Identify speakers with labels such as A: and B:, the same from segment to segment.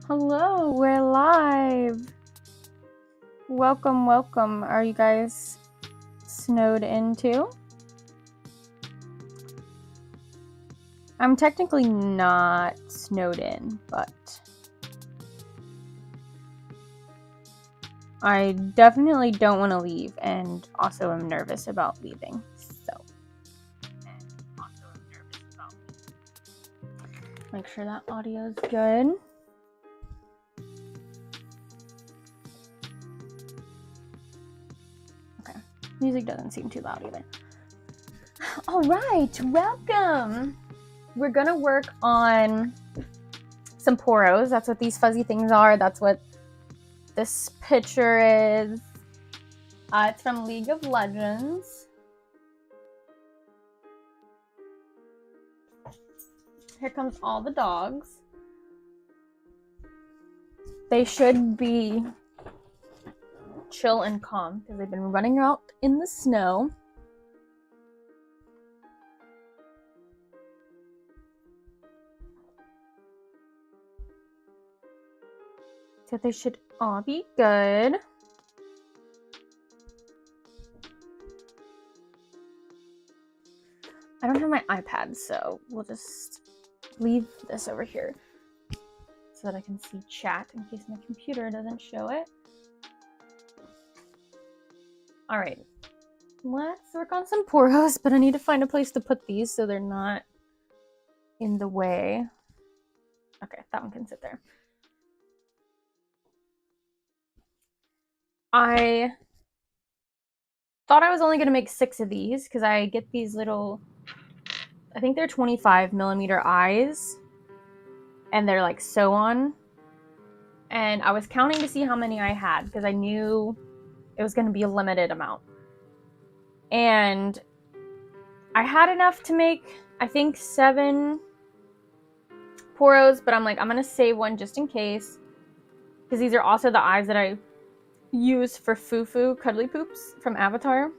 A: Hello, we're live. Welcome, welcome. Are you guys snowed in too? I'm technically not snowed in, but I definitely don't want to leave and also am nervous about leaving. Make sure that audio is good. Okay, music doesn't seem too loud either. All right, welcome. We're gonna work on some poros. That's what these fuzzy things are. That's what this picture is. It's from League of Legends. Here comes all the dogs. They should be chill and calm because they've been running out in the snow. So they should all be good. I don't have my iPad, so we'll just leave this over here so that I can see chat in case my computer doesn't show it. All right, let's work on some poros, but I need to find a place to put these so they're not in the way. Okay, that one can sit there. I thought I was only going to make 6 of these because I get these little, I think they're 25mm eyes, and they're like sew on. And I was counting to see how many I had because I knew it was going to be a limited amount. And I had enough to make, I think, 7 poros, but I'm like, I'm going to save one just in case because these are also the eyes that I use for Fufu Cuddly Poops from Avatar.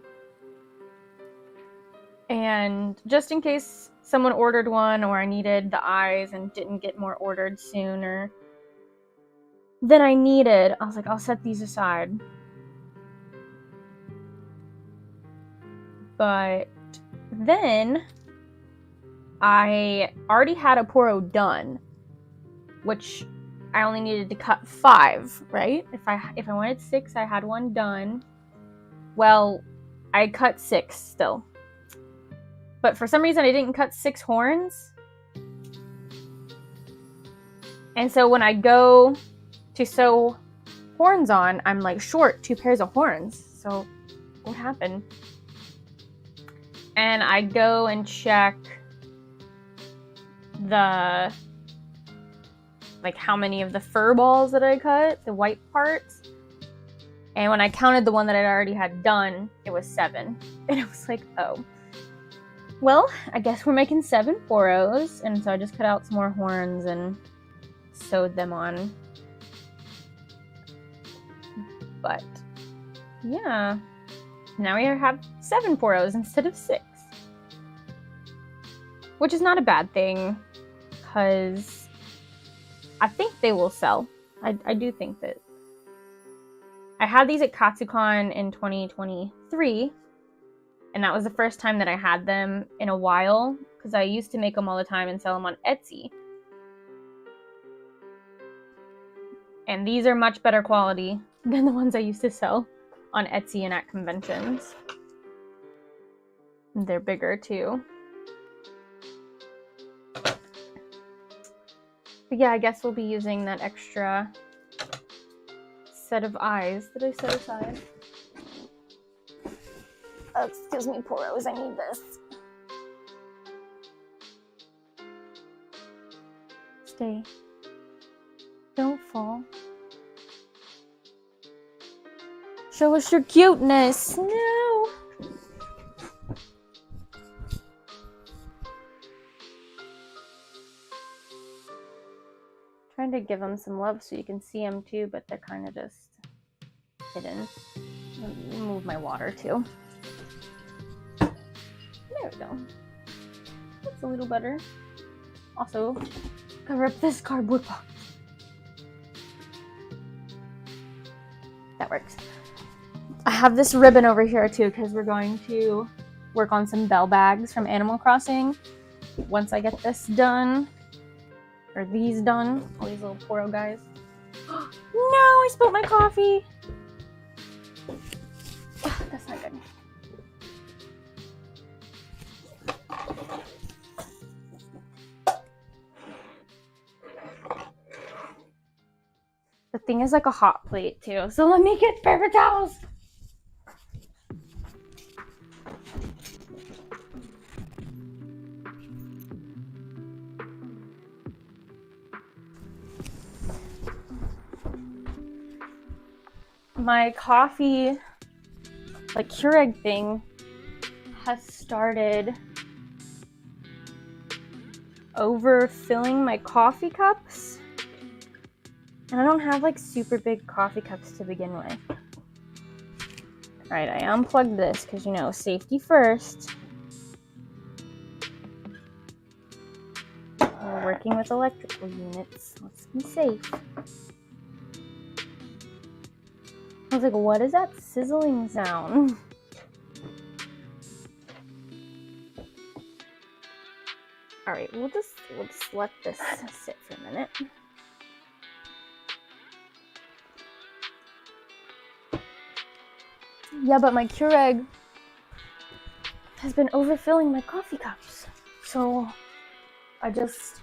A: And just in case someone ordered one or I needed the eyes and didn't get more ordered sooner than I needed, I was like, I'll set these aside. But then I already had a poro done, which I only needed to cut 5, right? If I wanted 6, I had one done. Well, I cut 6 still. But for some reason I didn't cut 6 horns. And so when I go to sew horns on, I'm like short 2 pairs of horns. So what happened? And I go and check the, like, how many of the fur balls that I cut, the white parts. And when I counted the one that I already had done, it was 7. And I was like, oh. Well, I guess we're making 7 poros. And so I just cut out some more horns and sewed them on. But yeah, now we have 7 poros instead of 6. Which is not a bad thing, because I think they will sell. I do think that. I had these at Katsucon in 2023, and that was the first time that I had them in a while, because I used to make them all the time and sell them on Etsy. And these are much better quality than the ones I used to sell on Etsy and at conventions. They're bigger too. But yeah, I guess we'll be using that extra set of eyes that I set aside. Oh, excuse me, poros, I need this. Stay. Don't fall. Show us your cuteness. No. Trying to give them some love so you can see them too, but they're kind of just hidden. Move my water too. There we go. That's a little better. Also, cover up this cardboard box. that works. I have this ribbon over here too because we're going to work on some bell bags from Animal Crossing. Once I get this done, or these done, all these little Poro guys. No, I spilled my coffee. That's not good. The thing is like a hot plate too, so let me get paper towels. My coffee, like Keurig thing, has started overfilling my coffee cups. And I don't have like super big coffee cups to begin with. Alright, I unplugged this because, you know, safety first. We're working with electrical units. Let's be safe. I was like, what is that sizzling sound? Alright, we'll just let this sit for a minute. Yeah, but my Keurig has been overfilling my coffee cups. So I just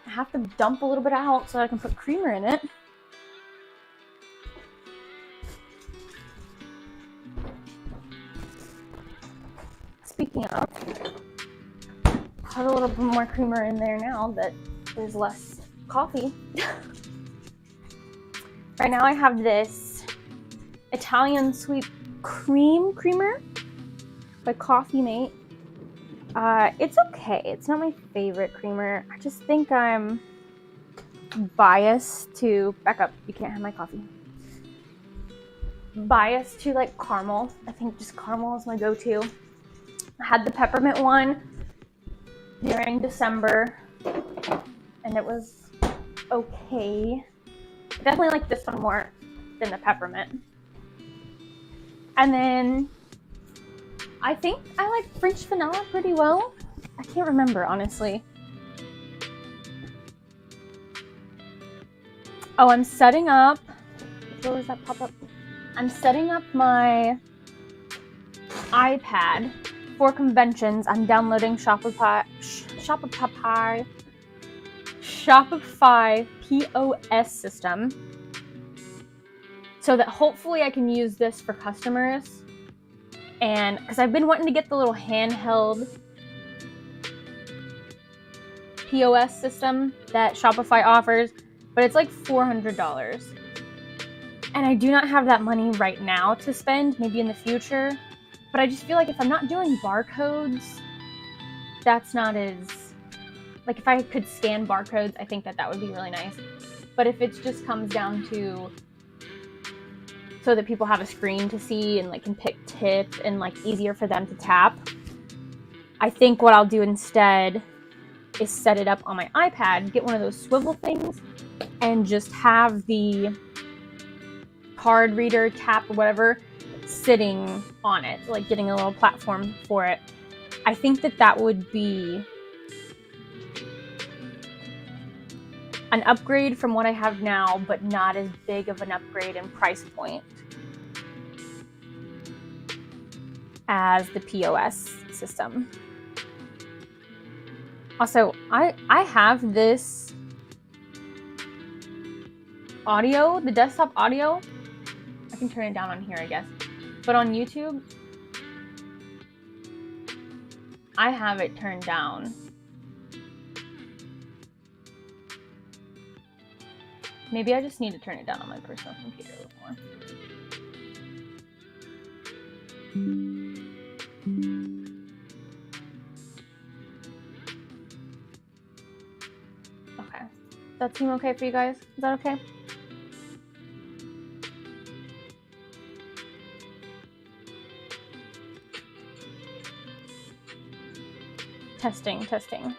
A: have to dump a little bit out so I can put creamer in it. Speaking of, put a little bit more creamer in there now that there's less coffee. Right now I have this Italian sweet cream creamer by Coffee Mate. It's okay. It's not my favorite creamer. I just think I'm biased to, back up, you can't have my coffee. Biased to like caramel. I think just caramel is my go-to. I had the peppermint one during December and it was okay. I definitely like this one more than the peppermint. And then I think I like French vanilla pretty well. I can't remember, honestly. Oh, I'm setting up, where was that pop up? I'm setting up my iPad for conventions. I'm downloading Shopify POS system so that hopefully I can use this for customers. And because I've been wanting to get the little handheld POS system that Shopify offers, but it's like $400. And I do not have that money right now to spend, maybe in the future. But I just feel like if I'm not doing barcodes, that's not as, like if I could scan barcodes, I think that that would be really nice. But if it just comes down to so that people have a screen to see and like can pick tip and like easier for them to tap, I think what I'll do instead is set it up on my iPad, get one of those swivel things, and just have the card reader, tap, or whatever, sitting on it, like getting a little platform for it. I think that that would be an upgrade from what I have now, but not as big of an upgrade in price point as the POS system. Also, I have this audio, the desktop audio. I can turn it down on here, I guess. But on YouTube, I have it turned down. Maybe I just need to turn it down on my personal computer a little more. Okay. Does that seem okay for you guys? Is that okay? Testing, testing.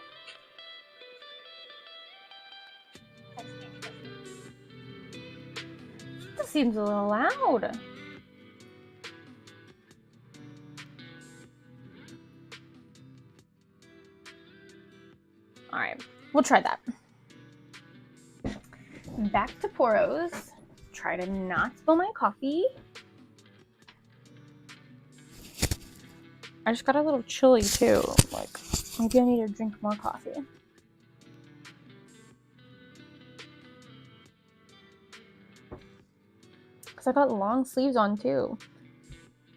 A: What the seems a little loud. All right, we'll try that. Back to Poros. Try to not spill my coffee. I just got a little chilly too. Like, maybe I need to drink more coffee. Because I got long sleeves on too.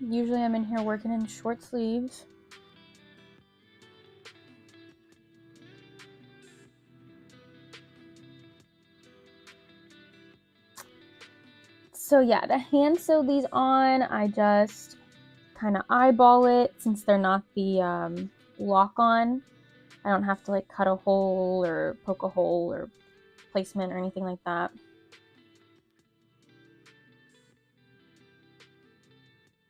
A: Usually I'm in here working in short sleeves. So yeah, to hand sew these on, I just kind of eyeball it since they're not the lock-on. I don't have to like cut a hole or poke a hole or placement or anything like that.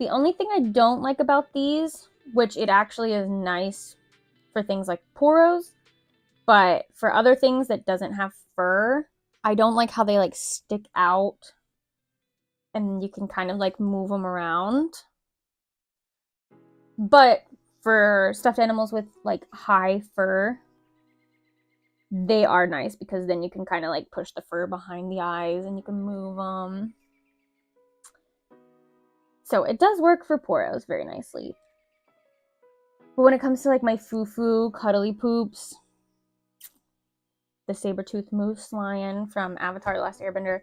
A: The only thing I don't like about these, which it actually is nice for things like Poros, but for other things that doesn't have fur, I don't like how they like stick out and you can kind of like move them around. But for stuffed animals with like high fur, they are nice because then you can kind of like push the fur behind the eyes and you can move them. So it does work for Poros very nicely. But when it comes to like my foo-foo cuddly poops, the saber-toothed moose lion from Avatar: The Last Airbender,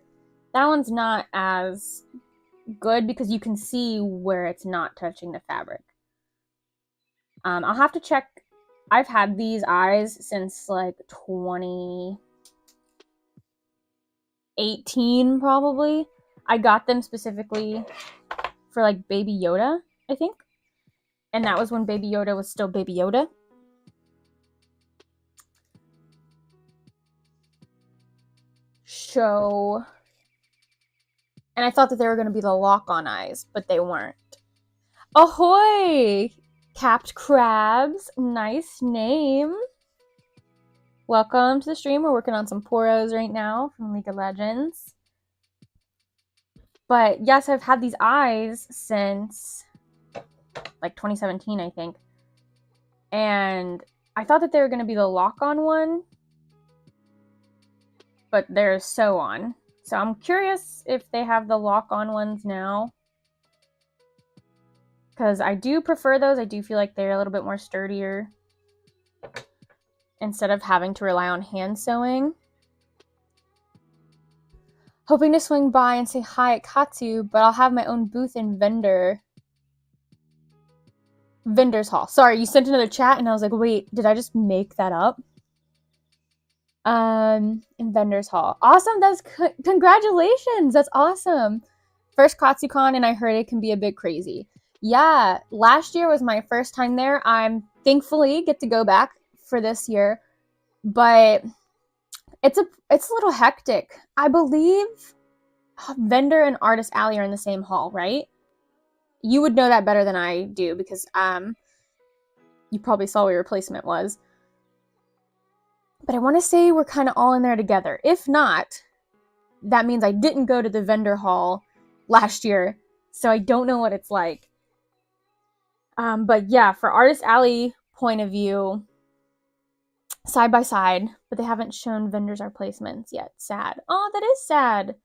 A: that one's not as good because you can see where it's not touching the fabric. I'll have to check. I've had these eyes since like 2018 probably. I got them specifically for like Baby Yoda, I think. And that was when Baby Yoda was still Baby Yoda. So, and I thought that they were going to be the lock-on eyes, but they weren't. Ahoy! Capped Crabs. Nice name. Welcome to the stream. We're working on some Poros right now from League of Legends. But yes, I've had these eyes since like 2017, I think. And I thought that they were going to be the lock-on one, but they're sew on. So I'm curious if they have the lock-on ones now. Because I do prefer those. I do feel like they're a little bit more sturdier instead of having to rely on hand sewing. Hoping to swing by and say hi at Katsu, but I'll have my own booth in Vendor's Hall. Sorry, you sent another chat and I was like, wait, did I just make that up? In Vendor's Hall. Awesome, that's congratulations. That's awesome. First KatsuCon, and I heard it can be a bit crazy. Yeah, last year was my first time there. I'm thankfully get to go back for this year, but it's a little hectic. I believe Vendor and Artist Alley are in the same hall, right? You would know that better than I do because you probably saw where your placement was. But I want to say we're kind of all in there together. If not, that means I didn't go to the Vendor Hall last year, so I don't know what it's like. But yeah, for Artist Alley point of view, side by side, but they haven't shown Vendors our placements yet. Sad. Oh, that is sad.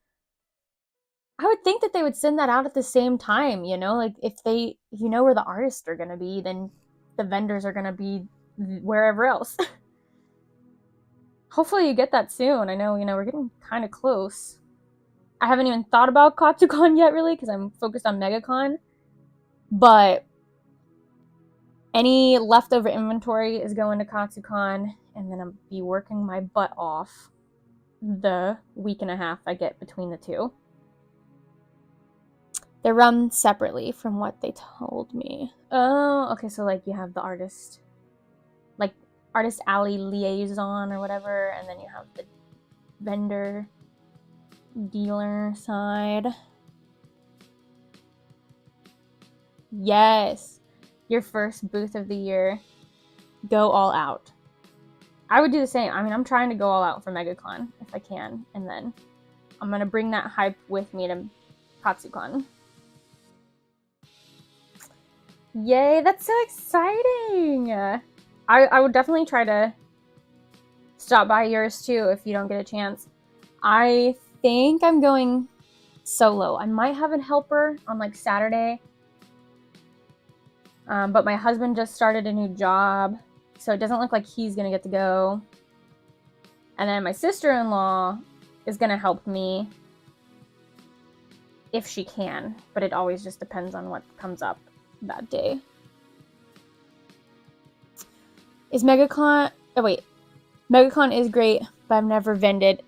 A: I would think that they would send that out at the same time, you know? Like, if they, you know where the artists are going to be, then the vendors are going to be wherever else. Hopefully you get that soon. I know, we're getting kind of close. I haven't even thought about KatsuCon yet, really, because I'm focused on Megacon. But any leftover inventory is going to KatsuCon, and then I'll be working my butt off the week and a half I get between the two. They're run separately from what they told me. Oh, okay, so like you have the artist, like Artist Alley liaison or whatever, and then you have the vendor dealer side. Yes, your first booth of the year. Go all out. I would do the same. I mean, I'm trying to go all out for Megacon if I can, and then I'm gonna bring that hype with me to Katsucon. Yay, that's so exciting! I would definitely try to stop by yours too if you don't get a chance. I think I'm going solo. I might have a helper on like Saturday. But my husband just started a new job, so it doesn't look like he's gonna get to go. And then my sister-in-law is gonna help me if she can, but it always just depends on what comes up that day. Is Megacon... Oh, wait. Megacon is great, but I've never vended,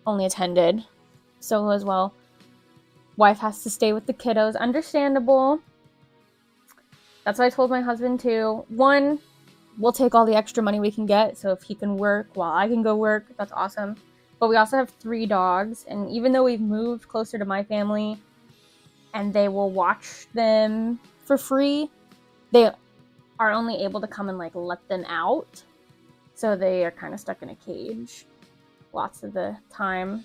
A: only attended. Solo as well. Wife has to stay with the kiddos. Understandable. That's what I told my husband too. One, we'll take all the extra money we can get, so if he can work while I can go work, that's awesome. But we also have 3 dogs, and even though we've moved closer to my family and they will watch them for free, they are only able to come and like let them out. So they are kind of stuck in a cage lots of the time.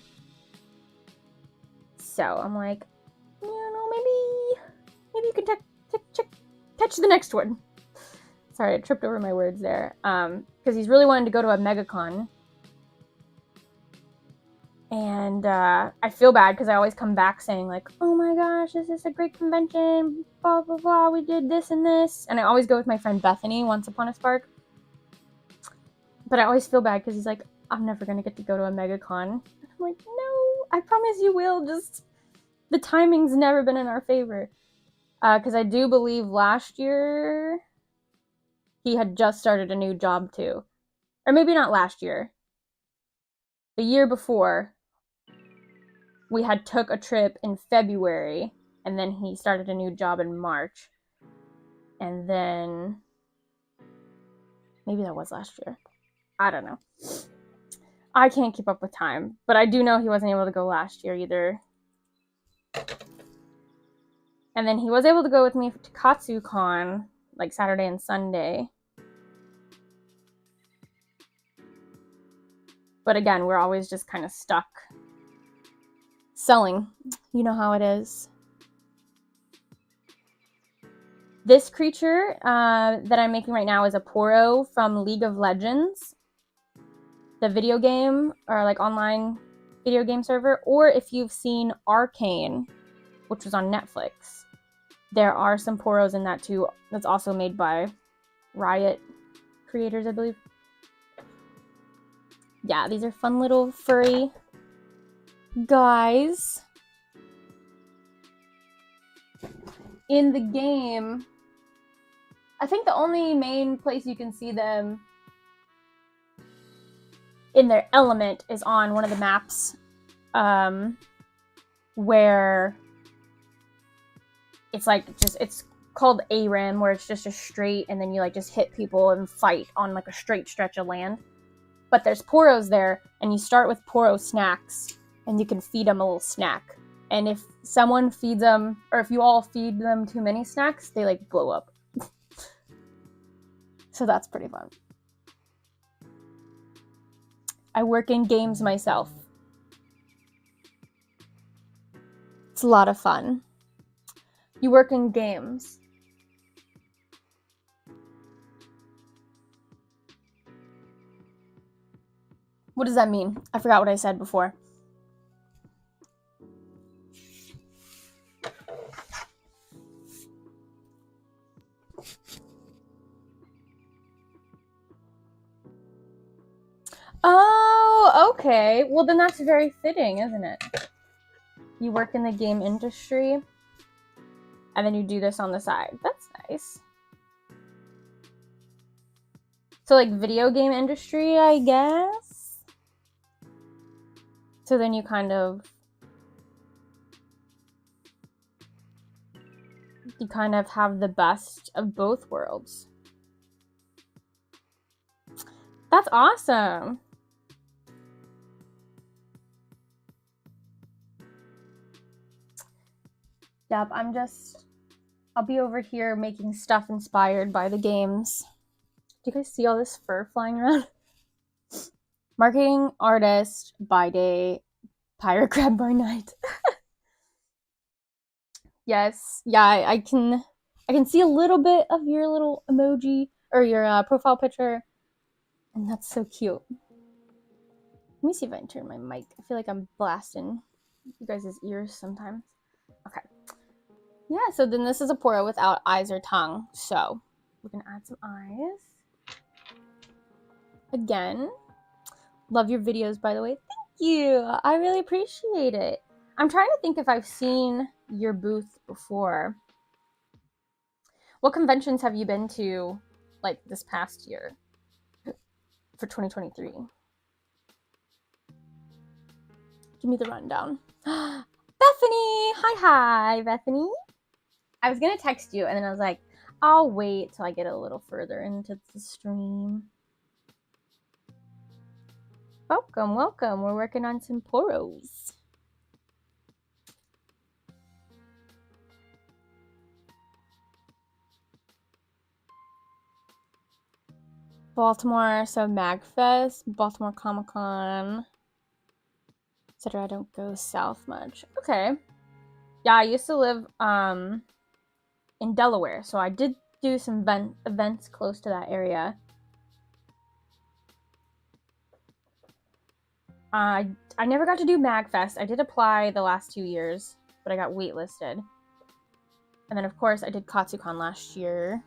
A: So I'm like, you know, maybe you can catch the next one. Sorry, I tripped over my words there. Because he's really wanting to go to a Megacon. And I feel bad because I always come back saying like, oh my gosh, this is a great convention, blah, blah, blah, we did this and this. And I always go with my friend Bethany, Once Upon a Spark. But I always feel bad because he's like, I'm never going to get to go to a Megacon. I'm like, no, I promise you will. Just the timing's never been in our favor. Because I do believe last year he had just started a new job too. Or maybe not last year. The year before, we had took a trip in February, and then he started a new job in March. And then maybe that was last year. I don't know. I can't keep up with time, but I do know he wasn't able to go last year either. And then he was able to go with me to Katsucon, like Saturday and Sunday. But again, we're always just kind of stuck selling. You know how it is. This creature that I'm making right now is a Poro from League of Legends, the video game, or like online video game server. Or if you've seen Arcane, which was on Netflix, there are some Poros in that too. That's also made by Riot creators, I believe. Yeah, these are fun little furry guys. In the game, I think the only main place you can see them in their element is on one of the maps where it's like it's called ARAM, where it's just a straight and then you like just hit people and fight on like a straight stretch of land. But there's Poros there, and you start with Poro snacks, and you can feed them a little snack. And if someone feeds them, or if you all feed them too many snacks, they like blow up. So that's pretty fun. I work in games myself. It's a lot of fun. You work in games. What does that mean? I forgot what I said before. Oh, okay. Well, then that's very fitting, isn't it? You work in the game industry, and then you do this on the side. That's nice. So, like, video game industry, I guess? So then you kind of have the best of both worlds. That's awesome. Yep, I'll be over here making stuff inspired by the games. Do you guys see all this fur flying around? Marketing artist by day, pirate crab by night. Yes. Yeah, I can see a little bit of your little emoji or your profile picture, and that's so cute. Let me see if I can turn my mic. I feel like I'm blasting you guys' ears sometimes. Okay. Yeah, so then this is a Poro without eyes or tongue. So we're gonna add some eyes. Again, love your videos, by the way. Thank you. I really appreciate it. I'm trying to think if I've seen your booth before. What conventions have you been to, like, this past year for 2023? Give me the rundown. Bethany! Hi, Bethany. I was gonna text you, and then I was like, I'll wait till I get a little further into the stream. Welcome. We're working on some Poros. Baltimore, so MagFest, Baltimore Comic Con, etc. I don't go south much. Okay. Yeah, I used to live in Delaware, so I did do some events close to that area. I never got to do MagFest. I did apply the last 2 years, but I got waitlisted. And then, of course, I did KatsuCon last year.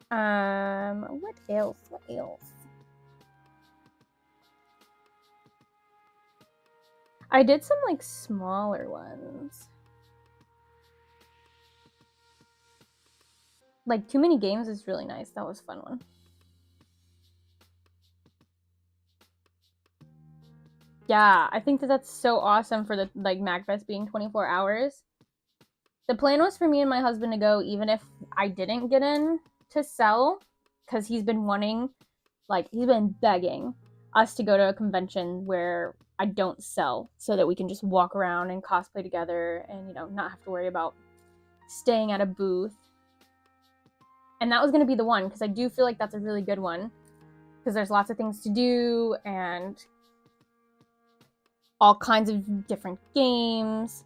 A: What else? I did some, like, smaller ones. Like, Too Many Games is really nice. That was a fun one. Yeah, I think that's so awesome for the, like, MagFest being 24 hours. The plan was for me and my husband to go even if I didn't get in to sell, because he's been wanting, like, he's been begging us to go to a convention where I don't sell so that we can just walk around and cosplay together and, you know, not have to worry about staying at a booth. And that was going to be the one, because I do feel like that's a really good one, because there's lots of things to do and all kinds of different games.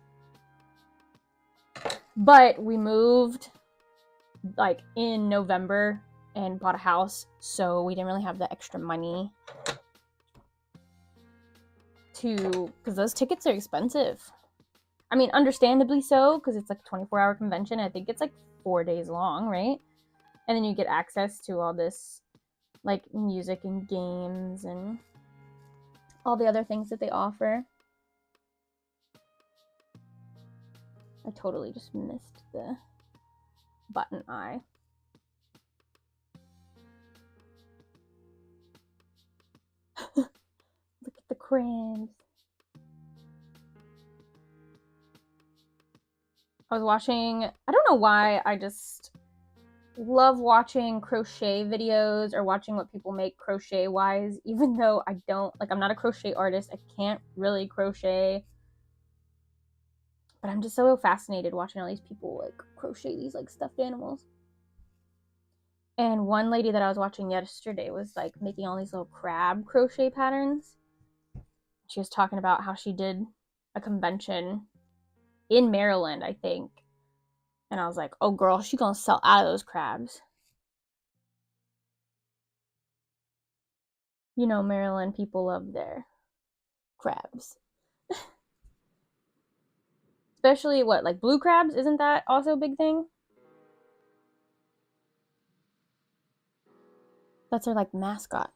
A: But we moved, like, in November and bought a house, so we didn't really have the extra money to, because those tickets are expensive. I mean, understandably so, because it's like a 24-hour convention. I think it's like 4 days long, right? And then you get access to all this, like, music and games and all the other things that they offer. I totally just missed the button eye. Look at the crayons. I was watching, I don't know why, I just love watching crochet videos or watching what people make crochet wise, even though I don't, like, I'm not a crochet artist. I can't really crochet, but I'm just so fascinated watching all these people, like, crochet these, like, stuffed animals. And one lady that I was watching yesterday was, like, making all these little crab crochet patterns. She was talking about how she did a convention in Maryland, I think. And I was like, oh girl, she gonna sell out of those crabs. You know, Maryland people love their crabs. Especially, what, like blue crabs? Isn't that also a big thing? That's their, like, mascot.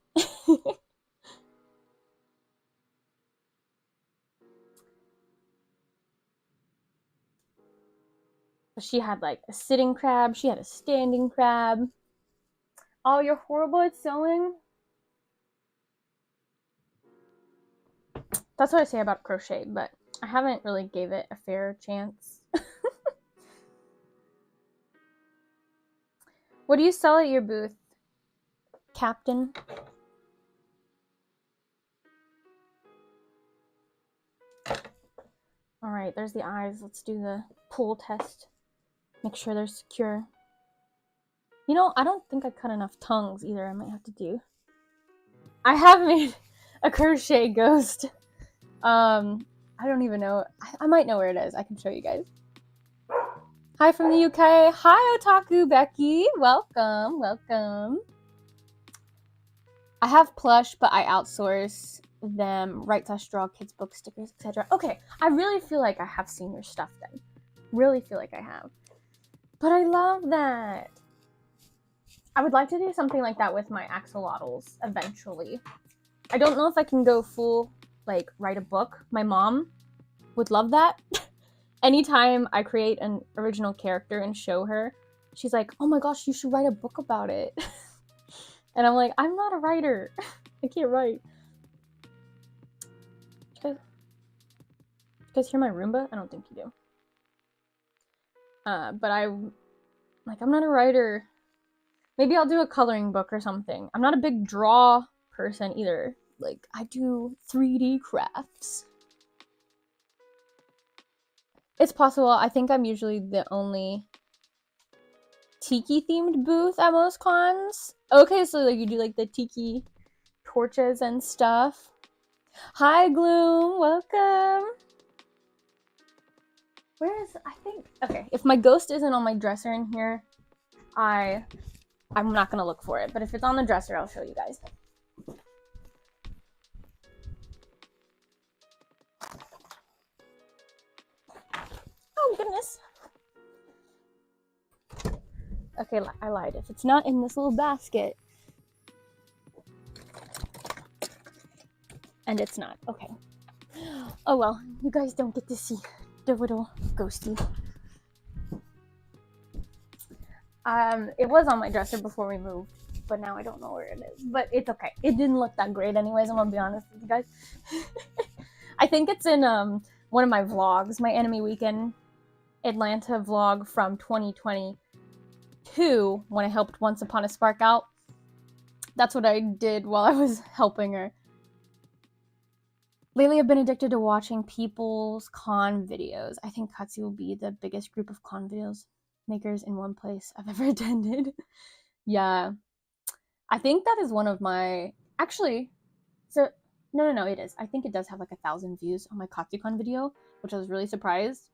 A: She had, like, a sitting crab. She had a standing crab. Oh, you're horrible at sewing? That's what I say about crochet, but I haven't really gave it a fair chance. What do you sell at your booth, Captain? All right, there's the eyes. Let's do the pull test. Make sure they're secure. You know, I don't think I cut enough tongues either. I might have to do. I have made a crochet ghost. I don't even know. I might know where it is. I can show you guys. Hi from the UK. Hi, Otaku Becky. Welcome, welcome. I have Plush, but I outsource them. Write / draw kids' book stickers, etc. Okay, I really feel like I have seen your stuff then. Really feel like I have. But I love that. I would like to do something like that with my axolotls eventually. I don't know if I can go full, like, write a book. My mom would love that. Anytime I create an original character and show her, she's like, oh my gosh, you should write a book about it. And I'm like, I'm not a writer. I can't write. You guys hear my Roomba? I don't think you do. But I'm not a writer. Maybe I'll do a coloring book or something. I'm not a big draw person either. Like, I do 3D crafts. It's possible. I think I'm usually the only tiki-themed booth at most cons. Okay, so like you do like the tiki torches and stuff. Hi, Gloom. Welcome. Where is... I think... Okay, if my ghost isn't on my dresser in here, I'm not going to look for it. But if it's on the dresser, I'll show you guys. Oh, goodness. Okay, I lied. If it's not in this little basket. And it's not. Okay. Oh, well. You guys don't get to see the little ghosty. It was on my dresser before we moved, but now I don't know where it is. But it's okay. It didn't look that great anyways, I'm gonna be honest with you guys. I think it's in one of my vlogs, my Anime Weekend Atlanta vlog from 2022, when I helped Once Upon a Spark out. That's what I did while I was helping her. Lately, I've been addicted to watching people's con videos. I think Katsu will be the biggest group of con videos makers in one place I've ever attended. Yeah. I think that is one of my... Actually, so... No, it is. I think it does have like 1,000 views on my KatsuCon video, which I was really surprised.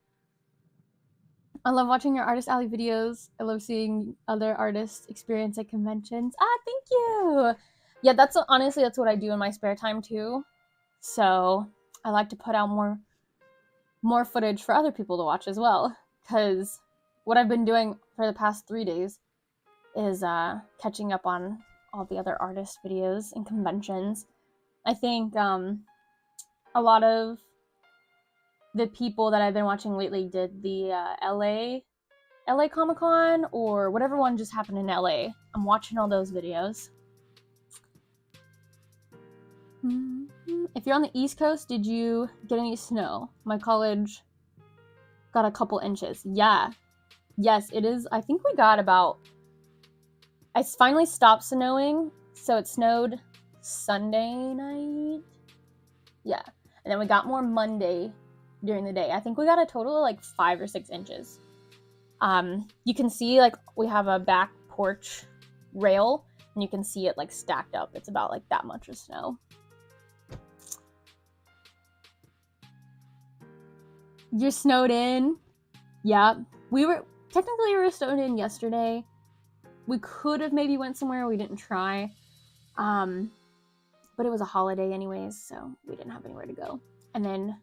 A: I love watching your Artist Alley videos. I love seeing other artists experience at conventions. Thank you! Yeah, honestly, that's what I do in my spare time too. So I like to put out more footage for other people to watch as well. Because what I've been doing for the past 3 days is catching up on all the other artist videos and conventions. I think a lot of the people that I've been watching lately did the LA Comic-Con or whatever one just happened in LA. I'm watching all those videos. If you're on the East Coast, did you get any snow? My college got a couple inches. Yeah. Yes, it is. I think we got about... I finally stopped snowing, so it snowed Sunday night. Yeah. And then we got more Monday during the day. I think we got a total of like 5 or 6 inches. You can see like we have a back porch rail, and you can see it like stacked up. It's about like that much of snow. You're snowed in? Yeah. We were snowed in yesterday. We could have maybe went somewhere. We didn't try. But it was a holiday anyways, so we didn't have anywhere to go. And then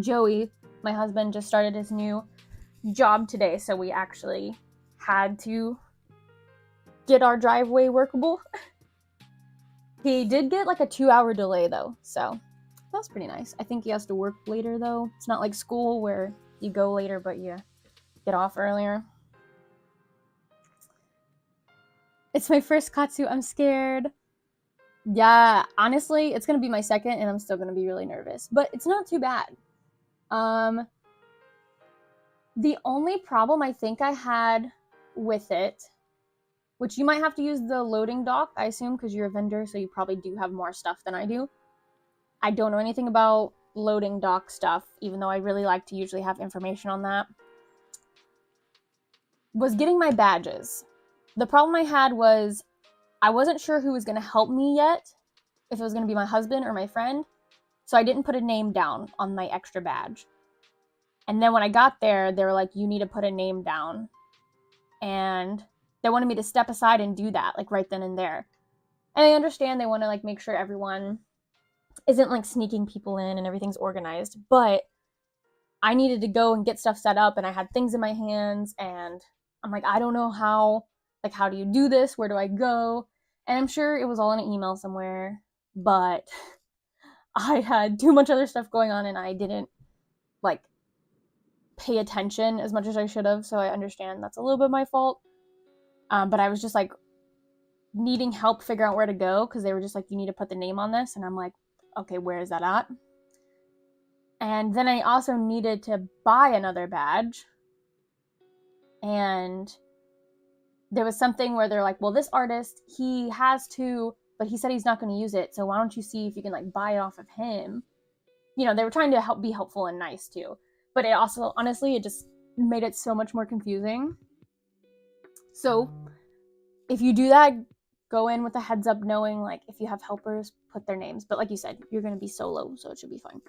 A: Joey, my husband, just started his new job today, so we actually had to get our driveway workable. He did get like a 2-hour delay though, so that was pretty nice. I think he has to work later though. It's not like school where you go later but you get off earlier. It's my first Katsu. I'm scared. Yeah, honestly, it's gonna be my second and I'm still gonna be really nervous, but it's not too bad. The only problem I think I had with it, which you might have to use the loading dock, I assume, because you're a vendor, so you probably do have more stuff than I do. I don't know anything about loading dock stuff, even though I really like to usually have information on that. Was getting my badges. The problem I had was I wasn't sure who was going to help me yet, if it was going to be my husband or my friend. So I didn't put a name down on my extra badge. And then when I got there, they were like, you need to put a name down. And they wanted me to step aside and do that, like right then and there. And I understand they want to like make sure everyone isn't like sneaking people in and everything's organized, but I needed to go and get stuff set up, and I had things in my hands, and I'm like, I don't know how do you do this? Where do I go? And I'm sure it was all in an email somewhere, but I had too much other stuff going on and I didn't like pay attention as much as I should have. So I understand that's a little bit my fault. But I was just like needing help figure out where to go, because they were just like, you need to put the name on this. And I'm like, okay, where is that at? And then I also needed to buy another badge. And there was something where they're like, well, this artist, he has to, but he said he's not going to use it. So why don't you see if you can like buy it off of him? You know, they were trying to be helpful and nice too. But it also, honestly, it just made it so much more confusing. So if you do that, go in with a heads up knowing like if you have helpers, put their names. But like you said, you're going to be solo, so it should be fine.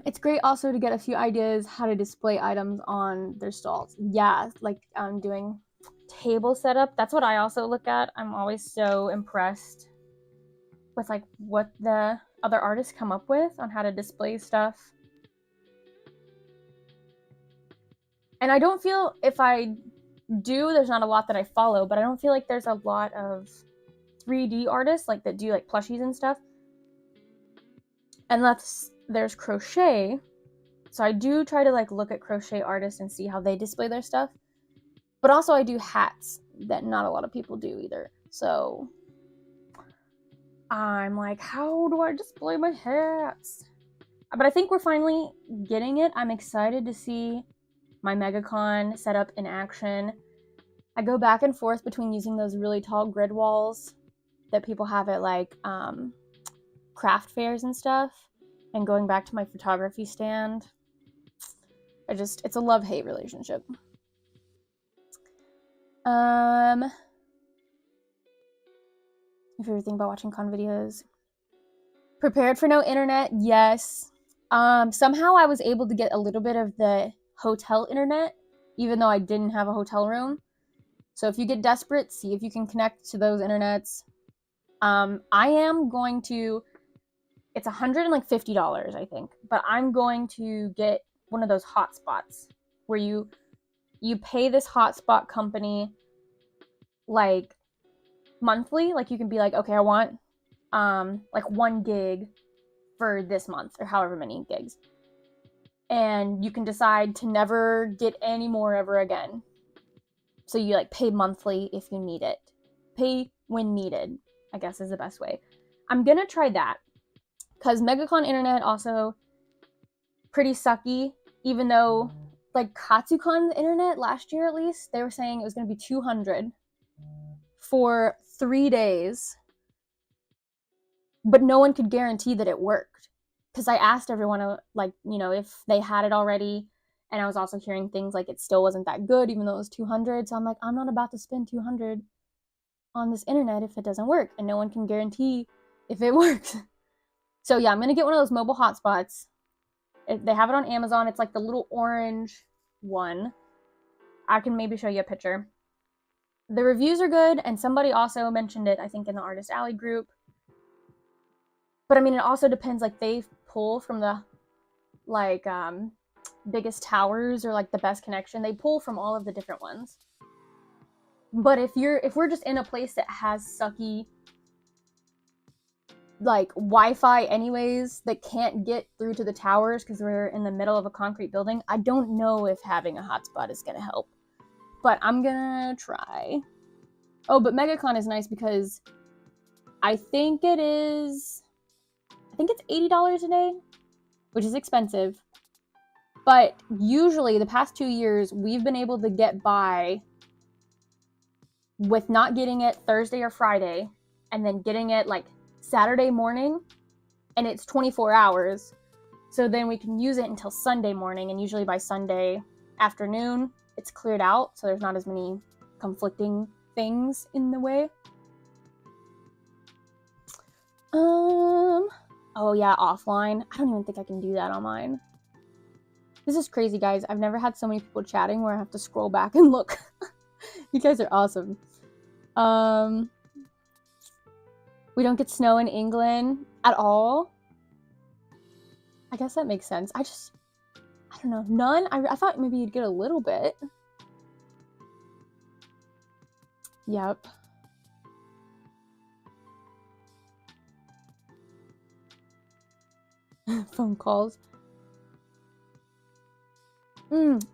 A: It's great also to get a few ideas how to display items on their stalls. Yeah, like doing table setup. That's what I also look at. I'm always so impressed with like what the other artists come up with on how to display stuff. And I don't feel, if I do, there's not a lot that I follow, but I don't feel like there's a lot of 3D artists like that do like plushies and stuff. Unless there's crochet. So I do try to like look at crochet artists and see how they display their stuff. But also I do hats that not a lot of people do either. So I'm like, how do I display my hats? But I think we're finally getting it. I'm excited to see my Megacon set up in action. I go back and forth between using those really tall grid walls that people have at like craft fairs and stuff, and going back to my photography stand. It's a love-hate relationship. My favorite thing about watching con videos. Prepared for no internet, yes. Somehow I was able to get a little bit of the hotel internet, even though I didn't have a hotel room. So if you get desperate, see if you can connect to those internets. I am going to, it's $150, I think, but I'm going to get one of those hotspots where you pay this hotspot company like monthly. Like you can be like, okay, I want like 1 gig for this month, or however many gigs, and you can decide to never get any more ever again. So you like pay monthly if you need it. Pay when needed, I guess is the best way. I'm gonna try that, because Megacon internet also pretty sucky, even though like Katsucon's internet last year, at least they were saying it was going to be $200 for 3 days, but no one could guarantee that it worked, because I asked everyone like, you know, if they had it already, and I was also hearing things like it still wasn't that good even though it was $200. So I'm like, I'm not about to spend $200 on this internet if it doesn't work, and no one can guarantee if it works. So yeah, I'm gonna get one of those mobile hotspots. They have it on Amazon. It's like the little orange one. I can maybe show you a picture. The reviews are good, and somebody also mentioned it, I think, in the Artist Alley group. But I mean, it also depends, like they pull from the like biggest towers or like the best connection. They pull from all of the different ones. But if we're just in a place that has sucky like Wi-Fi anyways, that can't get through to the towers because we're in the middle of a concrete building, I don't know if having a hotspot is gonna help, but I'm gonna try. Oh, but Megacon is nice because I think it's $80 a day, which is expensive, but usually the past 2 years we've been able to get by with not getting it Thursday or Friday and then getting it like Saturday morning, and it's 24 hours. So then we can use it until Sunday morning, and usually by Sunday afternoon, it's cleared out. So there's not as many conflicting things in the way. Oh yeah, offline. I don't even think I can do that on mine. This is crazy, guys. I've never had so many people chatting where I have to scroll back and look. You guys are awesome. We don't get snow in England at all. I guess that makes sense. I don't know. None? I thought maybe you'd get a little bit. Yep. Phone calls.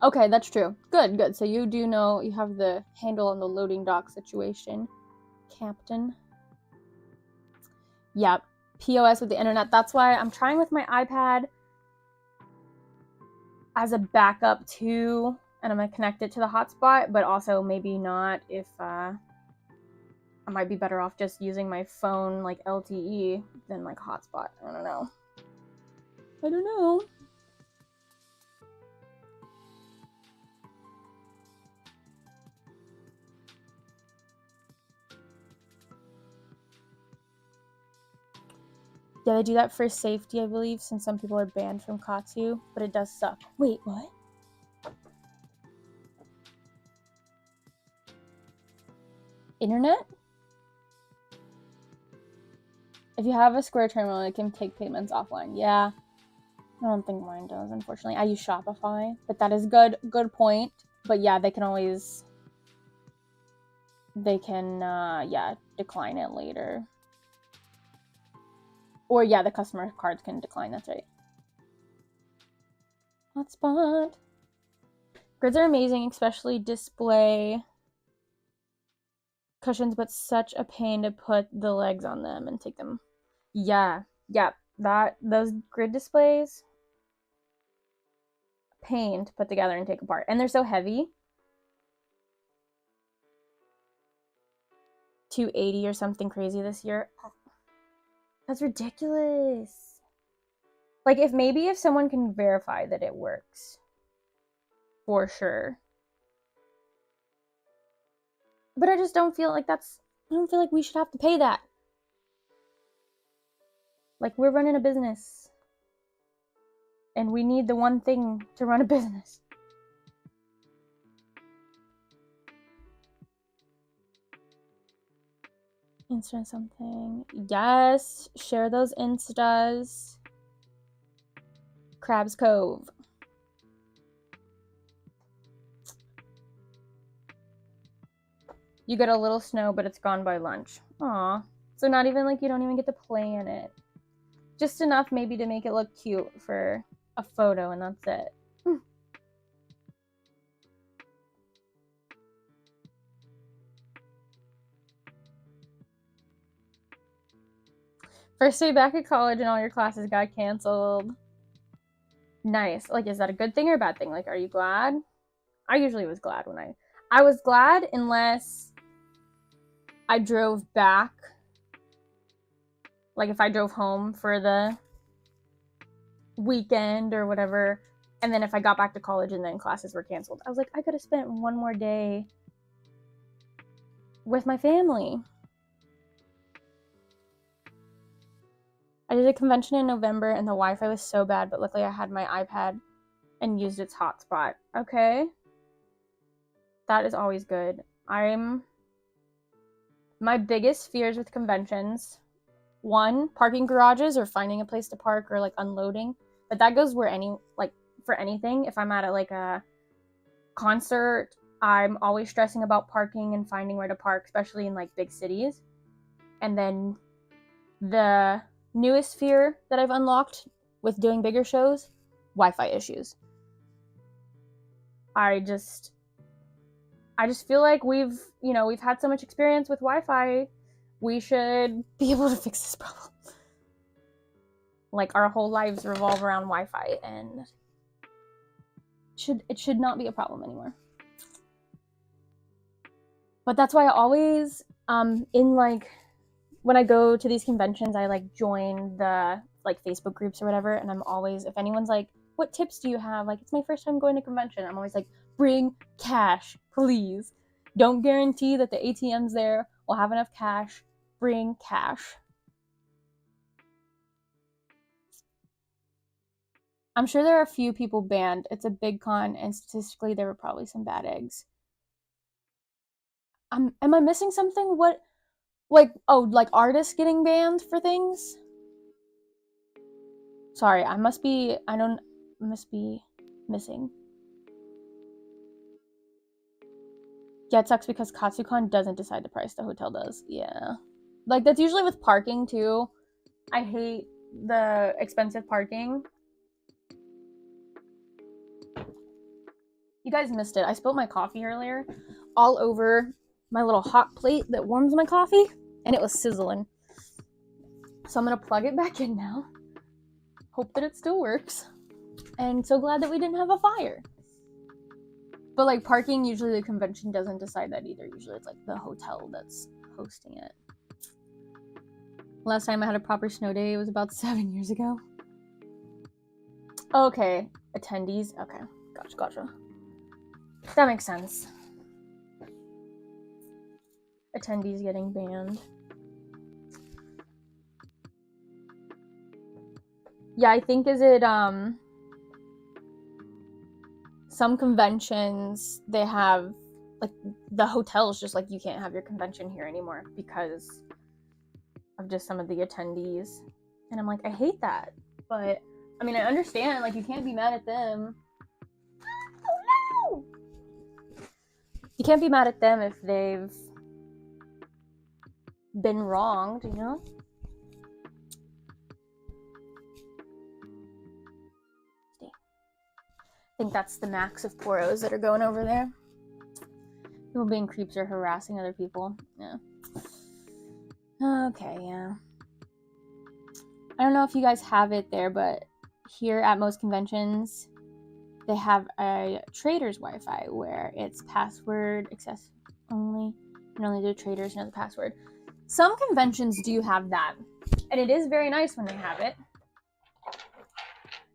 A: Okay, that's true. Good. So you do know, you have the handle on the loading dock situation, Captain. Yep. POS with the internet. That's why I'm trying with my iPad as a backup too, and I'm gonna connect it to the hotspot, but also maybe not if I might be better off just using my phone like LTE than like hotspot. I don't know. Yeah, they do that for safety, I believe, since some people are banned from Katsu, but it does suck. Wait, what? Internet? If you have a Square terminal, it can take payments offline. Yeah, I don't think mine does, unfortunately. I use Shopify, but that is good point. But yeah, they can decline it later. Or yeah, the customer cards can decline, that's right. Hotspot. Grids are amazing, especially display cushions, but such a pain to put the legs on them and take them. Yeah, those grid displays, pain to put together and take apart. And they're so heavy. 280 or something crazy this year. That's ridiculous. Like, if someone can verify that it works. For sure. But I just don't feel like I don't feel like we should have to pay that. Like, we're running a business. And we need the one thing to run a business. Insta something. Yes. Share those Instas. Crab's Cove. You get a little snow, but it's gone by lunch. Aw. So not even like you don't even get to play in it. Just enough maybe to make it look cute for a photo, and that's it. First day back at college and all your classes got canceled. Nice. Like, is that a good thing or a bad thing? Like, are you glad? I usually was glad when I was glad unless I drove back. Like, if I drove home for the weekend or whatever, and then if I got back to college and then classes were canceled, I was like, I could have spent one more day with my family. I did a convention in November and the Wi-Fi was so bad, but luckily I had my iPad and used its hotspot. Okay. That is always good. My biggest fears with conventions, one, parking garages or finding a place to park or like unloading. But that goes for anything. If I'm at a concert, I'm always stressing about parking and finding where to park, especially in like big cities. And then the newest fear that I've unlocked with doing bigger shows, Wi-Fi issues. I just feel like we've had so much experience with Wi-Fi, we should be able to fix this problem. Like, our whole lives revolve around Wi-Fi, and it should not be a problem anymore. But that's why I always, when I go to these conventions, I like join the like Facebook groups or whatever, and I'm always, if anyone's like, what tips do you have? Like, it's my first time going to convention. I'm always like, bring cash, please. Don't guarantee that the ATMs there will have enough cash. Bring cash. I'm sure there are a few people banned. It's a big con, and statistically, there were probably some bad eggs. Am I missing something? What, like, oh, like artists getting banned for things? Sorry, I must be missing. Yeah, it sucks because Katsucon doesn't decide the price, the hotel does. Yeah. Like, that's usually with parking, too. I hate the expensive parking. You guys missed it. I spilled my coffee earlier all over my little hot plate that warms my coffee, and it was sizzling. So I'm gonna plug it back in now. Hope that it still works. And so glad that we didn't have a fire. But like parking, usually the convention doesn't decide that either. Usually it's like the hotel that's hosting it. Last time I had a proper snow day, it was about 7 years ago. Okay, attendees. Okay, gotcha. That makes sense. Attendees getting banned. Yeah, I think some conventions, they have, like, the hotels just like, you can't have your convention here anymore because of just some of the attendees. And I'm like, I hate that. But, I mean, I understand, like, you can't be mad at them. Oh, no! You can't be mad at them if they've been wronged, you know? I think that's the max of poros that are going over there. People being creeps or harassing other people. Yeah. Okay, yeah. I don't know if you guys have it there, but here at most conventions, they have a trader's Wi-Fi where it's password access only, and only the traders know the password. Some conventions do have that, and it is very nice when they have it.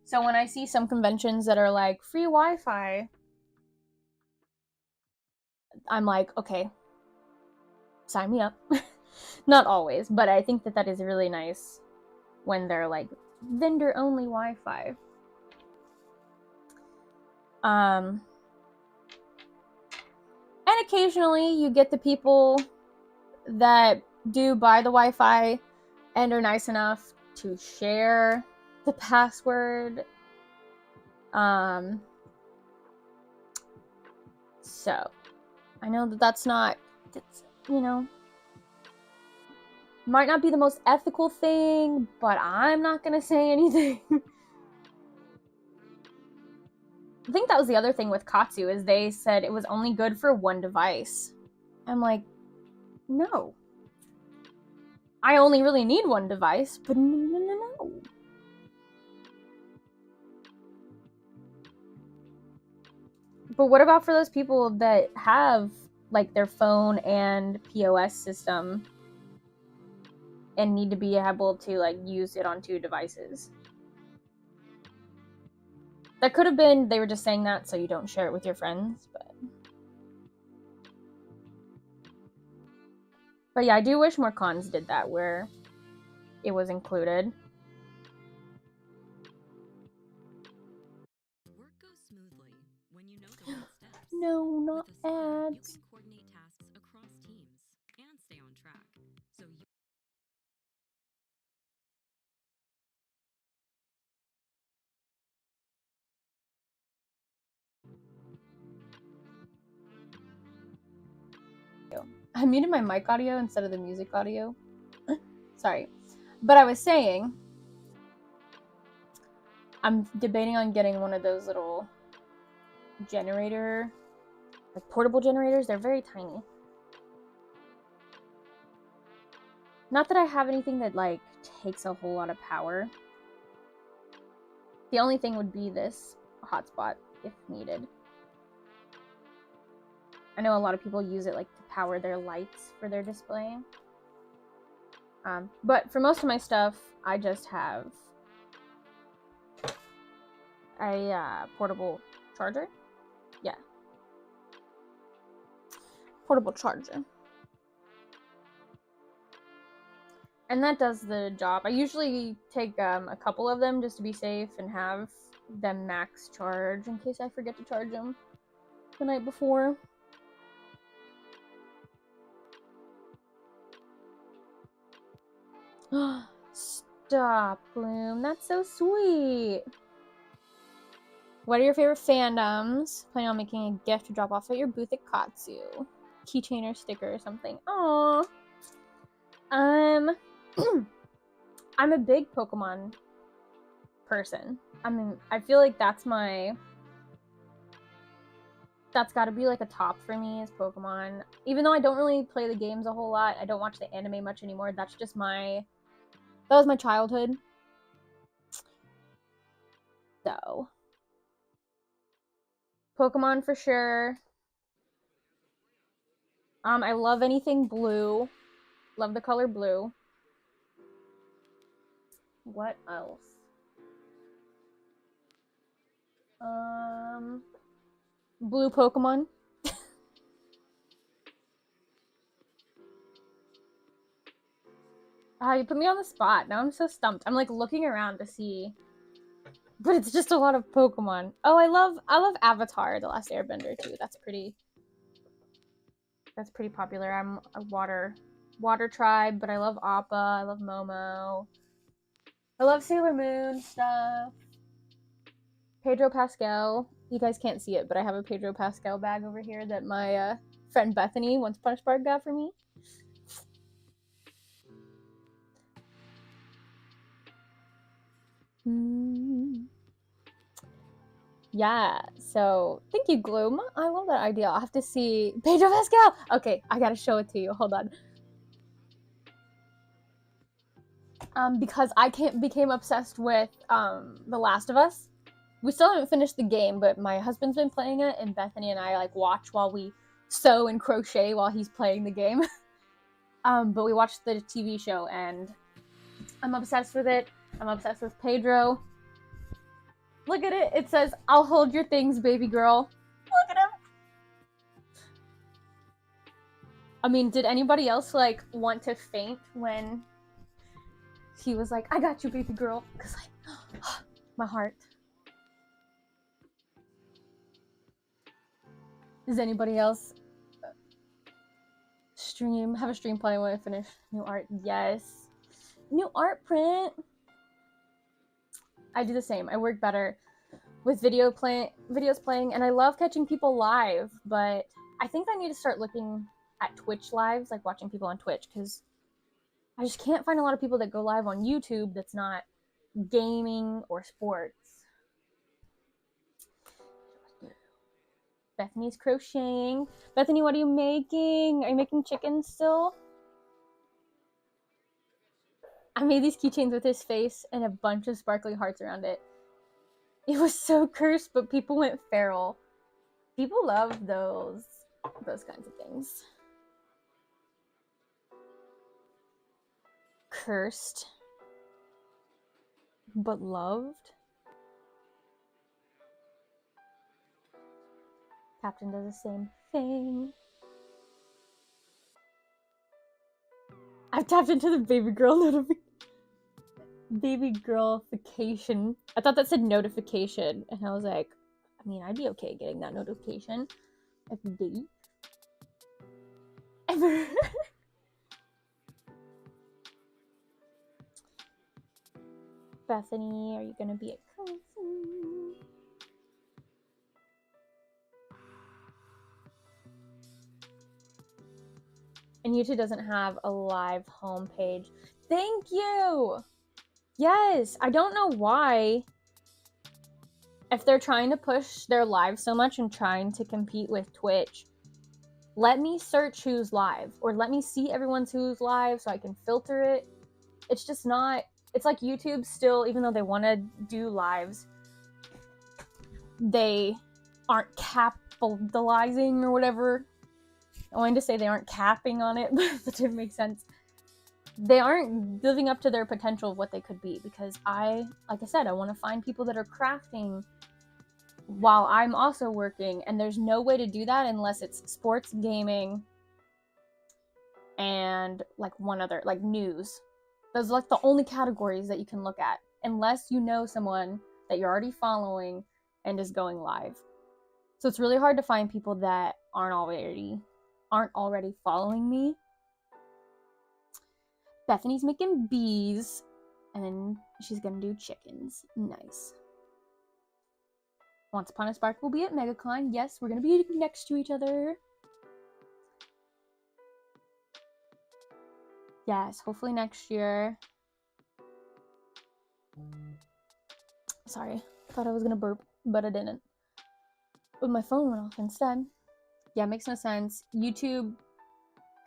A: So when I see some conventions that are like free Wi-Fi, I'm like, okay, sign me up. Not always, but I think that is really nice when they're like vendor only Wi-Fi. And occasionally you get the people that do buy the Wi-Fi and are nice enough to share the password. So I know that's not, you know, might not be the most ethical thing, but I'm not gonna say anything. I think that was the other thing with Katsu, is they said it was only good for one device. I'm like, no. I only really need one device, but no. But what about for those people that have like their phone and POS system and need to be able to like use it on 2 devices? That could have been they were just saying that so you don't share it with your friends, but yeah, I do wish more cons did that where it was included.
B: Work goes smoothly when you know the right steps.
A: No, not
B: With Asana,
A: ads.
B: you can coordinate tasks across teams and stay on track. So you
A: I muted my mic audio instead of the music audio. Sorry. But I was saying, I'm debating on getting one of those little generator, like portable generators. They're very tiny. Not that I have anything that like takes a whole lot of power. The only thing would be this hotspot if needed. I know a lot of people use it like to power their lights for their display. But for most of my stuff, I just have a portable charger. Yeah. Portable charger. And that does the job. I usually take a couple of them just to be safe and have them max charge in case I forget to charge them the night before. Stop, Bloom. That's so sweet. What are your favorite fandoms? Planning on making a gift to drop off at your booth at Katsu. Keychain or sticker or something. Aww. I'm a big Pokemon person. I mean, I feel like that's gotta be like a top for me is Pokemon. Even though I don't really play the games a whole lot, I don't watch the anime much anymore. That's just that was my childhood. So, Pokemon for sure. I love anything blue. Love the color blue. What else? Blue Pokemon. You put me on the spot. Now I'm so stumped. I'm like looking around to see, but it's just a lot of Pokemon. Oh, I love Avatar: The Last Airbender too. That's pretty popular. I'm a water tribe, but I love Appa. I love Momo. I love Sailor Moon stuff. Pedro Pascal. You guys can't see it, but I have a Pedro Pascal bag over here that my friend Bethany, Once Upon a Spark, got for me. Yeah, so thank you, Gloom. I love that idea. I'll have to see Pedro Pascal. Okay, I gotta show it to you. Hold on. Because I became obsessed with The Last of Us. We still haven't finished the game, but my husband's been playing it, and Bethany and I like watch while we sew and crochet while he's playing the game. But we watched the TV show, and I'm obsessed with it. I'm obsessed with Pedro. Look at it. It says, "I'll hold your things, baby girl." Look at him. I mean, did anybody else like want to faint when he was like, "I got you, baby girl"? Because like, my heart. Does anybody else have a stream playing when I finish new art? Yes. New art print. I do the same. I work better with videos playing, and I love catching people live, but I think I need to start looking at Twitch lives, like watching people on Twitch, because I just can't find a lot of people that go live on YouTube that's not gaming or sports. Bethany's crocheting. Bethany, what are you making? Are you making chicken still? I made these keychains with his face and a bunch of sparkly hearts around it. It was so cursed, but people went feral. People love those kinds of things. Cursed, but loved. Captain does the same thing. I've tapped into the baby girl notification. I thought that said notification, and I was like, I mean, I'd be okay getting that notification every day. Ever. Bethany, are you gonna be at Cozy? And YouTube doesn't have a live homepage. Thank you! Yes, I don't know why. If they're trying to push their live so much and trying to compete with Twitch, let me search who's live, or let me see everyone's who's live so I can filter it. It's just not, it's like YouTube still, even though they want to do lives, they aren't capitalizing or whatever. I wanted to say they aren't capping on it, but that didn't make sense. They aren't living up to their potential of what they could be, because like I said, I want to find people that are crafting while I'm also working, and there's no way to do that unless it's sports, gaming, and like one other, like news. Those are like the only categories that you can look at, unless you know someone that you're already following and just going live. So it's really hard to find people that aren't already following me. Bethany's making bees, and then she's gonna do chickens. Nice. Once Upon a Spark will be at Megacon. Yes, we're gonna be next to each other. Yes, hopefully next year. Sorry, thought I was gonna burp, but I didn't. But my phone went off instead. Yeah, makes no sense. YouTube,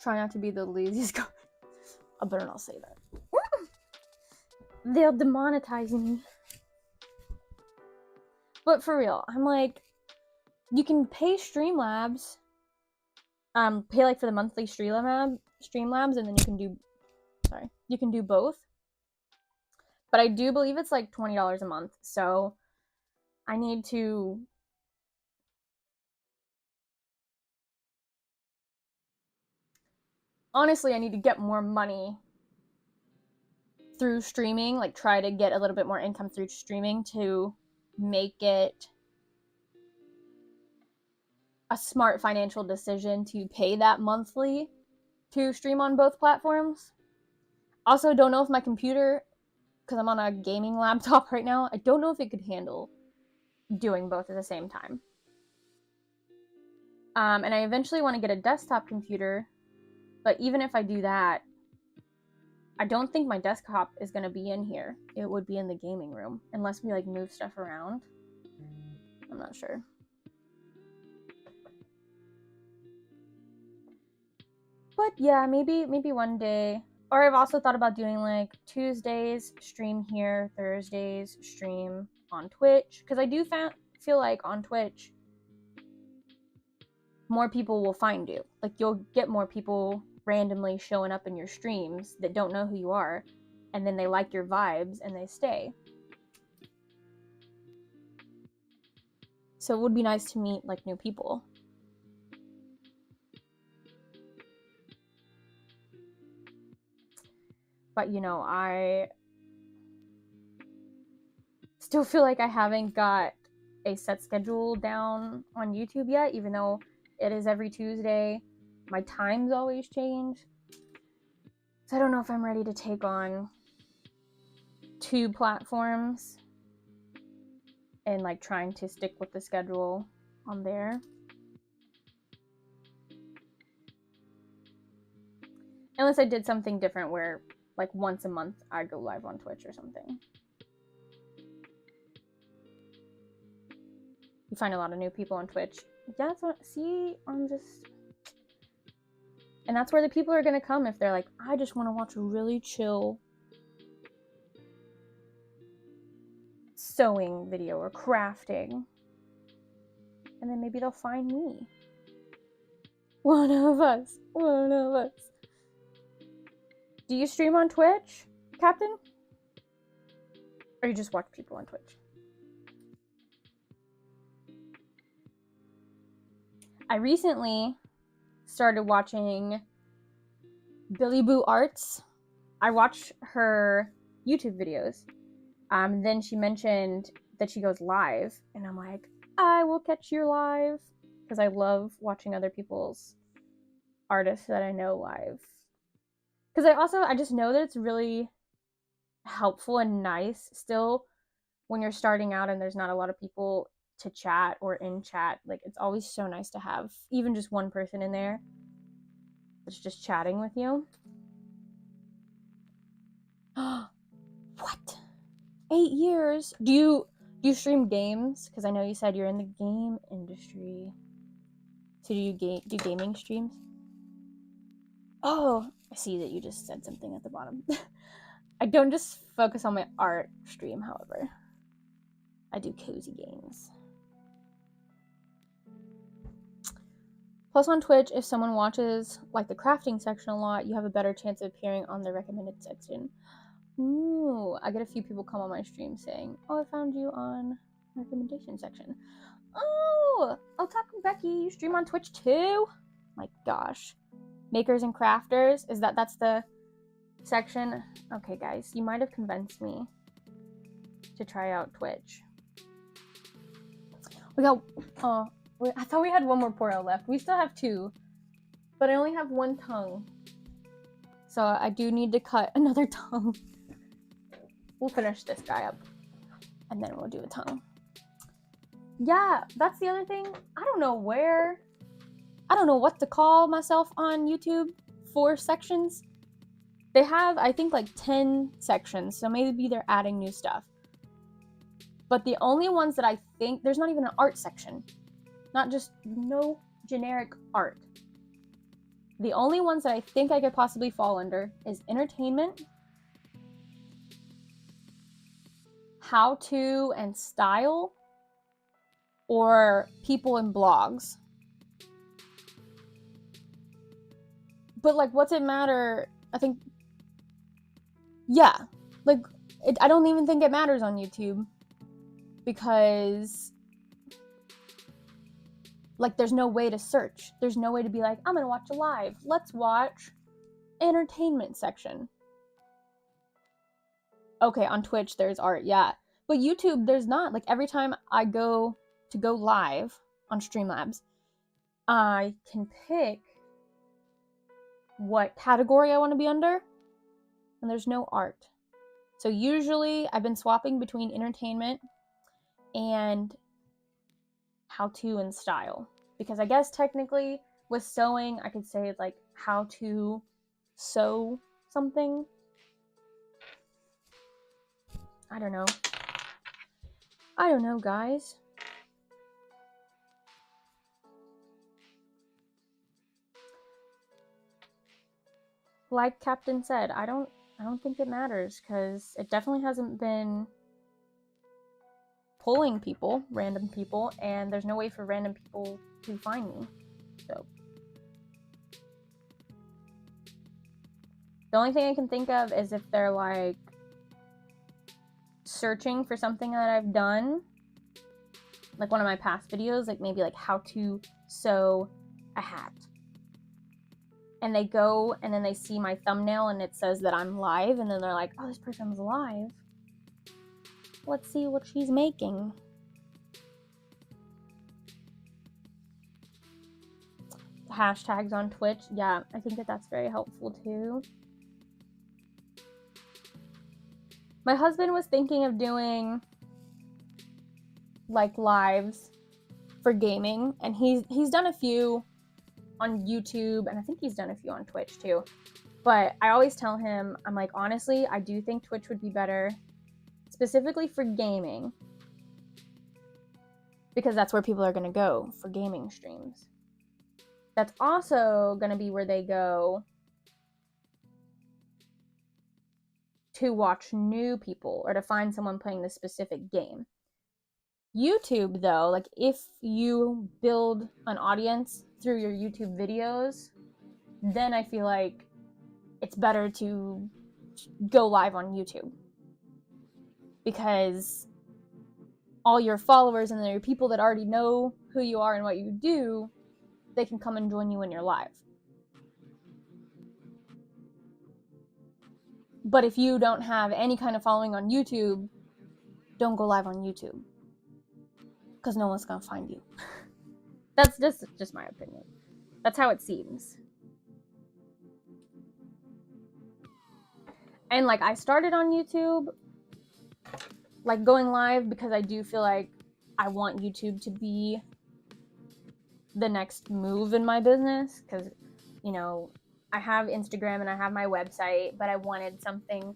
A: try not to be the laziest guy. I better not say that. They'll demonetize me. But for real, I'm like, you can pay Streamlabs, pay like for the monthly Streamlabs, and then you can do both. But I do believe it's like $20 a month, so I need to honestly, I need to get more money through streaming, like try to get a little bit more income through streaming to make it a smart financial decision to pay that monthly to stream on both platforms. Also, don't know if my computer, because I'm on a gaming laptop right now, I don't know if it could handle doing both at the same time. And I eventually want to get a desktop computer, but even if I do that, I don't think my desktop is going to be in here. It would be in the gaming room, unless we like move stuff around. I'm not sure. But yeah, maybe one day. Or I've also thought about doing like Tuesdays stream here, Thursdays stream on Twitch, because I do feel like on Twitch more people will find you. Like you'll get more people randomly showing up in your streams that don't know who you are, and then they like your vibes and they stay. So it would be nice to meet like new people. But you know, I still feel like I haven't got a set schedule down on YouTube yet, even though it is every Tuesday. My times always change. So I don't know if I'm ready to take on 2 platforms and like trying to stick with the schedule on there. Unless I did something different where like once a month I go live on Twitch or something. You find a lot of new people on Twitch. That's what, see, I'm just... And that's where the people are going to come if they're like, I just want to watch a really chill sewing video or crafting. And then maybe they'll find me. One of us. Do you stream on Twitch, Captain? Or you just watch people on Twitch? I recently started watching Billy Boo Arts. I watch her YouTube videos. Then she mentioned that she goes live, and I'm like, I will catch you live, because I love watching other people's artists that I know live. Because I just know that it's really helpful and nice still when you're starting out and there's not a lot of people to chat or in chat. Like, it's always so nice to have even just one person in there that's just chatting with you. What? 8 years? Do you stream games? Because I know you said you're in the game industry. So do you do gaming streams? Oh, I see that you just said something at the bottom. I don't just focus on my art stream, however. I do cozy games. Plus on Twitch, if someone watches like the crafting section a lot, you have a better chance of appearing on the recommended section. Ooh, I get a few people come on my stream saying, oh, I found you on recommendation section. Oh, Otaku Becky, you stream on Twitch too? My gosh. Makers and crafters, that's the section? Okay, guys, you might have convinced me to try out Twitch. We got, wait, I thought we had one more Poro left. We still have 2, but I only have 1 tongue. So I do need to cut another tongue. We'll finish this guy up, and then we'll do a tongue. Yeah, that's the other thing. I don't know what to call myself on YouTube for sections. They have, I think, like 10 sections, so maybe they're adding new stuff. But the only ones that I think, there's not even an art section. Not just no generic art. The only ones that I think I could possibly fall under is entertainment, how to and style, or people and blogs. But like, what's it matter? I think, yeah, like, I don't even think it matters on YouTube, because like, there's no way to search. There's no way to be like, I'm gonna watch a live. Let's watch entertainment section. Okay, on Twitch there's art, yeah. But YouTube, there's not. Like, every time I go live on Streamlabs, I can pick what category I want to be under, and there's no art. So usually I've been swapping between entertainment and how to and style, because I guess technically with sewing I could say like how to sew something. I don't know, guys. Like Captain said, I don't think it matters, because it definitely hasn't been pulling people, random people, and there's no way for random people to find me. So the only thing I can think of is if they're like searching for something that I've done, like one of my past videos, like maybe like how to sew a hat, and they go and then they see my thumbnail and it says that I'm live, and then they're like, oh, this person's live, let's see what she's making. Hashtags on Twitch, yeah, I think that that's very helpful too. My husband was thinking of doing like lives for gaming, and he's done a few on YouTube, and I think he's done a few on Twitch too. But I always tell him, I'm like, honestly, I do think Twitch would be better, specifically for gaming, because that's where people are going to go for gaming streams. That's also going to be where they go to watch new people or to find someone playing this specific game. YouTube, though, like if you build an audience through your YouTube videos, then I feel like it's better to go live on YouTube, because all your followers and your people that already know who you are and what you do, they can come and join you when you're live. But if you don't have any kind of following on YouTube, don't go live on YouTube, because no one's gonna find you. That's just my opinion. That's how it seems. And like, I started on YouTube, like going live, because I do feel like I want YouTube to be the next move in my business, because, you know, I have Instagram and I have my website, but I wanted something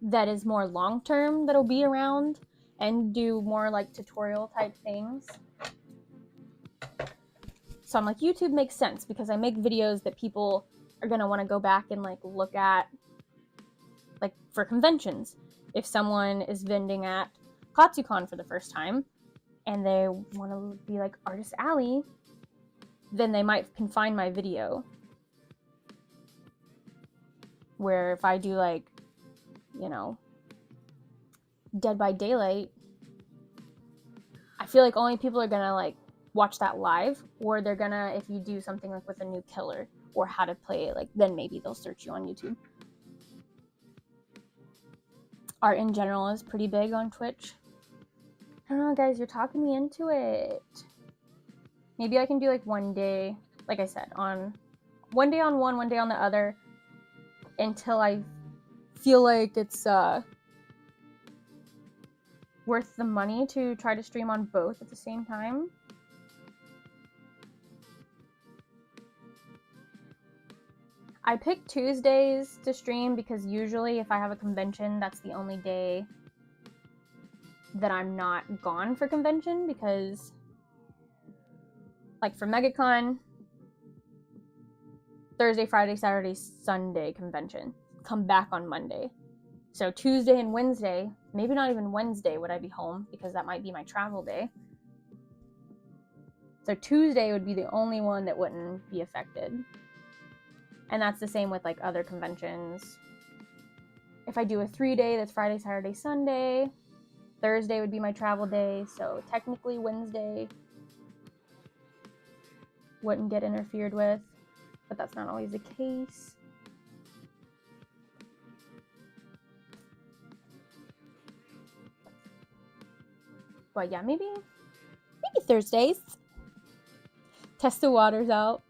A: that is more long-term, that'll be around and do more like tutorial type things. So I'm like, YouTube makes sense, because I make videos that people are going to want to go back and like look at, like for conventions. If someone is vending at Katsucon for the first time and they want to be like Artist Alley, then they might can find my video. Where if I do like, you know, Dead by Daylight, I feel like only people are gonna like watch that live, or they're gonna, if you do something like with a new killer or how to play it, like then maybe they'll search you on YouTube. Art in general is pretty big on Twitch. don't know, guys, you're talking me into it. Maybe I can do like one day, like I said, on one day on one day on the other, until I feel like it's worth the money to try to stream on both at the same time. I pick Tuesdays to stream because usually if I have a convention, that's the only day that I'm not gone for convention, because like for Megacon, Thursday, Friday, Saturday, Sunday convention, come back on Monday. So Tuesday and Wednesday, maybe not even Wednesday would I be home, because that might be my travel day. So Tuesday would be the only one that wouldn't be affected. And that's the same with like other conventions. If I do a 3-day, that's Friday, Saturday, Sunday, Thursday would be my travel day, so technically Wednesday wouldn't get interfered with, but that's not always the case. But yeah, maybe Thursdays. Test the waters out.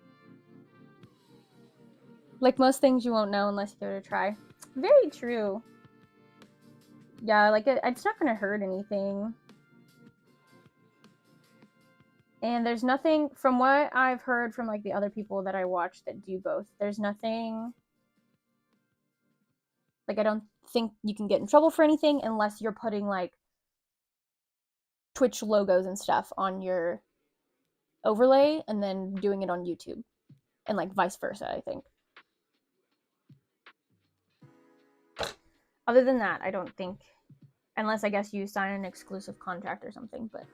A: Like most things, you won't know unless you give it a try. Very true. Yeah, like it's not gonna hurt anything. And there's nothing, from what I've heard from like the other people that I watch that do both, there's nothing, like I don't think you can get in trouble for anything unless you're putting like Twitch logos and stuff on your overlay and then doing it on YouTube, and like vice versa, I think. Other than that, I don't think, unless I guess you sign an exclusive contract or something, but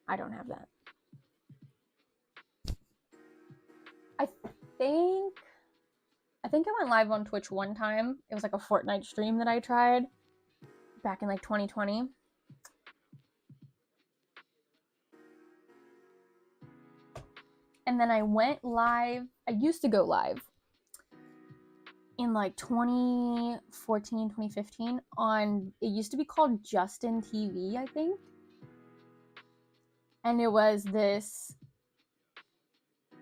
A: I don't have that. I think I went live on Twitch one time. It was like a Fortnite stream that I tried back in like 2020. And then I went live. I used to go live in like 2014, 2015 on, it used to be called Justin TV, I think. And it was this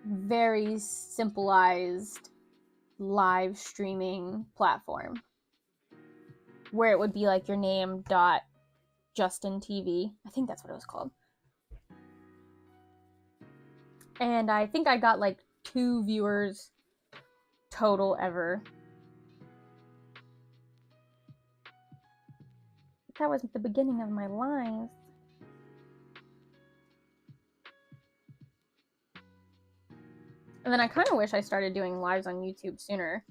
A: very simplified live streaming platform where it would be like your name dot Justin TV. I think that's what it was called. And I think I got like 2 viewers total ever. That was the beginning of my life. And then I kind of wish I started doing lives on YouTube sooner,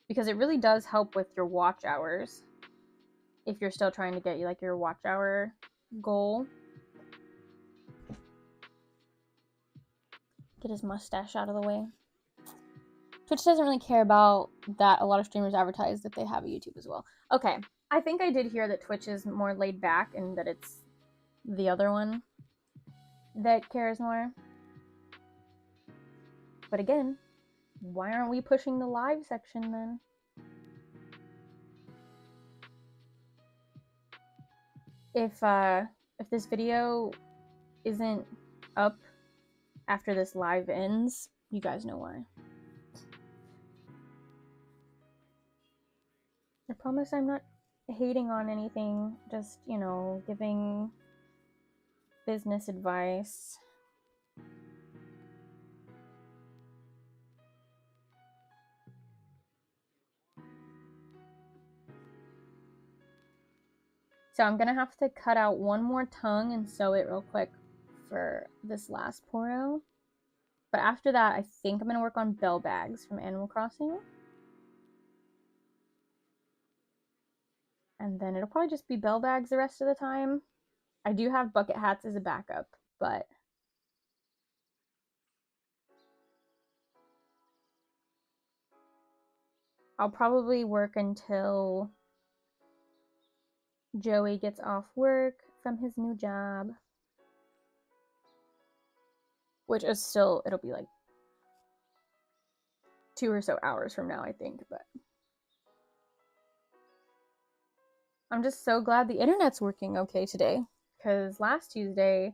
A: because it really does help with your watch hours if you're still trying to get like your watch hour goal. Get his mustache out of the way. Twitch doesn't really care about that. A lot of streamers advertise that they have a YouTube as well. Okay, I think I did hear that Twitch is more laid back and that it's the other one that cares more. But again, why aren't we pushing the live section then? If this video isn't up after this live ends, you guys know why. I promise I'm not hating on anything, just, you know, giving business advice. So I'm gonna have to cut out one more tongue and sew it real quick for this last pour-out. But after that, I think I'm gonna work on bell bags from Animal Crossing. And then it'll probably just be bell bags the rest of the time. I do have bucket hats as a backup, but I'll probably work until Joey gets off work from his new job, which is still, it'll be like 2 or so hours from now, I think, but I'm just so glad the internet's working okay today, because last Tuesday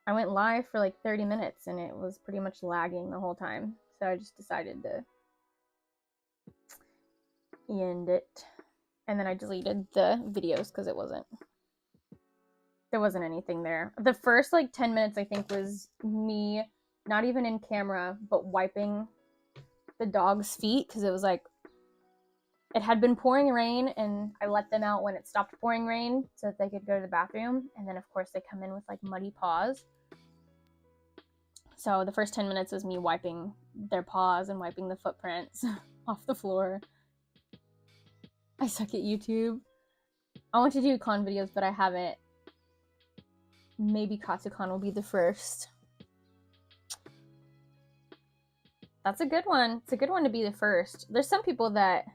A: I went live for like 30 minutes and it was pretty much lagging the whole time. So I just decided to end it. And then I deleted the videos because there wasn't anything there. The first like 10 minutes I think was me not even in camera but wiping the dog's feet, because it was like it had been pouring rain and I let them out when it stopped pouring rain so that they could go to the bathroom, and then of course they come in with like muddy paws. So the first 10 minutes was me wiping their paws and wiping the footprints off the floor. I suck at YouTube. I want to do con videos, but I haven't. Maybe Katsucon will be the first. That's a good one. It's a good one to be the first. There's some people that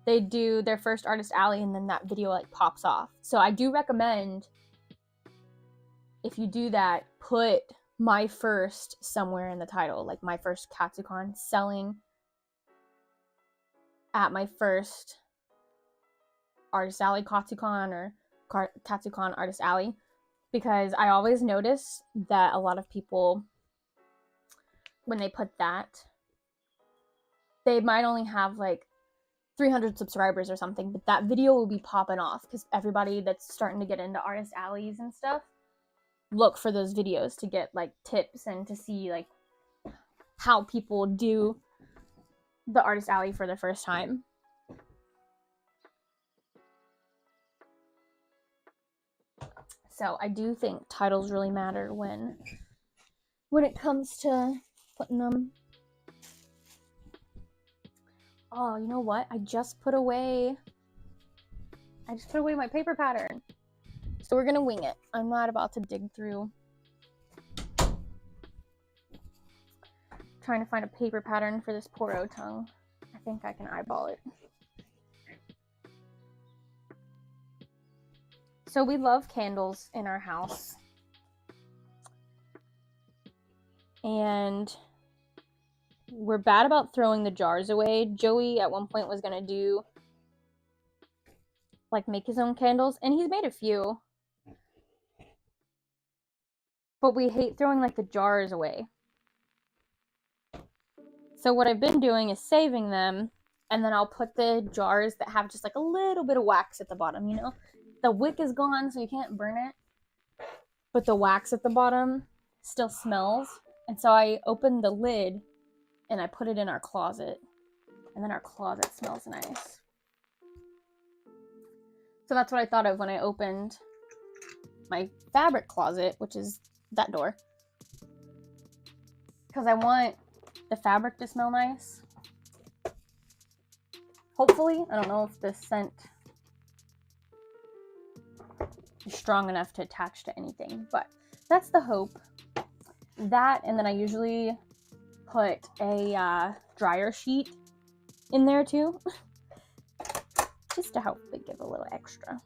A: they do their first Artist Alley and then that video like pops off. So I do recommend, if you do that, put my first somewhere in the title, like my first Katsucon selling at my first Artist Alley Katsucon or Katsucon Artist Alley, because I always notice that a lot of people, when they put that, they might only have like 300 subscribers or something, but that video will be popping off because everybody that's starting to get into Artist Alleys and stuff look for those videos to get like tips and to see like how people do the Artist Alley for the first time. So I do think titles really matter when it comes to putting them. Oh, you know what? I just put away my paper pattern. So we're gonna wing it. I'm not about to dig through trying to find a paper pattern for this Poro tongue. I think I can eyeball it. So we love candles in our house. And we're bad about throwing the jars away. Joey at one point was gonna do like make his own candles, and he's made a few. But we hate throwing like the jars away. So what I've been doing is saving them, and then I'll put the jars that have just like a little bit of wax at the bottom, you know? The wick is gone, so you can't burn it, but the wax at the bottom still smells. And so I opened the lid and I put it in our closet, and then our closet smells nice. So that's what I thought of when I opened my fabric closet, which is that door, because I want the fabric to smell nice. Hopefully, I don't know if the scent is strong enough to attach to anything, but that's the hope. That, and then I usually put a dryer sheet in there too, just to help it give a little extra.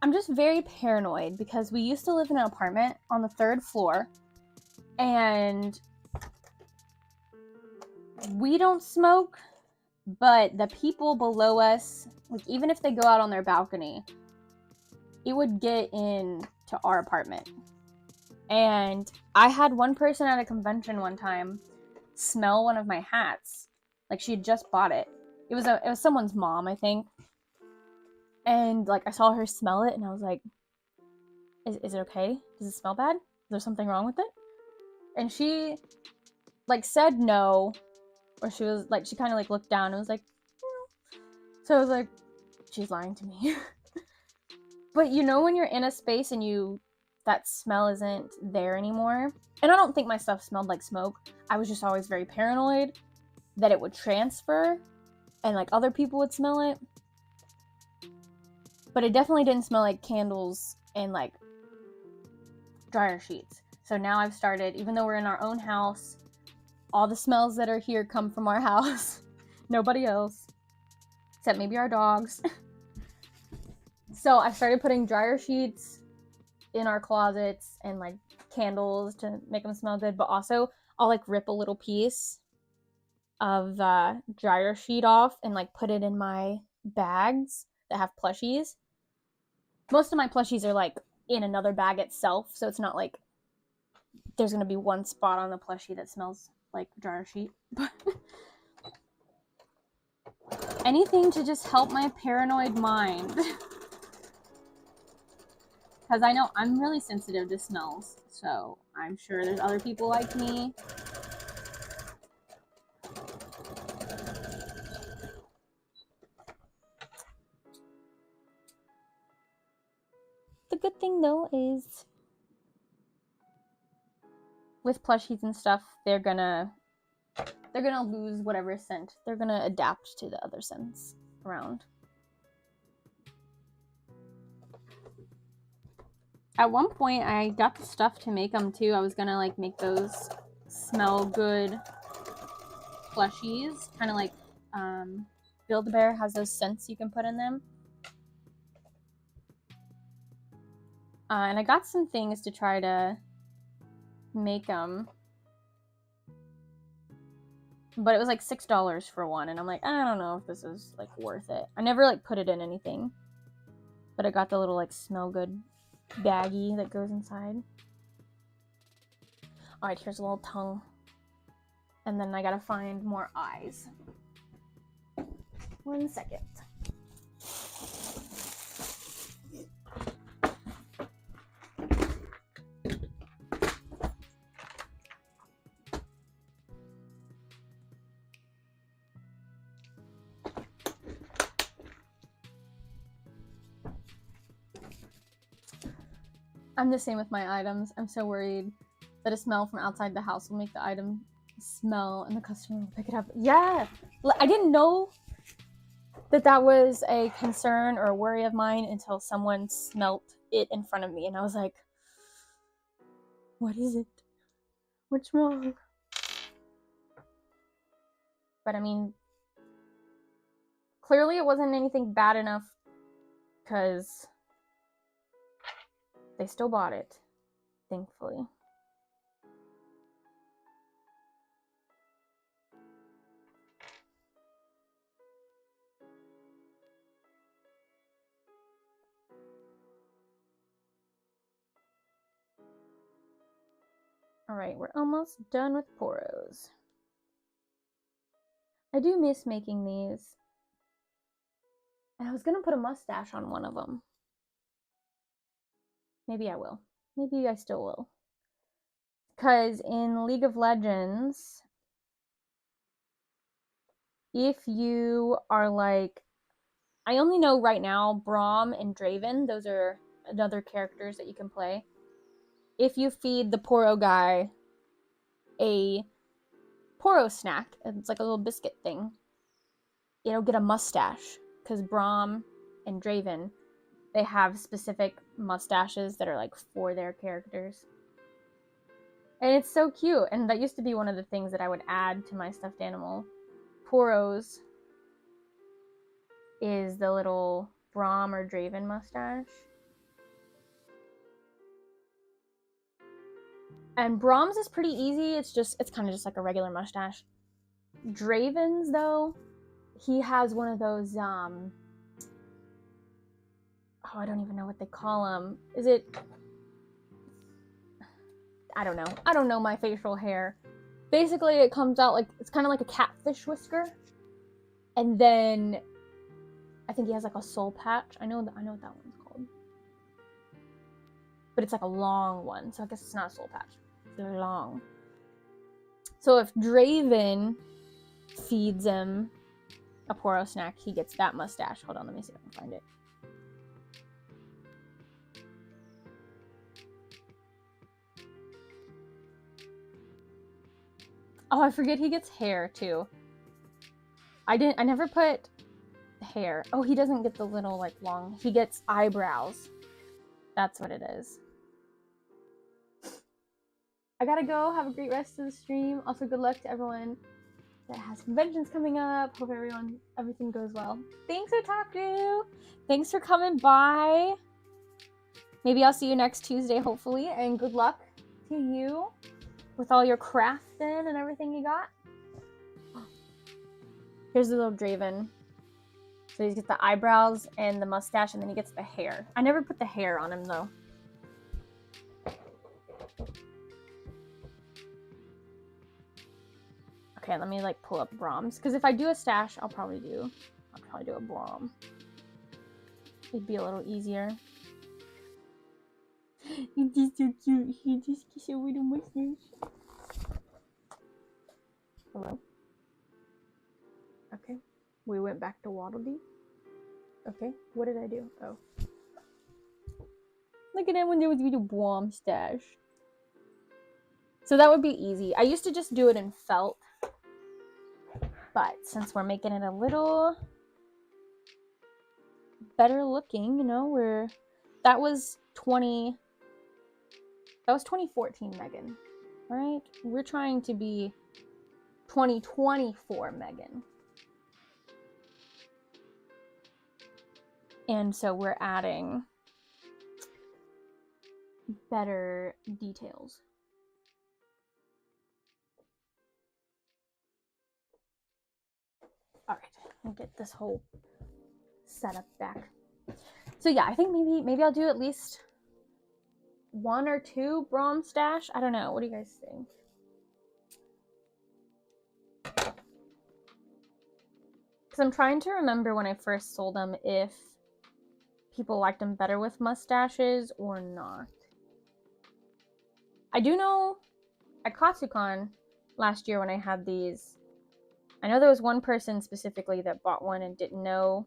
A: I'm just very paranoid because we used to live in an apartment on the 3rd floor, and we don't smoke, but the people below us, like even if they go out on their balcony, it would get into our apartment. And I had one person at a convention one time smell one of my hats. Like she had just bought it. It was someone's mom, I think. And like I saw her smell it and I was like, is it okay? Does it smell bad? Is there something wrong with it? And she like said no, or she was like, she kind of like looked down and was like, no. So I was like, she's lying to me. But you know when you're in a space and that smell isn't there anymore? And I don't think my stuff smelled like smoke. I was just always very paranoid that it would transfer and like other people would smell it. But it definitely didn't smell like candles and like dryer sheets. So now I've started, even though we're in our own house, all the smells that are here come from our house. Nobody else. Except maybe our dogs. So I started putting dryer sheets in our closets and like candles to make them smell good. But also I'll like rip a little piece of dryer sheet off and like put it in my bags that have plushies. Most of my plushies are like in another bag itself, so it's not like there's gonna be one spot on the plushie that smells like dryer sheet. But anything to just help my paranoid mind. Because I know I'm really sensitive to smells, so I'm sure there's other people like me. The good thing though is with plushies and stuff, they're gonna lose whatever scent. They're gonna adapt to the other scents around. At one point, I got the stuff to make them too. I was gonna like make those smell good plushies, kind of like Build-A-Bear has those scents you can put in them. And I got some things to try to make them, but it was like $6 for one, and I'm like, I don't know if this is like worth it. I never like put it in anything, but I got the little like smell good baggie that goes inside. All right, here's a little tongue, and then I gotta find more eyes. 1 second. I'm the same with my items. I'm so worried that a smell from outside the house will make the item smell and the customer will pick it up. Yeah! I didn't know that that was a concern or a worry of mine until someone smelt it in front of me, and I was like, what is it? What's wrong? But I mean, clearly it wasn't anything bad enough because they still bought it, thankfully. Alright, we're almost done with poros. I do miss making these. And I was gonna put a mustache on one of them. Maybe I will. Maybe I still will. Because in League of Legends, if you are like, I only know right now Braum and Draven, those are other characters that you can play. If you feed the Poro guy a Poro snack, it's like a little biscuit thing, it'll get a mustache. Because Braum and Draven, they have specific mustaches that are like for their characters. And it's so cute. And that used to be one of the things that I would add to my stuffed animal. Poros is the little Braum or Draven mustache. And Braum's is pretty easy. It's kind of just like a regular mustache. Draven's though, he has one of those I don't even know what they call them. Is it, I don't know. I don't know my facial hair. Basically, it comes out like, it's kind of like a catfish whisker. And then I think he has like a soul patch. I know what that one's called. But it's like a long one, so I guess it's not a soul patch. It's long. So if Draven feeds him a Poro snack, he gets that mustache. Hold on, let me see if I can find it. Oh, I forget he gets hair too. I never put hair. Oh, he doesn't get the little like long, he gets eyebrows. That's what it is. I gotta go. Have a great rest of the stream. Also, good luck to everyone that has conventions coming up. Hope everything goes well. Thanks, Otaku. Thanks for coming by. Maybe I'll see you next Tuesday, hopefully. And good luck to you with all your crafting and everything you got. Here's the little Draven. So he gets the eyebrows and the mustache, and then he gets the hair. I never put the hair on him, though. Okay, let me, like, pull up Brahms. Because if I do a stash, I'll probably do a Brahm. It'd be a little easier. He's just so cute. He just gets a little mustache. Hello? Okay. We went back to Waddle Okay. What did I do? Oh. Look at him when there was a little Brahm stash. So that would be easy. I used to just do it in felt. But since we're making it a little better looking, you know, that was 2014 Megan, right? We're trying to be 2024 Megan. And so we're adding better details. All right, I'll get this whole setup back. So yeah, I think maybe I'll do at least 1 or 2 Brahm stash. I don't know. What do you guys think? Because I'm trying to remember when I first sold them if people liked them better with mustaches or not. I do know at Katsucon last year when I had these, I know there was one person specifically that bought one and didn't know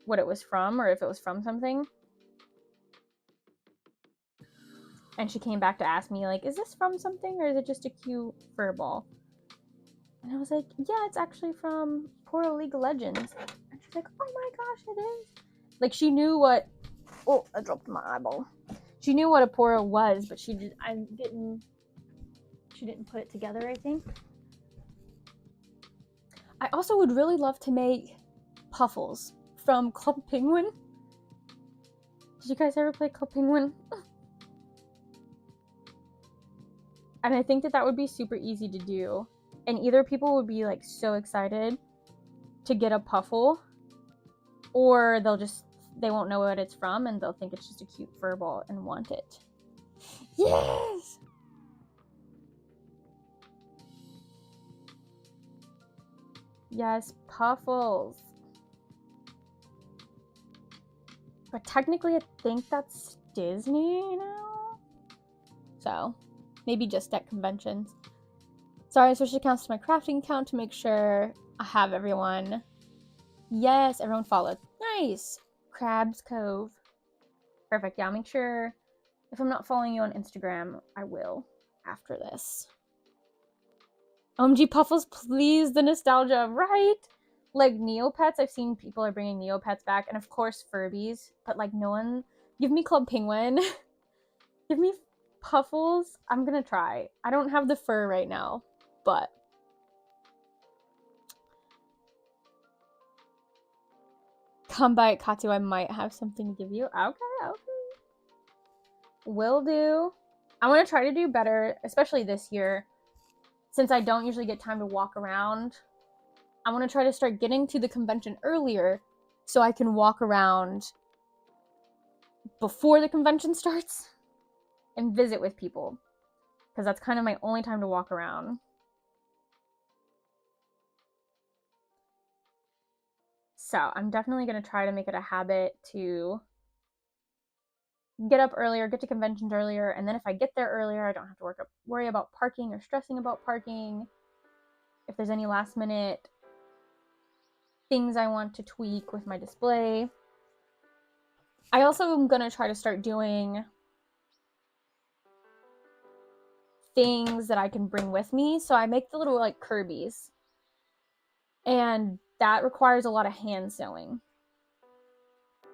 A: what it was from or if it was from something. And she came back to ask me, like, is this from something or is it just a cute fur ball? And I was like, yeah, it's actually from Poro League of Legends. And she's like, oh my gosh, it is. Like, she knew what, oh, I dropped my eyeball. She knew what a Poro was, but she didn't put it together, I think. I also would really love to make Puffles from Club Penguin. Did you guys ever play Club Penguin? And I think that would be super easy to do. And either people would be like so excited to get a Puffle, or they won't know what it's from and they'll think it's just a cute fur ball and want it. Yes! Yes, Puffles. But technically I think that's Disney now. So, maybe just at conventions. Sorry, I switched accounts to my crafting account to make sure I have everyone. Yes, everyone followed. Nice! Crabs Cove. Perfect, yeah, I'll make sure if I'm not following you on Instagram, I will after this. OMG Puffles, please, the nostalgia, right? Like Neopets, I've seen people are bringing Neopets back, and of course Furbies, but like no one, give me Club Penguin. Give me Puffles. I'm gonna try. I don't have the fur right now, but come by at Katsu, I might have something to give you. Okay. Will do. I want to try to do better, especially this year, since I don't usually get time to walk around. I want to try to start getting to the convention earlier so I can walk around before the convention starts and visit with people, because that's kind of my only time to walk around. So I'm definitely going to try to make it a habit to get up earlier, get to conventions earlier, and then if I get there earlier, I don't have to worry about parking or stressing about parking. If there's any last minute things I want to tweak with my display. I also am going to try to start doing things that I can bring with me. So I make the little like Kirby's, and that requires a lot of hand sewing.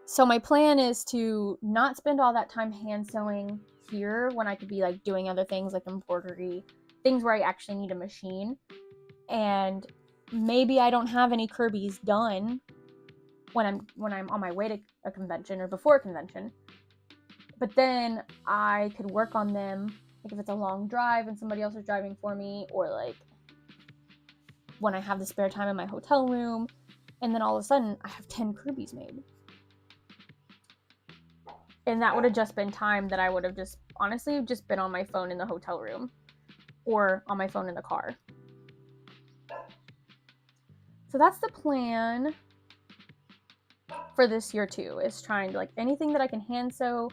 A: So my plan is to not spend all that time hand sewing here when I could be like doing other things like embroidery, things where I actually need a machine. And maybe I don't have any Kirby's done when I'm on my way to a convention or before a convention. But then I could work on them Like if it's a long drive and somebody else is driving for me, or like when I have the spare time in my hotel room, and then all of a sudden I have 10 Kirby's made. And that would have just been time that I would have just, honestly, just been on my phone in the hotel room or on my phone in the car. So that's the plan for this year too, is trying to, like, anything that I can hand sew,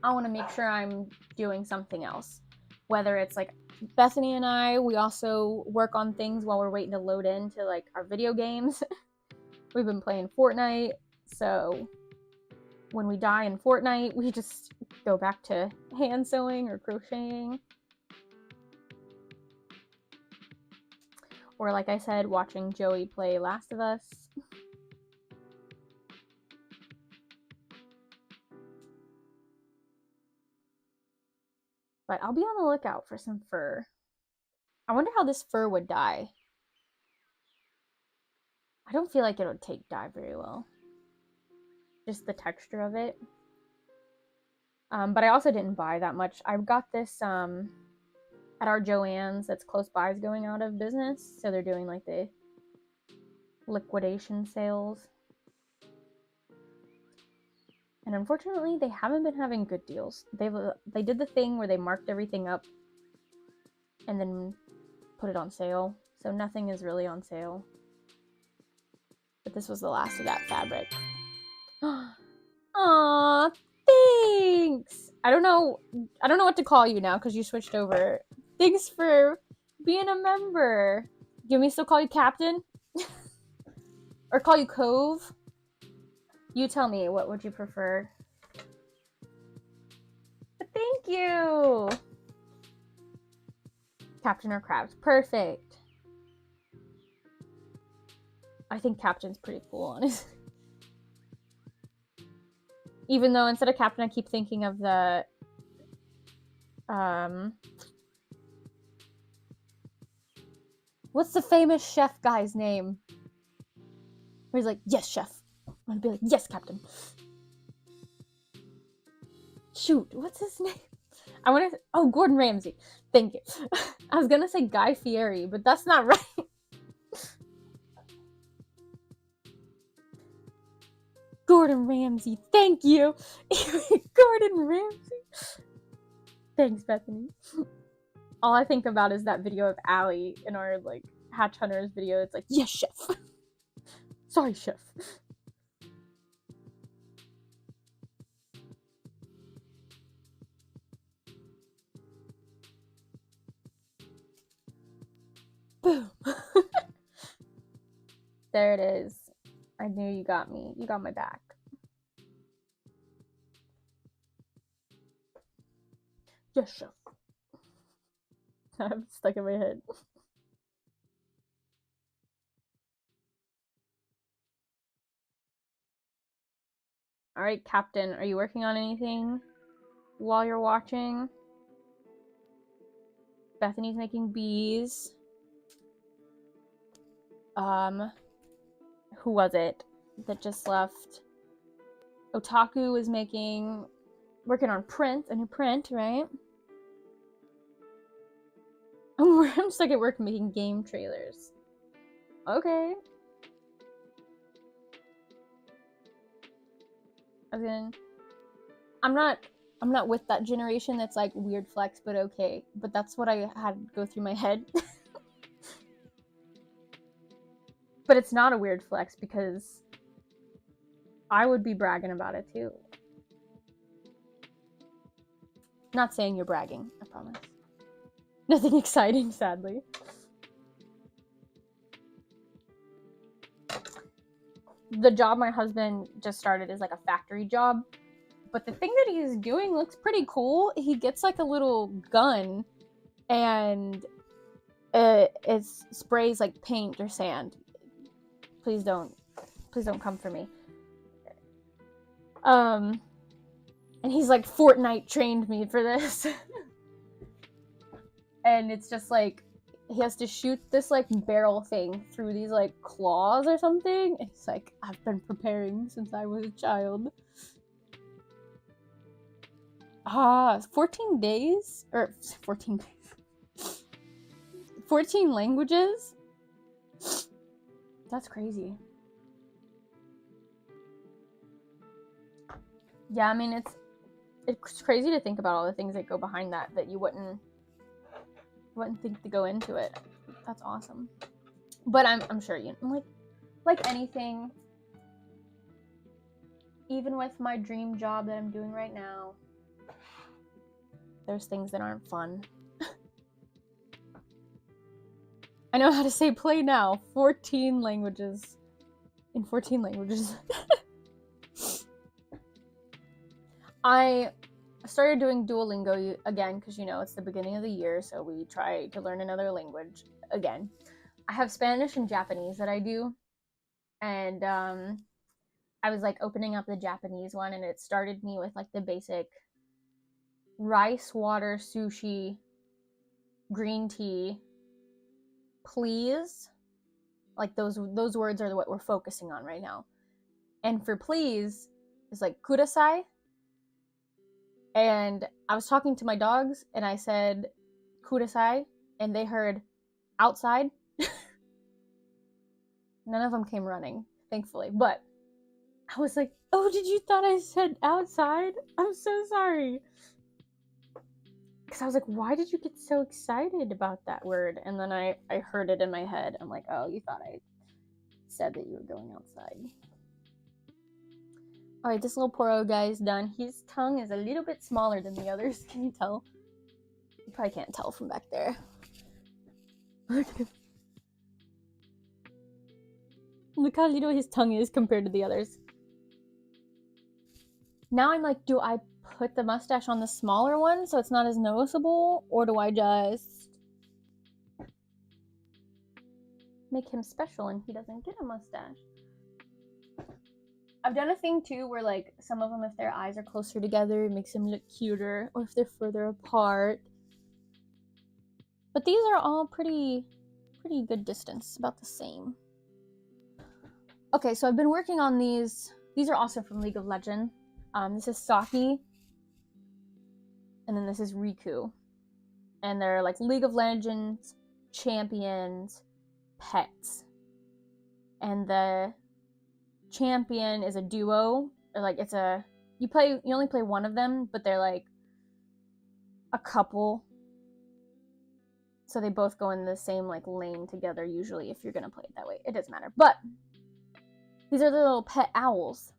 A: I want to make sure I'm doing something else. Whether it's like Bethany and I, we also work on things while we're waiting to load into like our video games. We've been playing Fortnite, so when we die in Fortnite, we just go back to hand sewing or crocheting. Or like I said, watching Joey play Last of Us. But I'll be on the lookout for some fur. I wonder how this fur would dye. I don't feel like it would take dye very well. Just the texture of it. But I also didn't buy that much. I got this at our Joann's that's close by is going out of business. So they're doing like the liquidation sales. And unfortunately, they haven't been having good deals. They did the thing where they marked everything up and then put it on sale. So nothing is really on sale. But this was the last of that fabric. Aw, thanks! I don't know what to call you now because you switched over. Thanks for being a member. Do you want me to still call you Captain? Or call you Cove? You tell me, what would you prefer? But thank you! Captain or Crabs. Perfect. I think Captain's pretty cool, honestly. Even though instead of Captain, I keep thinking of the what's the famous chef guy's name? Where he's like, yes, chef. I'm gonna be like, yes, Captain. Shoot, what's his name? Oh, Gordon Ramsay. Thank you. I was gonna say Guy Fieri, but that's not right. Gordon Ramsay, thank you. Gordon Ramsay. Thanks, Bethany. All I think about is that video of Allie in our like Hatch Hunters video. It's like, yes, chef. Sorry, chef. Boom. There it is. I knew you got me. You got my back. Yes, chef. I'm stuck in my head. All right, Captain, are you working on anything while you're watching? Bethany's making bees. Who was it that just left? Otaku is working on a new print, right? I'm stuck at work making game trailers. Okay. I'm not with that generation that's like weird flex, but okay. But that's what I had go through my head. But it's not a weird flex because I would be bragging about it too. Not saying you're bragging, I promise. Nothing exciting, sadly. The job my husband just started is like a factory job. But the thing that he's doing looks pretty cool. He gets like a little gun and it sprays like paint or sand. Please don't come for me. And he's like Fortnite trained me for this. And it's just like he has to shoot this like barrel thing through these like claws or something. And he's like, I've been preparing since I was a child. 14 days? Or 14 days. 14 languages? That's crazy. Yeah, I mean, it's crazy to think about all the things that go behind that you wouldn't think to go into it. That's awesome. But I'm sure like anything, even with my dream job that I'm doing right now, there's things that aren't fun. I know how to say play now. 14 languages. In 14 languages. I started doing Duolingo again because, it's the beginning of the year, so we try to learn another language again. I have Spanish and Japanese that I do, and I was like opening up the Japanese one, and it started me with like the basic rice, water, sushi, green tea, please. Like those words are what we're focusing on right now. And for please, it's like kudasai. And I was talking to my dogs, and I said kudasai, and they heard outside. None of them came running, thankfully. But I was like, oh, did you thought I said outside? I'm so sorry. Because I was like, why did you get so excited about that word? And then I heard it in my head. I'm like, oh, you thought I said that you were going outside. All right, this little poro guy is done. His tongue is a little bit smaller than the others. Can you tell? You probably can't tell from back there. Look at him. Look how little his tongue is compared to the others. Now I'm like, do I put the mustache on the smaller one so it's not as noticeable? Or do I just make him special and he doesn't get a mustache? I've done a thing too where like some of them, if their eyes are closer together, it makes them look cuter, or if they're further apart. But these are all pretty good distance, about the same. Okay, so I've been working on these. These are also from League of Legends. This is Saki, and then this is Riku. And they're like League of Legends champions pets. And the champion is a duo, or like you only play one of them, but they're like a couple, so they both go in the same like lane together usually, if you're gonna play it that way. It doesn't matter. But these are the little pet owls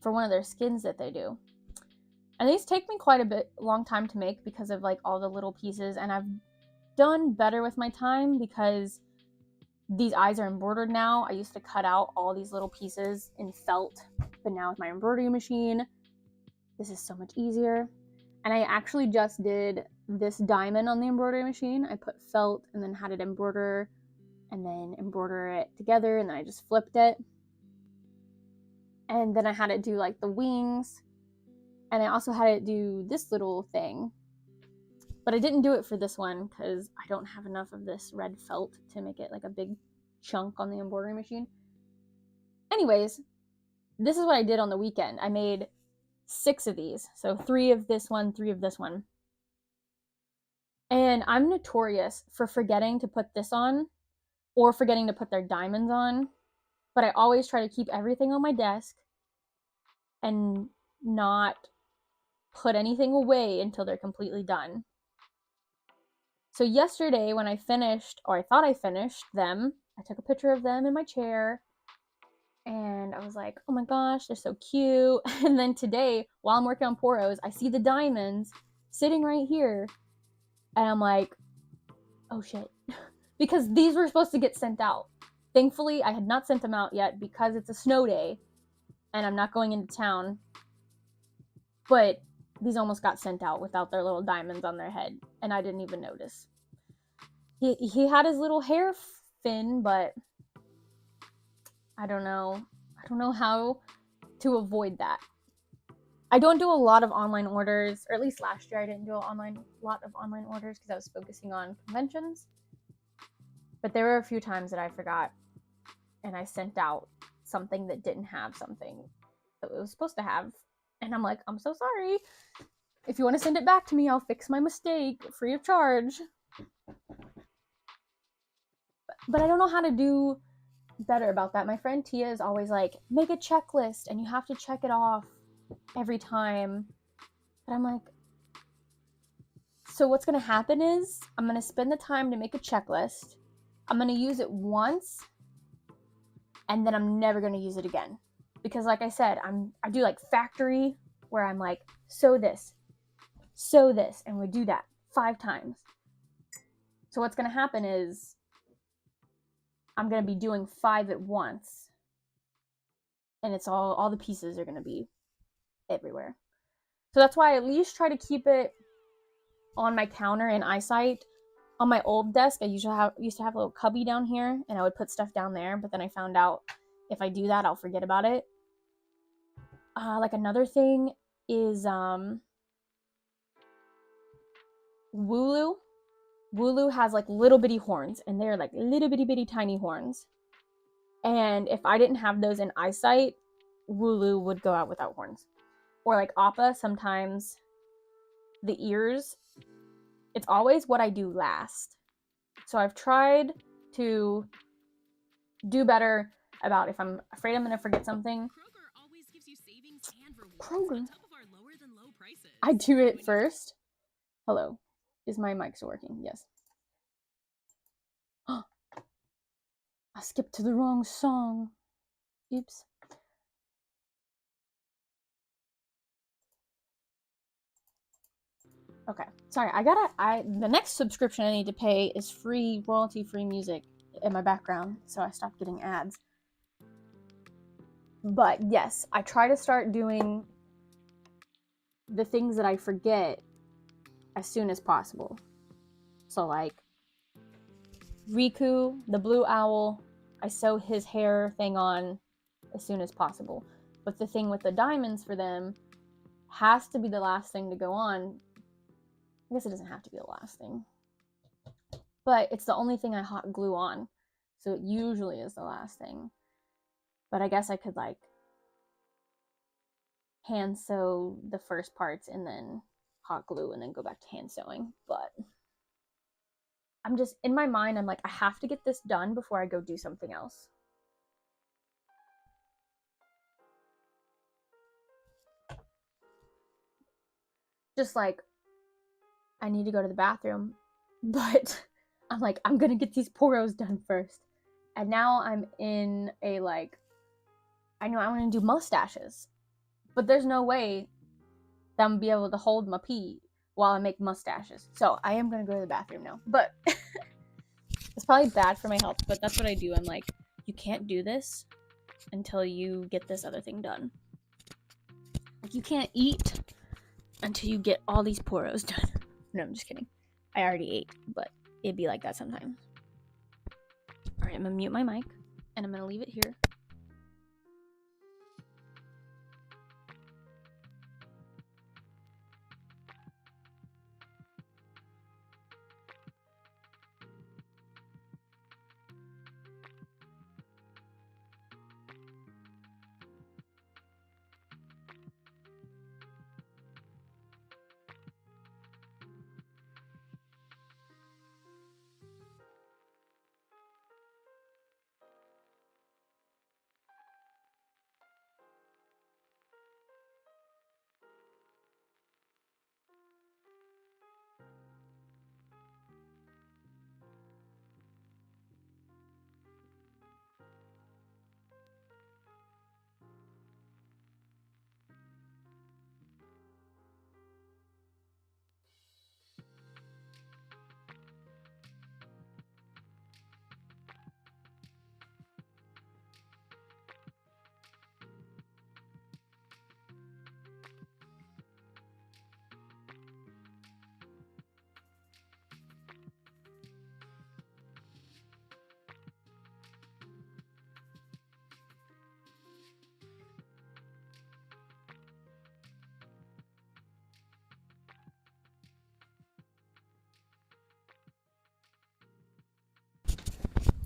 A: for one of their skins that they do, and these take me quite a long time to make because of like all the little pieces, and I've done better with my time because these eyes are embroidered now. I used to cut out all these little pieces in felt, but now with my embroidery machine, this is so much easier. And I actually just did this diamond on the embroidery machine. I put felt and then had it embroider and then embroider it together, and then I just flipped it. And then I had it do like the wings, and I also had it do this little thing. But I didn't do it for this one because I don't have enough of this red felt to make it like a big chunk on the embroidery machine. Anyways, this is what I did on the weekend. I made 6 of these. So 3 of this one, 3 of this one. And I'm notorious for forgetting to put this on or forgetting to put their diamonds on. But I always try to keep everything on my desk and not put anything away until they're completely done. So yesterday when I finished, or I thought I finished them, I took a picture of them in my chair, and I was like, oh my gosh, they're so cute. And then today, while I'm working on poros, I see the diamonds sitting right here, and I'm like, oh shit. Because these were supposed to get sent out. Thankfully, I had not sent them out yet because it's a snow day, and I'm not going into town. But these almost got sent out without their little diamonds on their head, and I didn't even notice. He had his little hair fin, but I don't know how to avoid that. I don't do a lot of online orders, or at least last year I didn't do a lot of online orders because I was focusing on conventions. But there were a few times that I forgot, and I sent out something that didn't have something that it was supposed to have, and I'm like, I'm so sorry. If you want to send it back to me, I'll fix my mistake free of charge. But I don't know how to do better about that. My friend Tia is always like, make a checklist and you have to check it off every time. But I'm like, so what's going to happen is I'm going to spend the time to make a checklist. I'm going to use it once and then I'm never going to use it again. Because like I said, I do like factory where I'm like, sew this, and we do that 5 times. So what's going to happen is I'm going to be doing 5 at once. And it's all the pieces are going to be everywhere. So that's why I at least try to keep it on my counter in eyesight. On my old desk, I used to have a little cubby down here, and I would put stuff down there, but then I found out if I do that, I'll forget about it. Like another thing is Wooloo. Wooloo has like little bitty horns, and they're like little bitty tiny horns. And if I didn't have those in eyesight, Wooloo would go out without horns. Or like Appa, sometimes the ears, it's always what I do last. So I've tried to do better about if I'm afraid I'm going to forget something.
B: Kroger always gives you savings and rewards
A: Kroger.
B: on top of our lower than low prices.
A: I do it first. Hello. Is my mic still working? Yes. I skipped to the wrong song. Oops. Okay. Sorry, the next subscription I need to pay is free, royalty-free music in my background, so I stopped getting ads. But yes, I try to start doing the things that I forget as soon as possible. So like Riku, the blue owl, I sew his hair thing on as soon as possible. But the thing with the diamonds for them has to be the last thing to go on. I guess it doesn't have to be the last thing. But it's the only thing I hot glue on. So it usually is the last thing. But I guess I could like hand sew the first parts and then hot glue and then go back to hand sewing. But I'm just, in my mind, I'm like, I have to get this done before I go do something else. Just like, I need to go to the bathroom, but I'm like, I'm gonna get these poros done first. And now I'm in a like, I know I want to do mustaches, but there's no way that I'm gonna be able to hold my pee while I make mustaches. So I am gonna go to the bathroom now. But it's probably bad for my health, but that's what I do. I'm like, you can't do this until you get this other thing done. Like, you can't eat until you get all these poros done. No, I'm just kidding. I already ate, but it'd be like that sometimes. All right, I'm gonna mute my mic, and I'm gonna leave it here.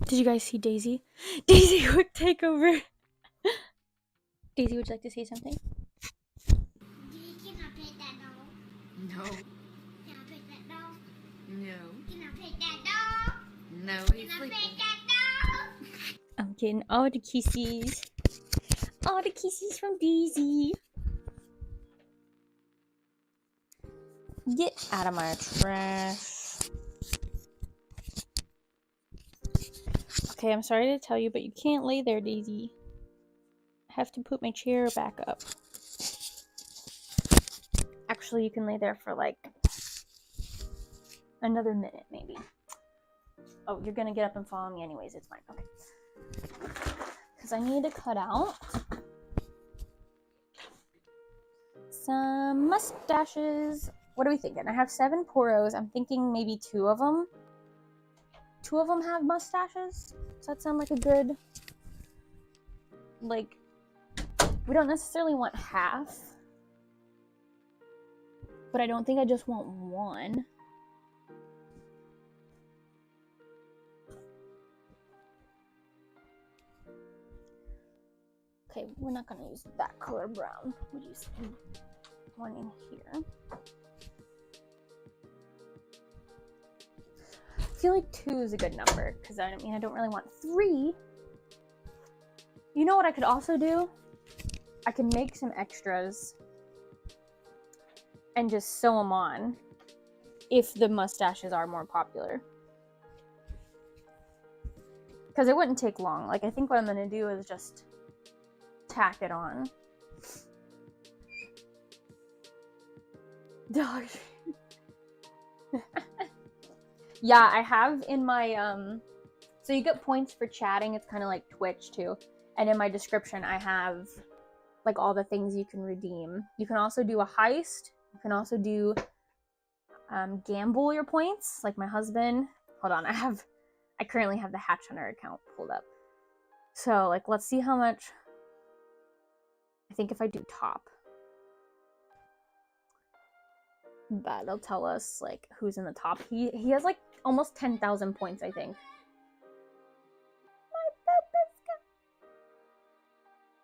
A: Did you guys see Daisy? Daisy, quick takeover. Daisy, would you like to say something?
C: Can I pet that dog?
B: No.
C: Can I pet that dog?
B: No, he's
C: Can I
B: sleeping.
C: pet that dog?
A: I'm getting all the kisses. All the kisses from Daisy. Get out of my trash. Okay, I'm sorry to tell you, but you can't lay there, Daisy. I have to put my chair back up. Actually, you can lay there for like another minute, maybe. Oh, you're gonna get up and follow me anyways. It's fine. Okay. Because I need to cut out some mustaches. What are we thinking? I have 7 poros. I'm thinking maybe 2 of them. 2 of them have mustaches. Does that sound like a good... Like, we don't necessarily want half. But I don't think I just want 1. Okay, we're not gonna use that color brown. We'll use 1 in here. I feel like 2 is a good number because I mean I don't really want 3. You know what I could also do? I can make some extras and just sew them on if the mustaches are more popular. Because it wouldn't take long. Like, I think what I'm gonna do is just tack it on. Dog. Yeah, I have in my so you get points for chatting. It's kind of like Twitch too. And in my description I have like all the things you can redeem. You can also do a heist. You can also do gamble your points, like my husband. Hold on, I currently have the Hatch Hunter account pulled up. So like let's see how much. I think if I do top, that'll tell us like who's in the top. He has like almost 10,000 points, I think.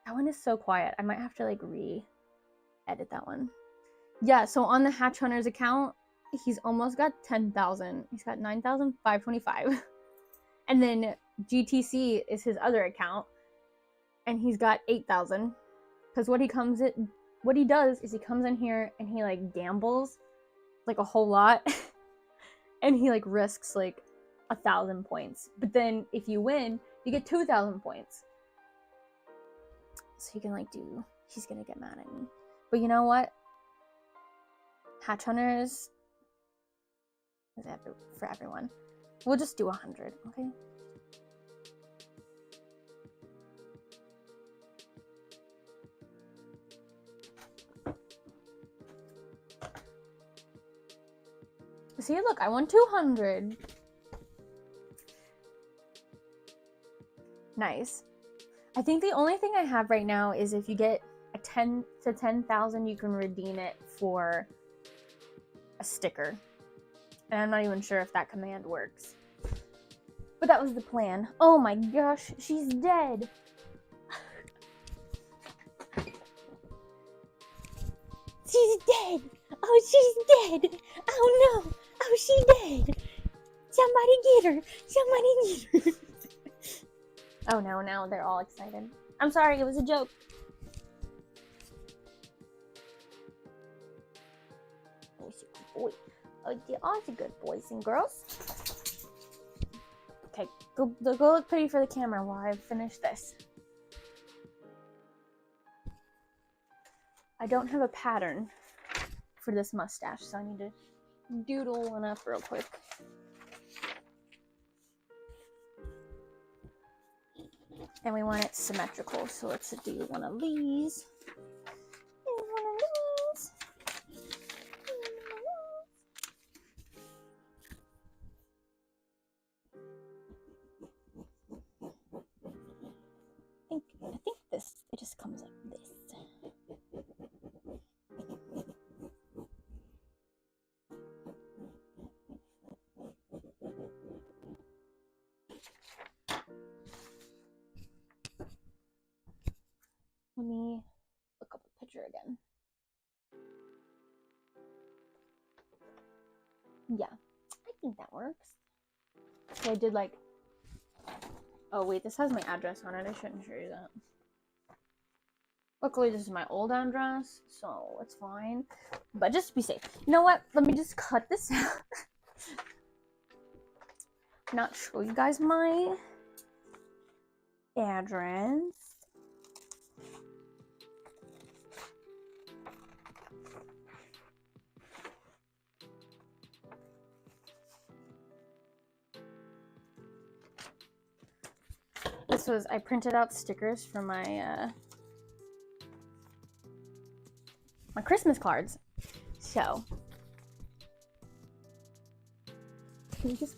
A: That one is so quiet. I might have to like re-edit that one. Yeah, so on the Hatch Hunter's account, he's almost got 10,000. He's got 9,525. And then GTC is his other account, and he's got 8,000. Because what he does is he comes in here and he like gambles like a whole lot, and he like risks like 1,000 points. But then if you win, you get 2,000 points. So he can like do. He's gonna get mad at me. But you know what? Hatch Hunters is for everyone. We'll just do 100, okay? See, look, I won 200. Nice. I think the only thing I have right now is if you get a 10 to 10,000, you can redeem it for a sticker. And I'm not even sure if that command works. But that was the plan. Oh my gosh, she's dead. She's dead. Oh, she's dead. Oh no. Oh, she's dead. Somebody get her. Somebody get her. Oh no, now they're all excited. I'm sorry, it was a joke. Oh, she's a good boy. Oh, they're all the good boys and girls. Okay, go look pretty for the camera while I finish this. I don't have a pattern for this mustache, so I need to doodle one up real quick. And we want it symmetrical, so let's do one of these. And one of these. I think this, it just comes like this. Let me look up a picture again. Yeah, I think that works. So I did like, oh wait, this has my address on it. I shouldn't show you that. Luckily, this is my old address, so it's fine. But just to be safe, you know what? Let me just cut this out. Not show you guys my address. This was, I printed out stickers for my my Christmas cards. So, can you just,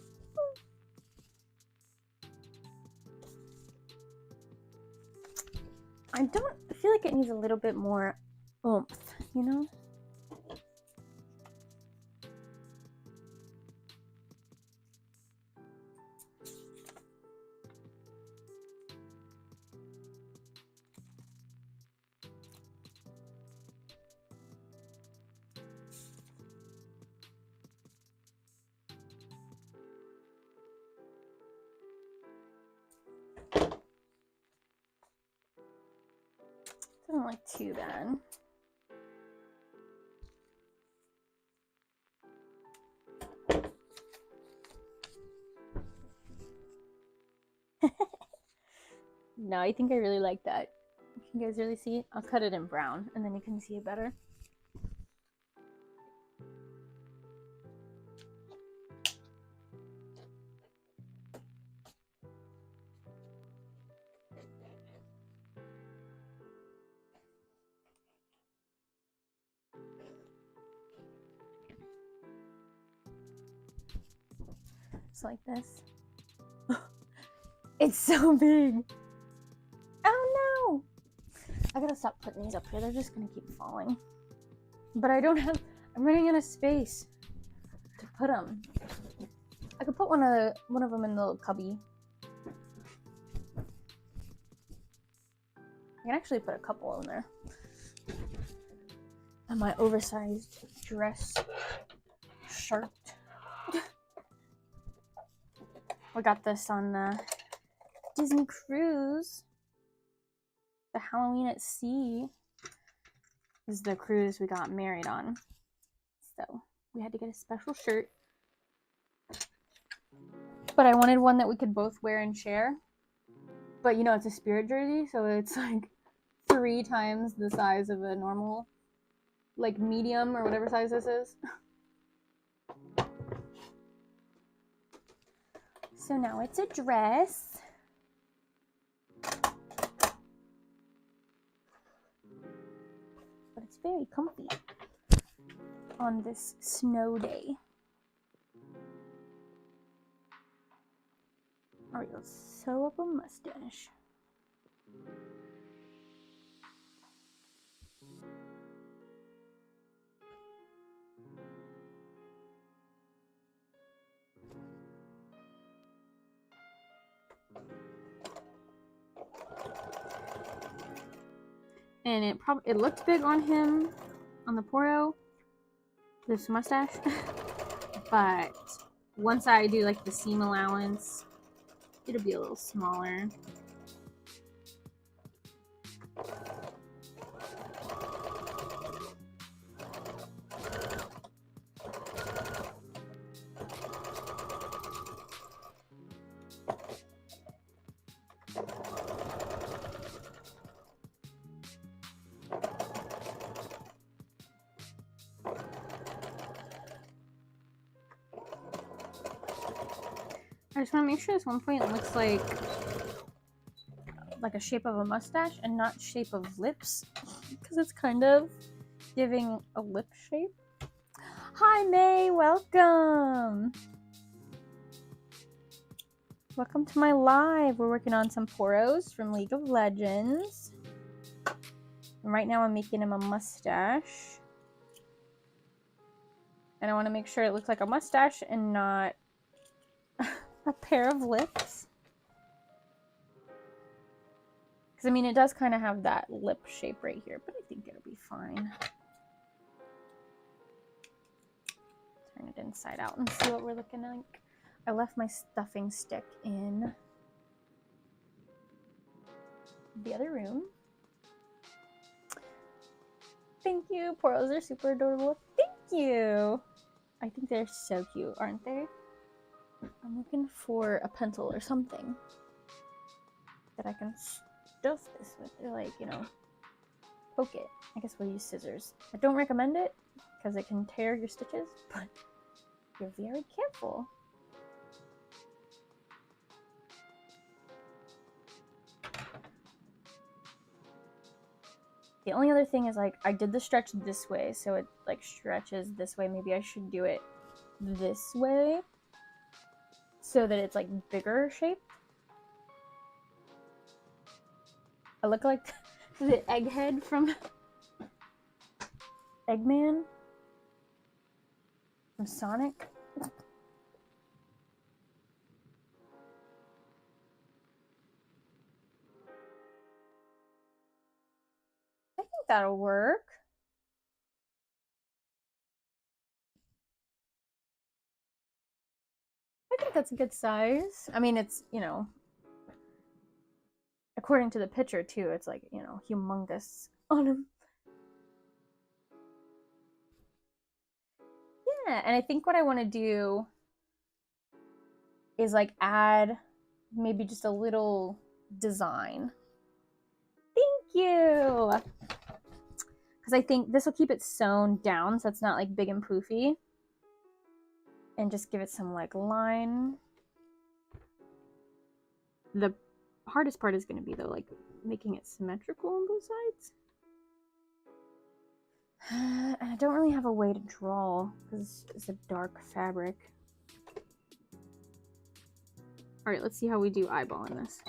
A: I don't feel like it needs a little bit more oomph, you know? Doesn't look too bad. No, I think I really like that. Can you guys really see it? I'll cut it in brown and then you can see it better. Just like this. It's so big. Oh no! I gotta stop putting these up here. They're just gonna keep falling. But I don't have, I'm running out of space to put them. I could put one of them in the little cubby. I can actually put a couple in there. And my oversized dress shirt. We got this on the Disney cruise. The Halloween at Sea is the cruise we got married on. So we had to get a special shirt. But I wanted one that we could both wear and share. But you know, it's a Spirit jersey, so it's like 3 times the size of a normal, like medium or whatever size this is. So now it's a dress. But it's very comfy on this snow day. Alright, let's sew up a mustache. And it looked big on him, on the poro, this mustache. But once I do like the seam allowance, it'll be a little smaller. I just want to make sure this one point looks like a shape of a mustache and not shape of lips, because it's kind of giving a lip shape. Hi May, welcome! Welcome to my live. We're working on some poros from League of Legends. And right now I'm making him a mustache. And I want to make sure it looks like a mustache and not a pair of lips. Because, I mean, it does kind of have that lip shape right here, but I think it'll be fine. turn it inside out and see what we're looking like. I left my stuffing stick in the other room. Thank you. Poros are super adorable. Thank you. I think they're so cute, aren't they? I'm looking for a pencil or something that I can stuff this with, or like, you know, poke it. I guess we'll use scissors. I don't recommend it because it can tear your stitches, but you're very careful. The only other thing is, like, I did the stretch this way, so it like stretches this way. Maybe I should do it this way so that it's like bigger shaped. I look like the egghead from Eggman from Sonic. I think that'll work. I think that's a good size. I mean, it's, you know, according to the picture too, it's like, you know, humongous on him. Yeah, and I think what I want to do is like add maybe just a little design. Thank you! Because I think this will keep it sewn down so it's not like big and poofy. And just give it some like line. The hardest part is going to be though, like making it symmetrical on both sides. And I don't really have a way to draw because it's a dark fabric. All right, let's see how we do eyeballing this.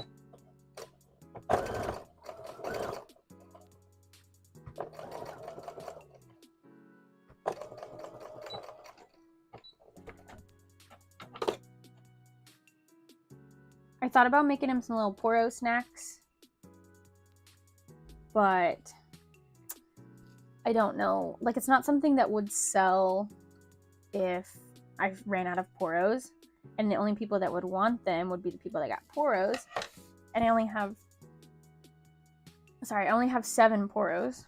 A: I thought about making him some little Poro snacks, but I don't know. Like, it's not something that would sell if I ran out of Poros, and the only people that would want them would be the people that got Poros, and I only have 7 Poros.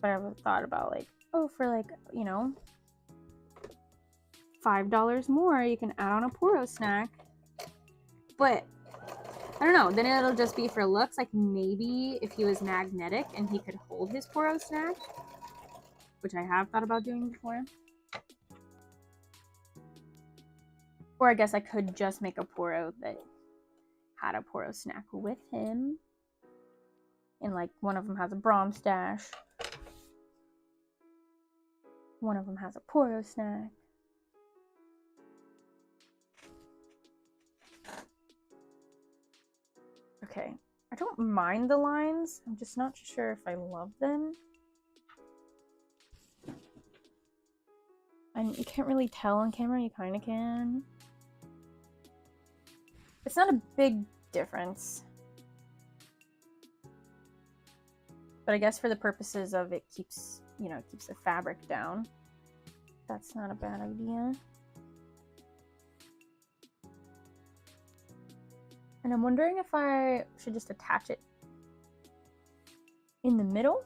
A: But I've thought about like, oh, for like, you know, $5 more, you can add on a Poro snack. But I don't know, then it'll just be for looks. Like maybe if he was magnetic and he could hold his Poro snack, which I have thought about doing before. Or I guess I could just make a Poro that had a Poro snack with him. And like one of them has a Brom stash. One of them has a Poro snack. Okay, I don't mind the lines. I'm just not sure if I love them. And you can't really tell on camera, you kind of can. It's not a big difference. But I guess for the purposes of it keeps, you know, keeps the fabric down. That's not a bad idea. And I'm wondering if I should just attach it in the middle.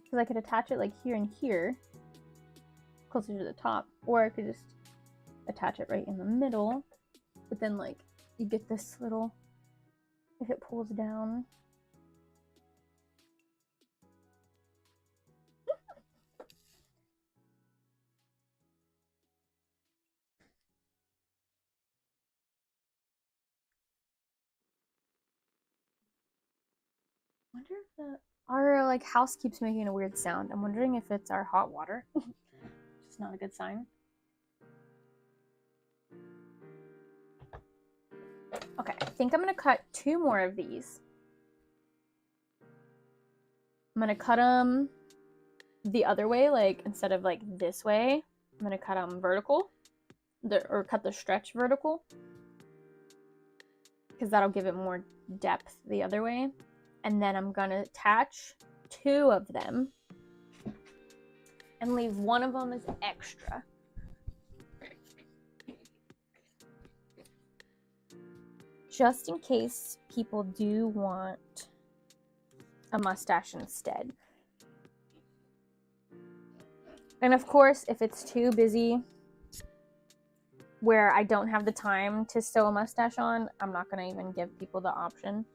A: Because I could attach it like here and here, closer to the top, or I could just attach it right in the middle, but then like you get this little, if it pulls down. I wonder if our like house keeps making a weird sound. I'm wondering if it's our hot water. It's not a good sign. Okay, I think I'm gonna cut 2 more of these. I'm gonna cut them the other way, like instead of like this way, I'm gonna cut them vertical. or cut the stretch vertical, because that'll give it more depth the other way. And then I'm gonna attach 2 of them and leave one of them as extra. Just in case people do want a mustache instead. And of course, if it's too busy where I don't have the time to sew a mustache on, I'm not gonna even give people the option.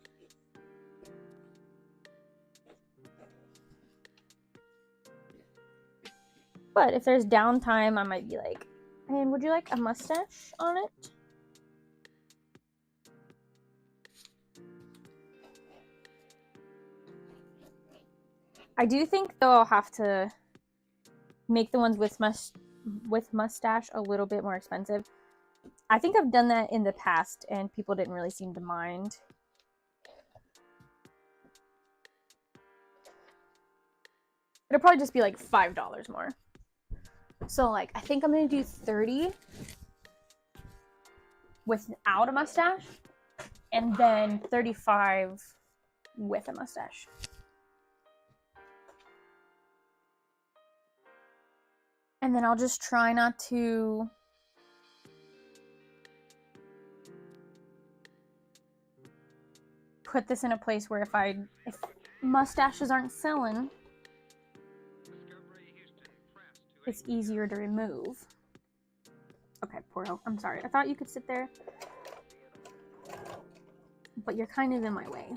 A: But if there's downtime, I might be like, and would you like a mustache on it? I do think though I'll have to make the ones with mustache a little bit more expensive. I think I've done that in the past and people didn't really seem to mind. It'll probably just be like $5 more. So like I think I'm gonna do 30 without a mustache and then 35 with a mustache. And then I'll just try not to put this in a place where if mustaches aren't selling, it's easier to remove. Okay, Poro, I'm sorry. I thought you could sit there, but you're kind of in my way.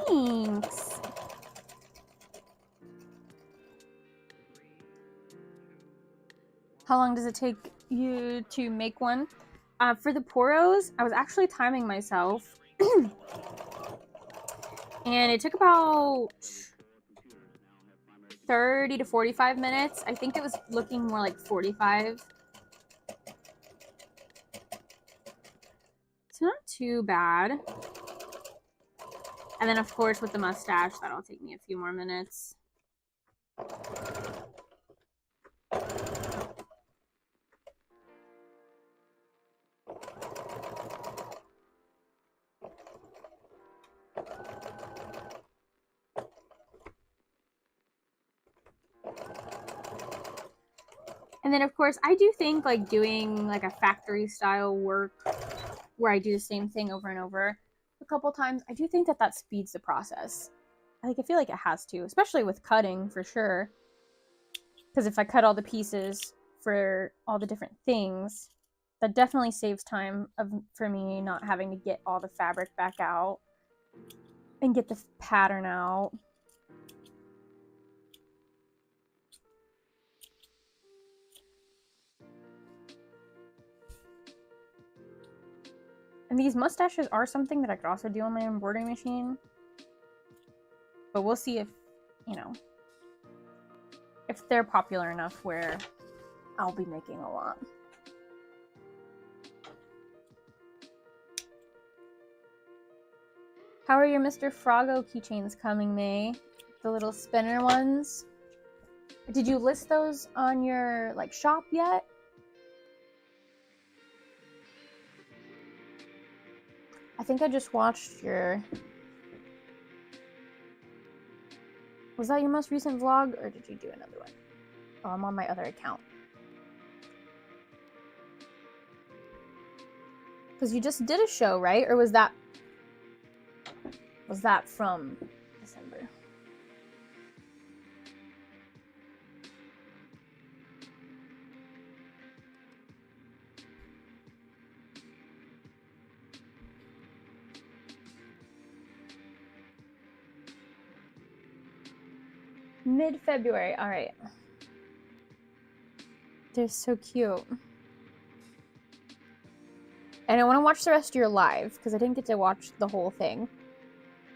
A: Thanks. How long does it take you to make one? For the Poros, I was actually timing myself. And it took about 30 to 45 minutes. I think it was looking more like 45. It's not too bad. And then, of course, with the mustache, that'll take me a few more minutes. And then, of course, I do think like doing like a factory style work where I do the same thing over and over a couple times, I do think that speeds the process. I feel like it has to, especially with cutting for sure. Because if I cut all the pieces for all the different things, that definitely saves time for me not having to get all the fabric back out and get the pattern out. And these mustaches are something that I could also do on my embroidery machine. But we'll see if, if they're popular enough where I'll be making a lot. How are your Mr. Froggo keychains coming, May? The little spinner ones? Did you list those on your shop yet? I think I just watched your... Was that your most recent vlog, or did you do another one? Oh, I'm on my other account. Because you just did a show, right? Or was that from December? Mid-February, all right. They're so cute. And I want to watch the rest of your live, because I didn't get to watch the whole thing.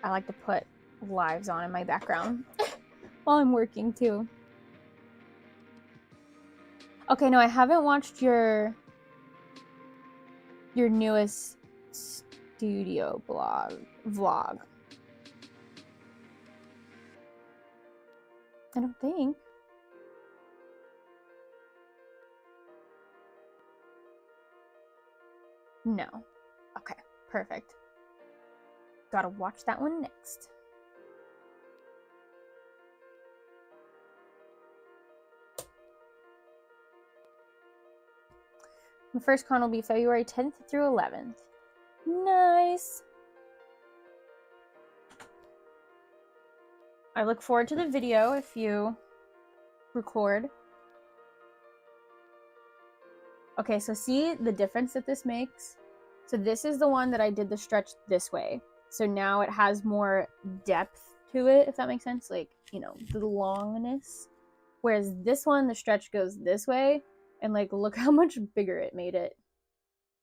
A: I like to put lives on in my background while I'm working, too. Okay, no, I haven't watched your newest studio vlog. I don't think. No. Okay, perfect. Gotta watch that one next. The first con will be February 10th through 11th. Nice. I look forward to the video if you record. Okay, so see the difference that this makes? So this is the one that I did the stretch this way. So now it has more depth to it, if that makes sense. Like, you know, the longness. Whereas this one, the stretch goes this way. And like, look how much bigger it made it.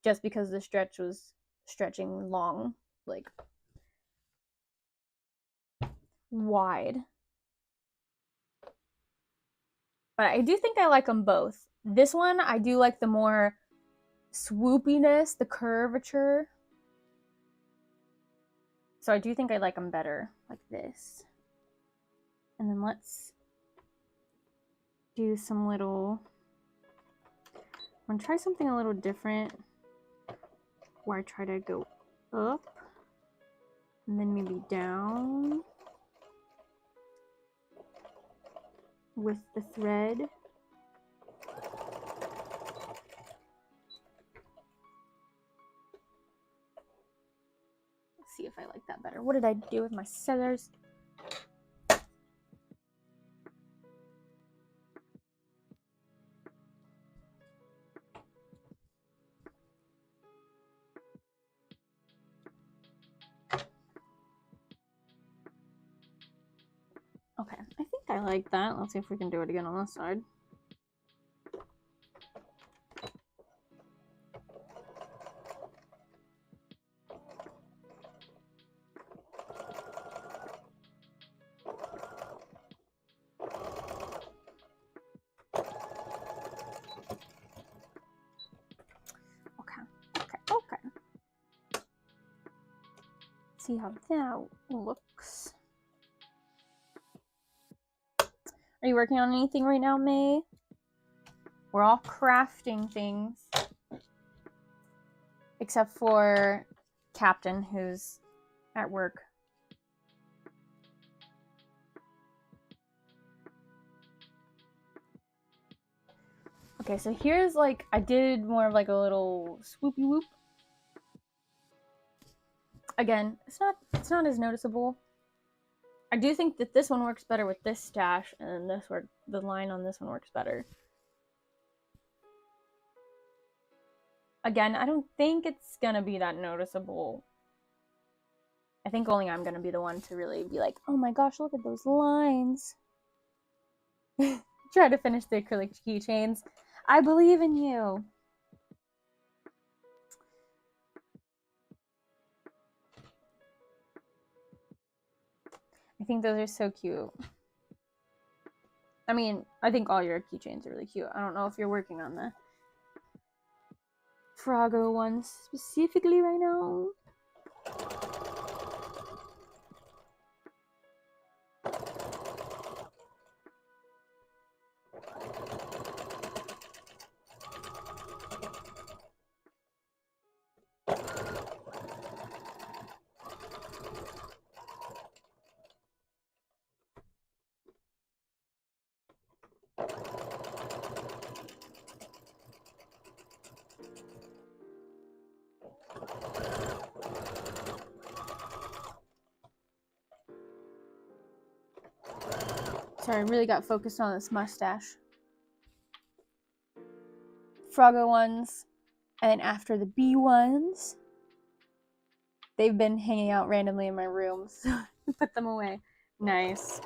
A: Just because the stretch was stretching long, like, wide. But I do think I like them both. This one, I do like the more swoopiness, the curvature. So I do think I like them better, like this. And then let's do some little... I'm gonna try something a little different, where I try to go up, and then maybe down with the thread. Let's see if I like that better. What did I do with my scissors? Okay, I think I like that. Let's see if we can do it again on this side. Okay. See how that looks. Are you working on anything right now, May? We're all crafting things. Except for Captain, who's at work. Okay, so here's like, I did more of like a little swoopy whoop. Again, it's not as noticeable. I do think that this one works better with this stash, and this work, the line on this one works better. Again, I don't think it's gonna be that noticeable. I think only I'm gonna be the one to really be like, oh my gosh, look at those lines. Try to finish the acrylic keychains. I believe in you. I think those are so cute. I mean, I think all your keychains are really cute. I don't know if you're working on the Froggo ones specifically right now. Sorry, I really got focused on this mustache. Froggo ones, and then after the bee ones, they've been hanging out randomly in my room, so I put them away. Nice.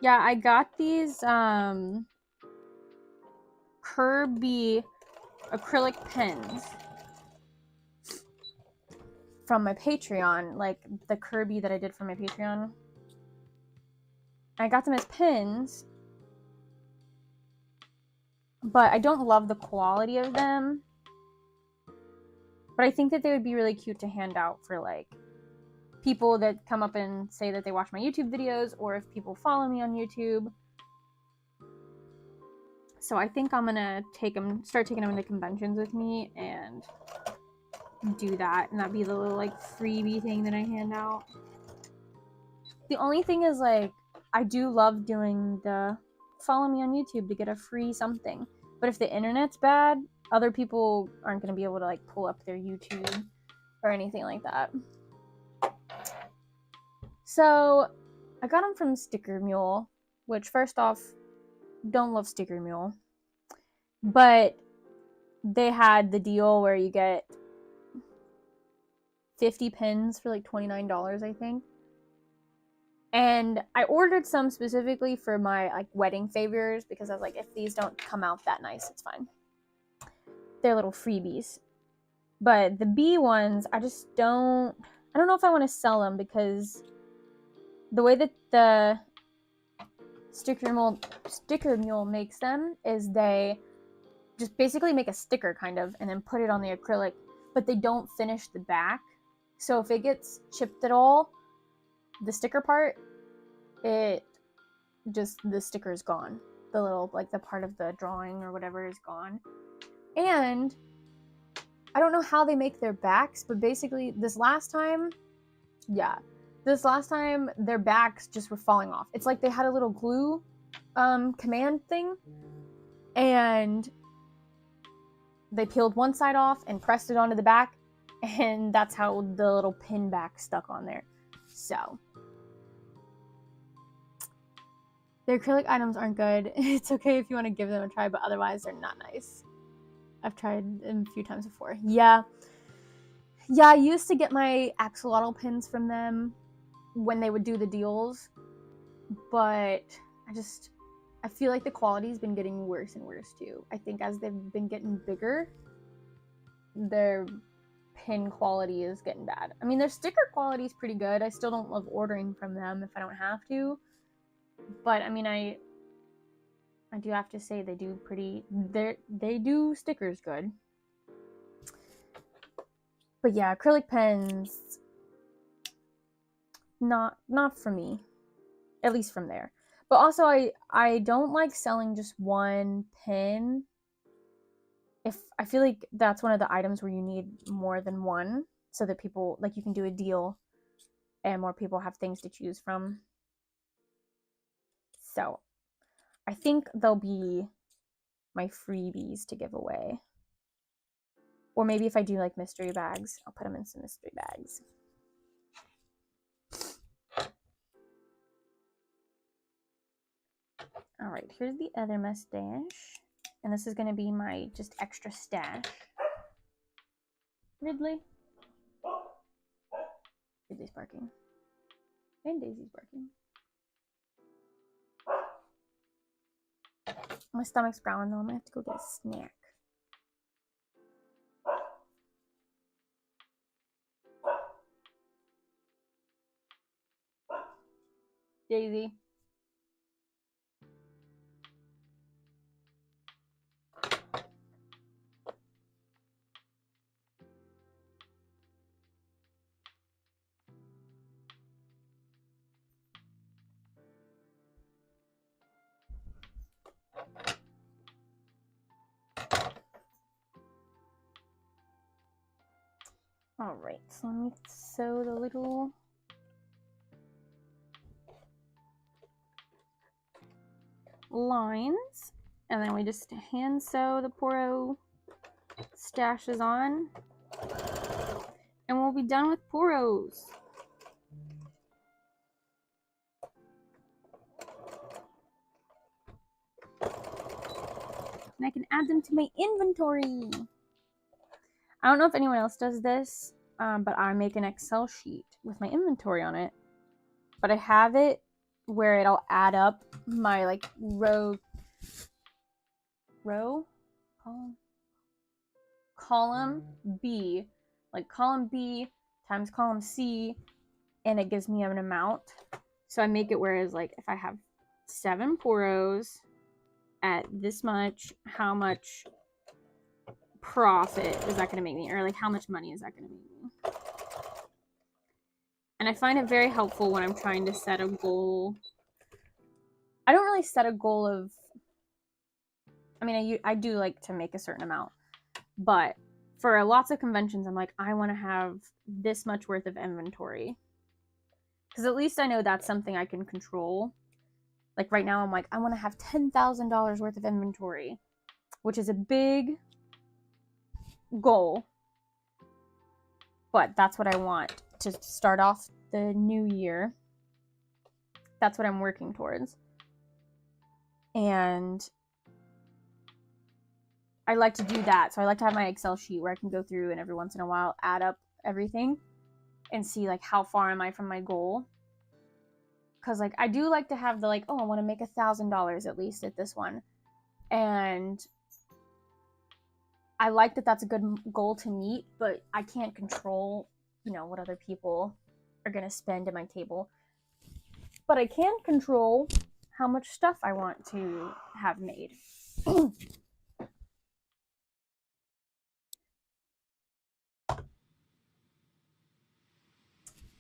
A: Yeah, I got these Kirby acrylic pens from my Patreon, like the Kirby that I did for my Patreon. I got them as pins, but I don't love the quality of them. But I think that they would be really cute to hand out for like people that come up and say that they watch my YouTube videos, or if people follow me on YouTube. So I think I'm gonna start taking them into conventions with me and do that, and that'd be the little like freebie thing that I hand out. The only thing is, like, I do love doing the follow me on YouTube to get a free something, but if the internet's bad, other people aren't gonna be able to like pull up their YouTube or anything like that. So I got them from Sticker Mule, which, first off, don't love Sticker Mule, but they had the deal where you get 50 pins for like $29, I think. And I ordered some specifically for my like wedding favors because I was like, if these don't come out that nice, it's fine. They're little freebies. But the B ones, I don't know if I want to sell them, because the way that the Sticker Mule makes them is they just basically make a sticker kind of and then put it on the acrylic, but they don't finish the back. So if it gets chipped at all, the sticker part, the sticker is gone. The little, like, the part of the drawing or whatever is gone. And I don't know how they make their backs, but basically this last time their backs just were falling off. It's like they had a little glue command thing, and they peeled one side off and pressed it onto the back, and that's how the little pin back stuck on there. So the acrylic items aren't good. It's okay if you want to give them a try, but otherwise they're not nice. I've tried them a few times before. Yeah, I used to get my axolotl pins from them when they would do the deals, but I feel like the quality's been getting worse and worse too. I think as they've been getting bigger, their pin quality is getting bad. I mean, their sticker quality is pretty good. I still don't love ordering from them if I don't have to. But I mean, I do have to say they do stickers good. But yeah, acrylic pens, not for me, at least from there. But also, I don't like selling just one pin. I feel like that's one of the items where you need more than one, so that people, like, you can do a deal and more people have things to choose from. So I think they'll be my freebies to give away. Or maybe if I do like mystery bags, I'll put them in some mystery bags. All right, here's the other mustache. And this is going to be my just extra stash. Ridley's barking. And Daisy's barking. My stomach's growling though. I'm going to have to go get a snack. Daisy. All right, so let me sew the little lines, and then we just hand sew the Poro stashes on, and we'll be done with Poros. And I can add them to my inventory. I don't know if anyone else does this, but I make an Excel sheet with my inventory on it. But I have it where it'll add up my like column B, like column B times column C, and it gives me an amount. So I make it whereas, like, if I have 7 Poros at this much, how much profit is that going to make me, or like how much money is that going to make me? And I find it very helpful when I'm trying to set a goal. I don't really set a goal of, I mean, I do like to make a certain amount, but for lots of conventions, I'm like, I want to have this much worth of inventory. Because at least I know that's something I can control. Like right now, I'm like, I want to have $10,000 worth of inventory, which is a big goal. But that's what I want to start off the new year. That's what I'm working towards. And I like to do that. So I like to have my Excel sheet where I can go through and every once in a while add up everything and see like how far am I from my goal. Because like I do like to have the like, oh, I want to make $1,000 at least at this one. And I like that that's a good goal to meet, but I can't control, you know, what other people are going to spend at my table. But I can control how much stuff I want to have made.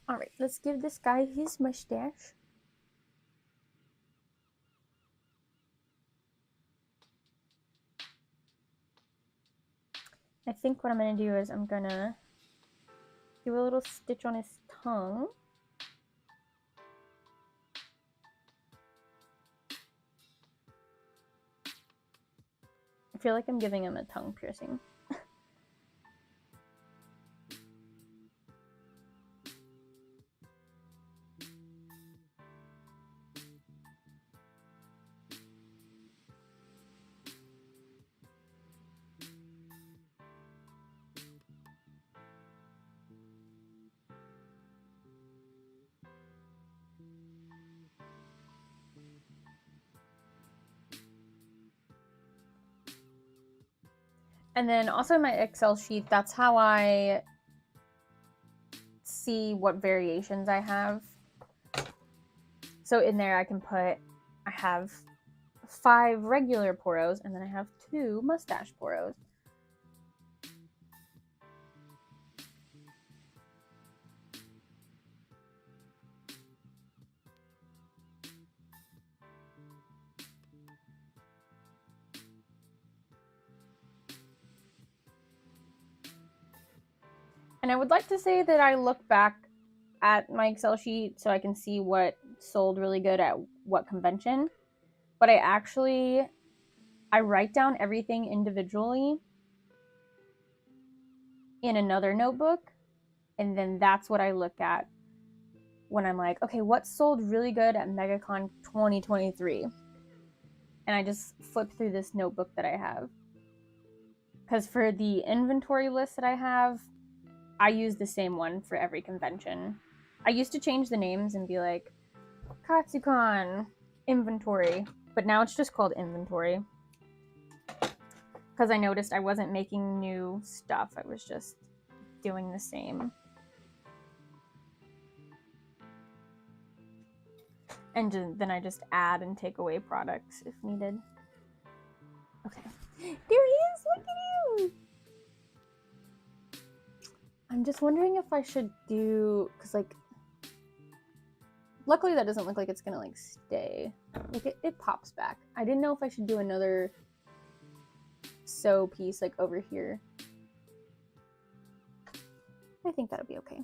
A: All right, let's give this guy his mustache. I think what I'm going to do is I'm going to do a little stitch on his tongue. I feel like I'm giving him a tongue piercing. And then also in my Excel sheet, that's how I see what variations I have. So in there I can put, I have 5 regular poros and then I have 2 mustache poros. And I would like to say that I look back at my Excel sheet so I can see what sold really good at what convention. But I write down everything individually in another notebook. And then that's what I look at when I'm like, okay, what sold really good at Megacon 2023? And I just flip through this notebook that I have. Because for the inventory list that I have, I use the same one for every convention. I used to change the names and be like, Katsucon inventory, but now it's just called inventory. Because I noticed I wasn't making new stuff, I was just doing the same. And then I just add and take away products if needed. Okay. There he is! Look at him! I'm just wondering if I should do, because like, luckily that doesn't look like it's gonna like stay. Like it pops back. I didn't know if I should do another sew piece like over here. I think that'll be okay.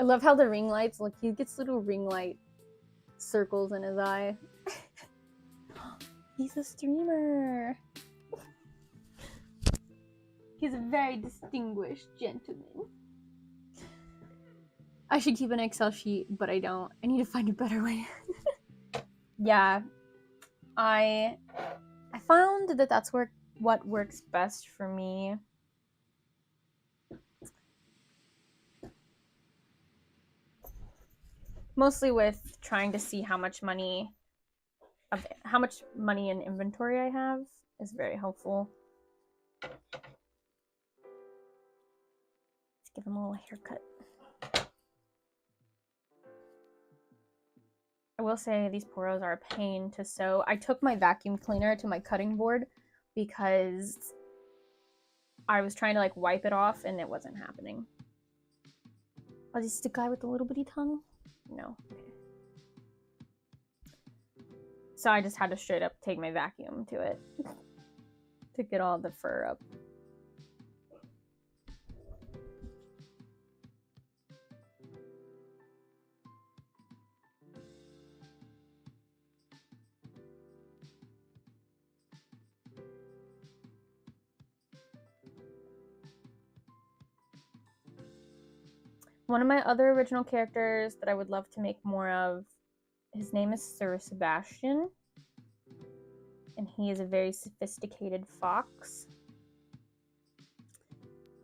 A: I love how the ring lights, look, he gets little ring light circles in his eye. He's a streamer. He's a very distinguished gentleman. I should keep an Excel sheet, but I don't. I need to find a better way. Yeah, I found that that's what works best for me. Mostly with trying to see how much money in inventory I have is very helpful. Let's give him a little haircut. I will say these poros are a pain to sew. I took my vacuum cleaner to my cutting board because I was trying to like wipe it off and it wasn't happening. Oh, this is the guy with the little bitty tongue? No. Okay. So I just had to straight up take my vacuum to it to get all the fur up. One of my other original characters that I would love to make more of, his name is Sir Sebastian, and he is a very sophisticated fox.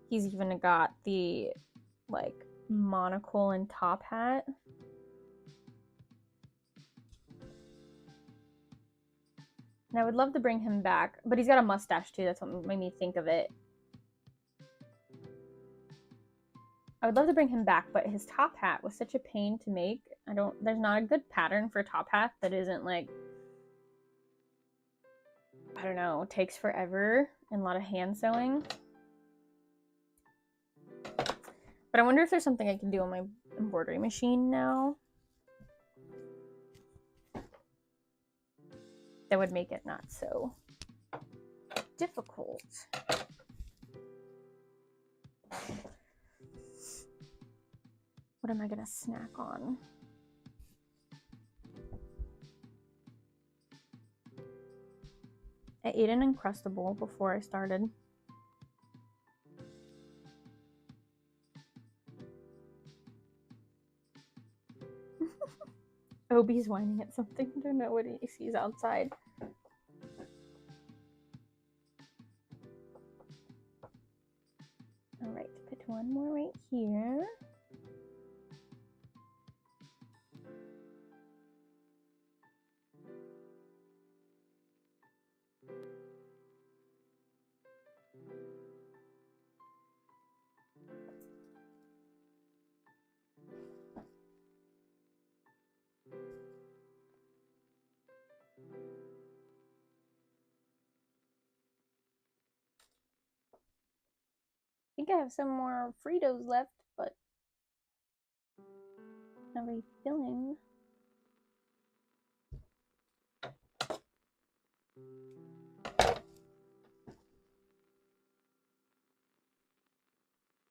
A: He's even got the like monocle and top hat. And I would love to bring him back, but he's got a mustache too. That's what made me think of it. I would love to bring him back, but his top hat was such a pain to make. There's not a good pattern for top hat that isn't like, I don't know, takes forever and a lot of hand sewing. But I wonder if there's something I can do on my embroidery machine now that would make it not so difficult. What am I gonna snack on? I ate an Uncrustable before I started. Obi's whining at something. I don't know what he sees outside. Alright, put one more right here. I think I have some more Fritos left, but not really filling.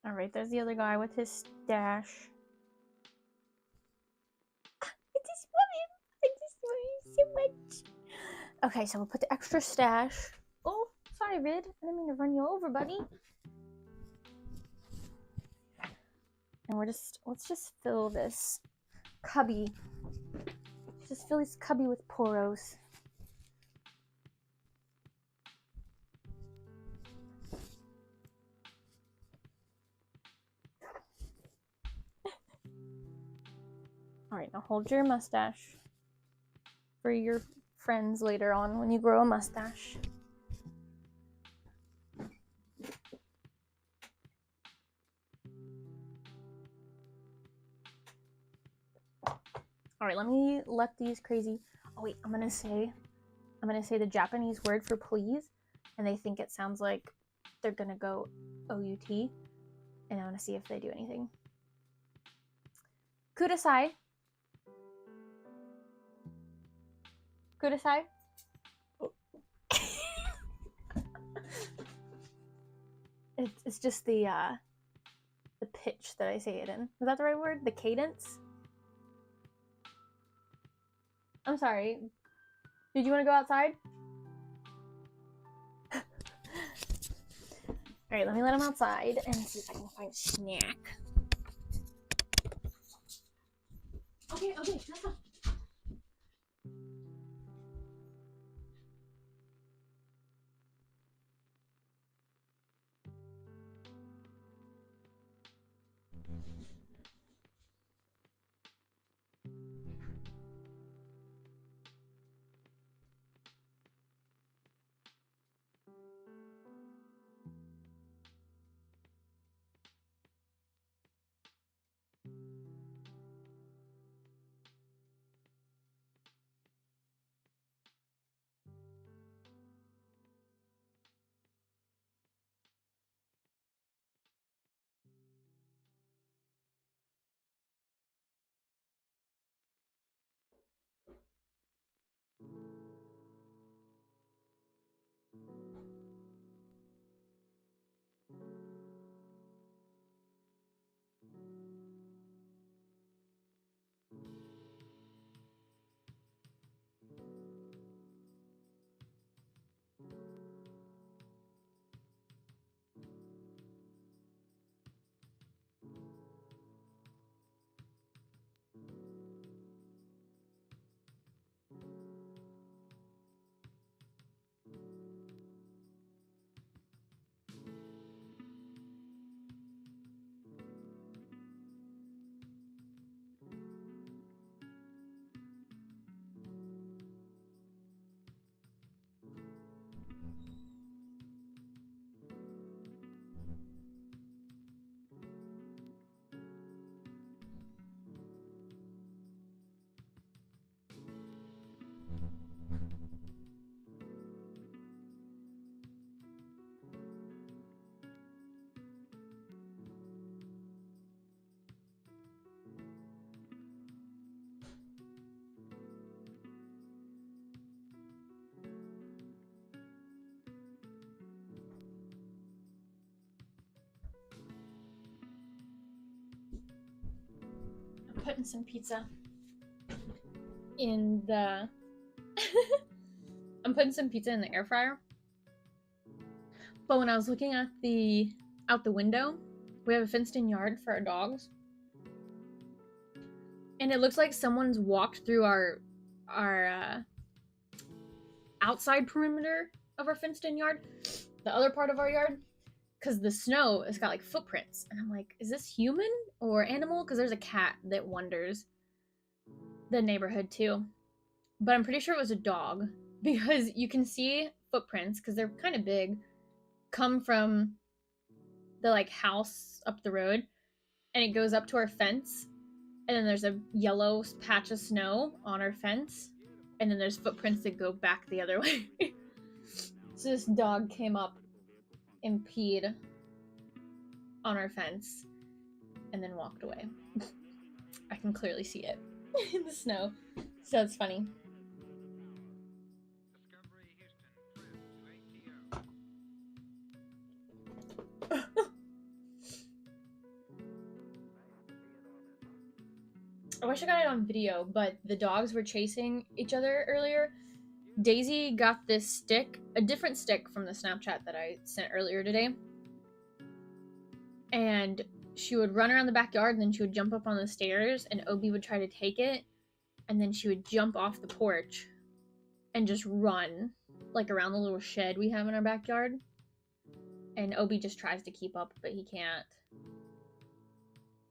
A: Alright, there's the other guy with his stash. I just want him so much. Okay, so we'll put the extra stash. Oh, sorry, Vid. I didn't mean to run you over, buddy. And let's just fill this cubby. Just fill this cubby with poros. Alright, now hold your mustache for your friends later on when you grow a mustache. Alright, let me let these crazy... Oh wait, I'm gonna say the Japanese word for please, and they think it sounds like they're gonna go O-U-T, and I wanna see if they do anything. Kudasai. Kudasai. It's just the pitch that I say it in. Was that the right word? The cadence? I'm sorry. Did you want to go outside? Alright, let me let him outside and see if I can find a snack. Okay, let's go. putting some pizza in the I'm putting some pizza in the air fryer. But when I was looking at out the window, we have a fenced-in yard for our dogs. And it looks like someone's walked through our outside perimeter of our fenced-in yard, the other part of our yard, because the snow has got like footprints. And I'm like, is this human or animal? Because there's a cat that wanders the neighborhood too. But I'm pretty sure it was a dog, because you can see footprints, because they're kind of big, come from the like house up the road, and it goes up to our fence, and then there's a yellow patch of snow on our fence, and then there's footprints that go back the other way. So this dog came up and peed on our fence and then walked away. I can clearly see it in the snow, so it's funny. I wish I got it on video, but the dogs were chasing each other earlier. Daisy got this stick, a different stick from the Snapchat that I sent earlier today. And she would run around the backyard, and then she would jump up on the stairs, and Obi would try to take it, and then she would jump off the porch and just run, like around the little shed we have in our backyard. And Obi just tries to keep up, but he can't.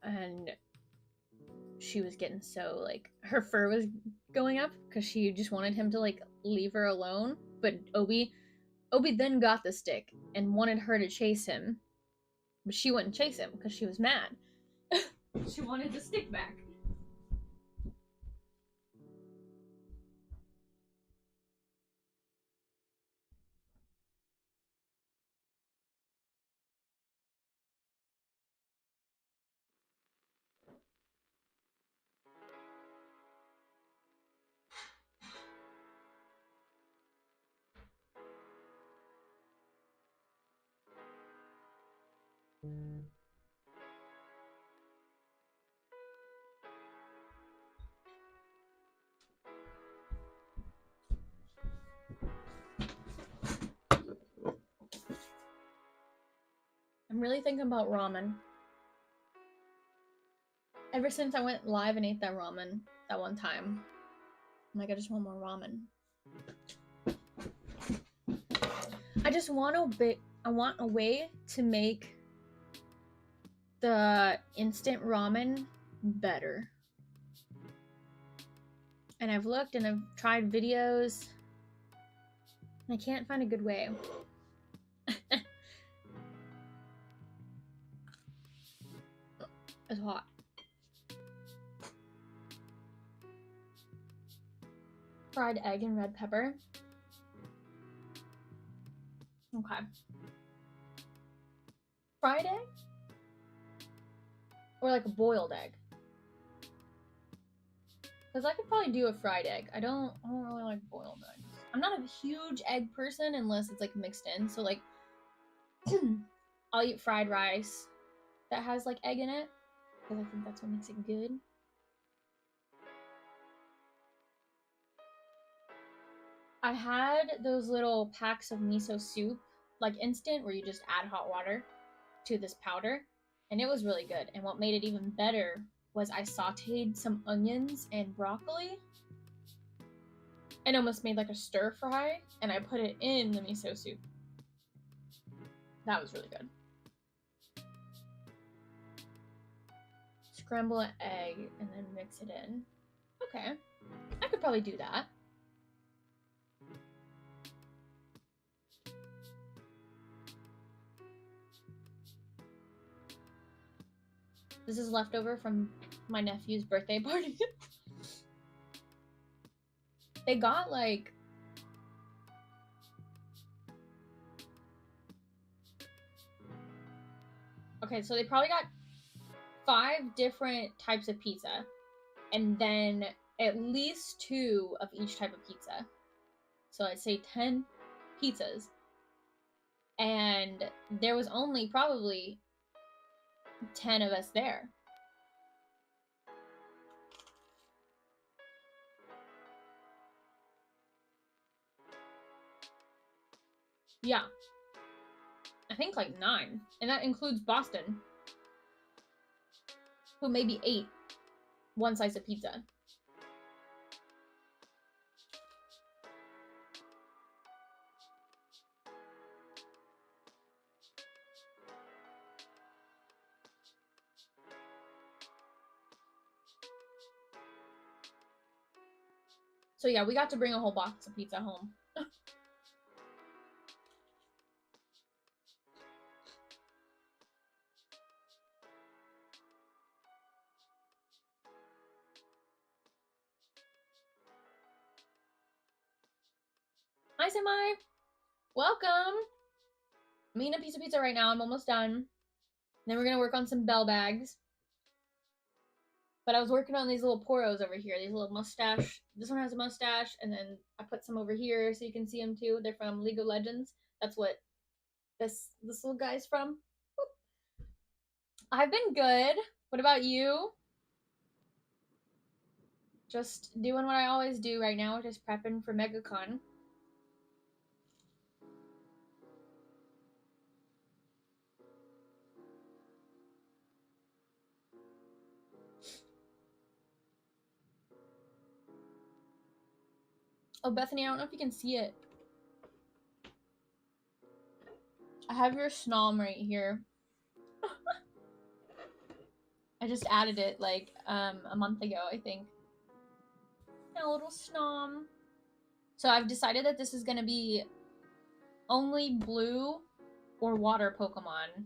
A: And she was getting so, like, her fur was going up because she just wanted him to, like, leave her alone. But Obi then got the stick and wanted her to chase him, but she wouldn't chase him because she was mad. She wanted the stick back. I'm really thinking about ramen. Ever since I went live and ate that ramen that one time, I'm like, I just want more ramen. I want a way to make the instant ramen better. And I've looked and I've tried videos, and I can't find a good way. It's hot. Fried egg and red pepper. Okay. Fried egg? Or like a boiled egg? Because I could probably do a fried egg. I don't really like boiled eggs. I'm not a huge egg person unless it's like mixed in. So like, I'll eat fried rice that has like egg in it, because I think that's what makes it good. I had those little packs of miso soup, like instant, where you just add hot water to this powder, and it was really good. And what made it even better was I sauteed some onions and broccoli and almost made like a stir fry, and I put it in the miso soup. That was really good. Scramble an egg and then mix it in. Okay, I could probably do that. This is leftover from my nephew's birthday party. They got like okay, so they probably got 5 different types of pizza, and then at least 2 of each type of pizza. So I'd say 10 pizzas. And there was only probably 10 of us there. Yeah. I think like 9. And that includes Boston, who maybe ate 1 slice of pizza. So yeah, we got to bring a whole box of pizza home. Hi, Semi. Welcome. I'm eating a piece of pizza right now. I'm almost done. Then we're gonna work on some bell bags. But I was working on these little poros over here, these little mustache. This one has a mustache, and then I put some over here so you can see them too. They're from League of Legends. That's what this little guy's from. I've been good. What about you? Just doing what I always do right now, just prepping for Megacon. Oh, Bethany, I don't know if you can see it. I have your snom right here. I just added it like a month ago, I think. A little snom. So I've decided that this is gonna be only blue or water Pokemon.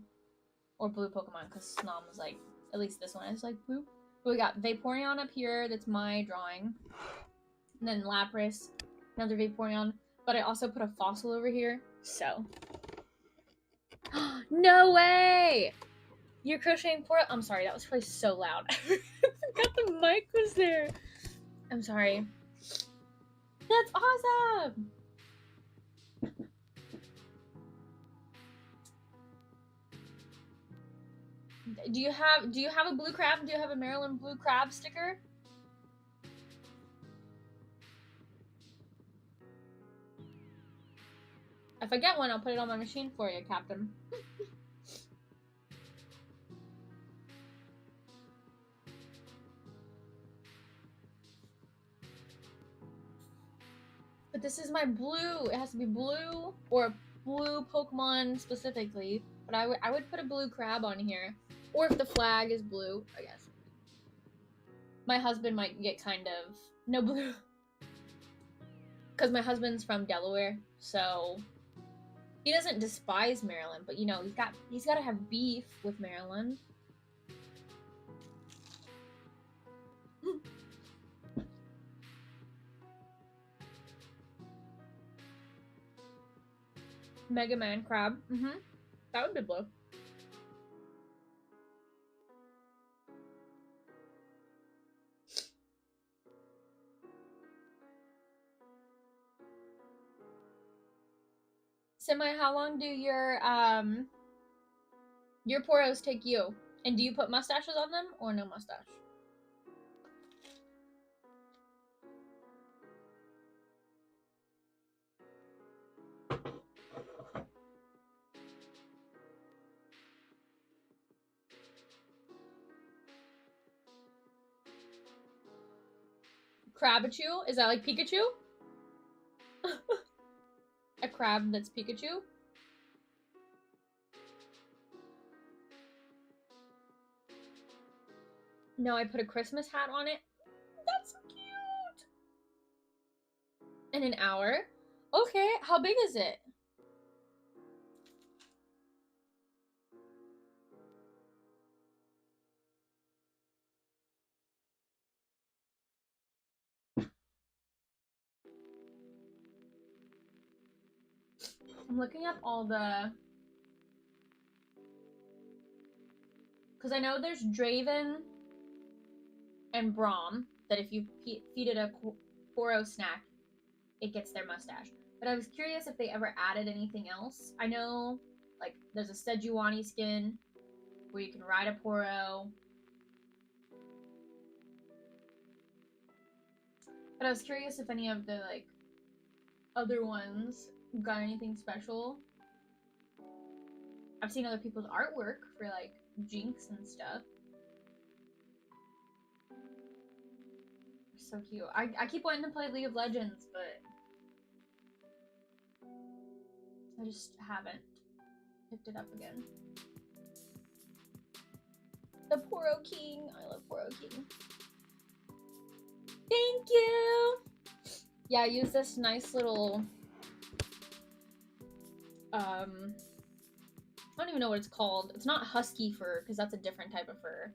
A: Or blue Pokemon, because Snom is like, at least this one is like blue. But we got Vaporeon up here, that's my drawing. And then Lapras, another Vaporeon. But I also put a fossil over here, so. No way! You're crocheting for it? I'm sorry, that was probably so loud. I forgot the mic was there. I'm sorry. That's awesome! Do you have a blue crab? Do you have a Maryland blue crab sticker? If I get one, I'll put it on my machine for you, Captain. But this is my blue. It has to be blue or a blue Pokemon specifically. But I would put a blue crab on here. Or if the flag is blue, I guess. My husband might get kind of no blue. Because my husband's from Delaware, so he doesn't despise Maryland, but you know, he's got to have beef with Maryland. Mega Man crab. That would be blue. Semi, how long do your poros take you? And do you put mustaches on them or no mustache? Crabachu? Is that like Pikachu? A crab that's Pikachu? No, I put a Christmas hat on it. That's so cute! In an hour? Okay, how big is it? I'm looking up all the... Because I know there's Draven and Braum, that if you feed it a Poro snack, it gets their mustache. But I was curious if they ever added anything else. I know, like, there's a Sejuani skin where you can ride a Poro. But I was curious if any of the, like, other ones got anything special. I've seen other people's artwork for like Jinx and stuff. So cute. I keep wanting to play League of Legends, but I just haven't picked it up again. The Poro King. I love Poro King. Thank you. Yeah, I use this nice little I don't even know what it's called. It's not husky fur because that's a different type of fur.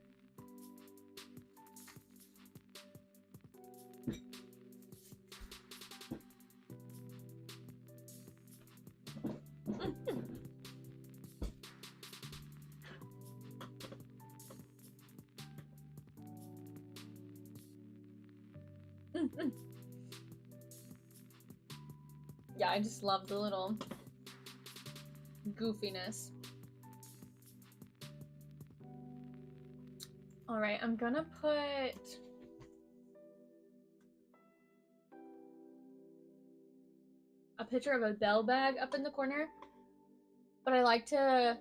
A: Yeah, I just love the little goofiness. All right, I'm gonna put a picture of a bell bag up in the corner, but I like to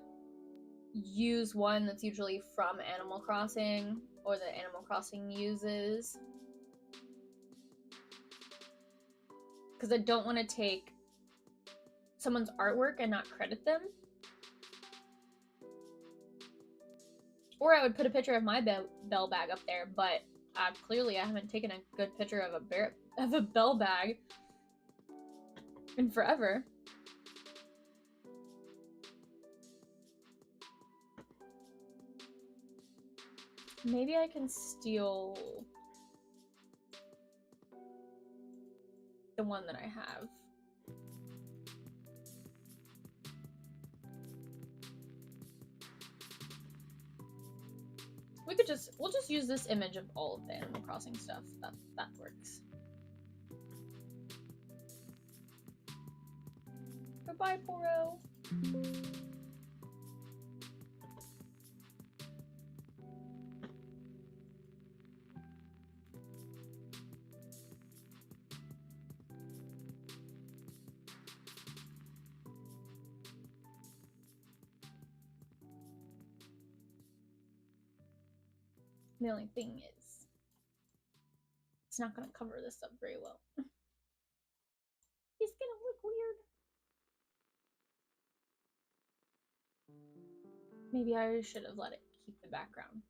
A: use one that's usually from Animal Crossing or that Animal Crossing uses, because I don't want to take someone's artwork and not credit them. Or I would put a picture of my bell bag up there, but clearly I haven't taken a good picture of a bell bag in forever. Maybe I can steal the one that I have. We'll just use this image of all of the Animal Crossing stuff. That works. Goodbye, Poro. The only thing is, it's not gonna cover this up very well. He's gonna look weird. Maybe I should have let it keep the background.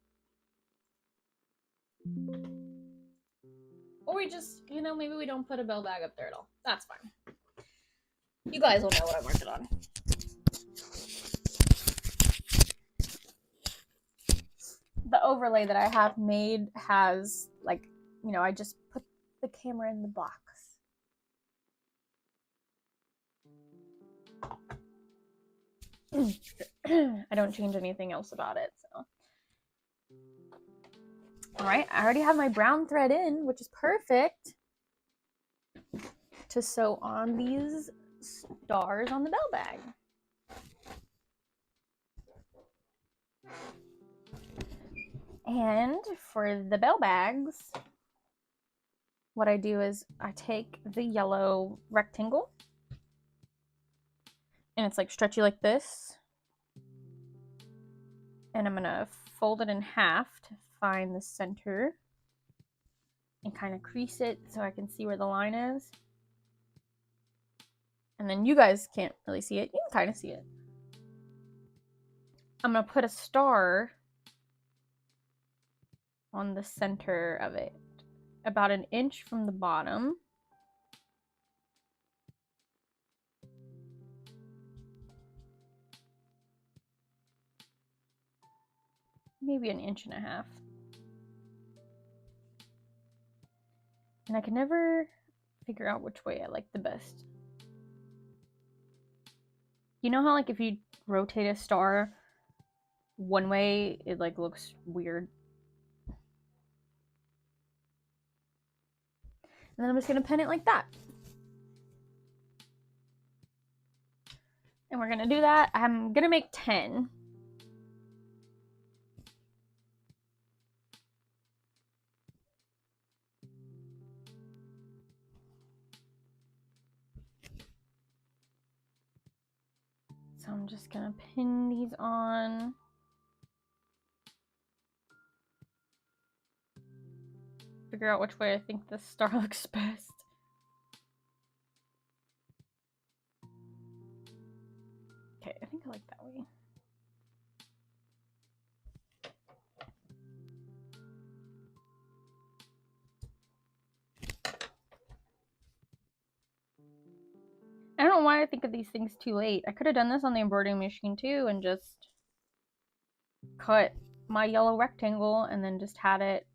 A: Or we just, you know, maybe we don't put a bell bag up there at all. That's fine. You guys will know what I'm working on. The overlay that I have made has, like, you know, I just put the camera in the box. I don't change anything else about it, so. Alright, I already have my brown thread in, which is perfect to sew on these stars on the bell bag. And for the bell bags, what I do is I take the yellow rectangle, and it's like stretchy like this, and I'm gonna fold it in half to find the center and kind of crease it so I can see where the line is. And then you guys can't really see it. You can kind of see it. I'm gonna put a star on the center of it, about an inch from the bottom. Maybe an inch and a half. And I can never figure out which way I like the best. You know how, like, if you rotate a star one way, it like looks weird? And then I'm just gonna pin it like that. And we're gonna do that. I'm gonna make 10. So I'm just gonna pin these on. Figure out which way I think this star looks best. Okay, I think I like that way. I don't know why I think of these things too late. I could have done this on the embroidering machine too and just cut my yellow rectangle and then just had it,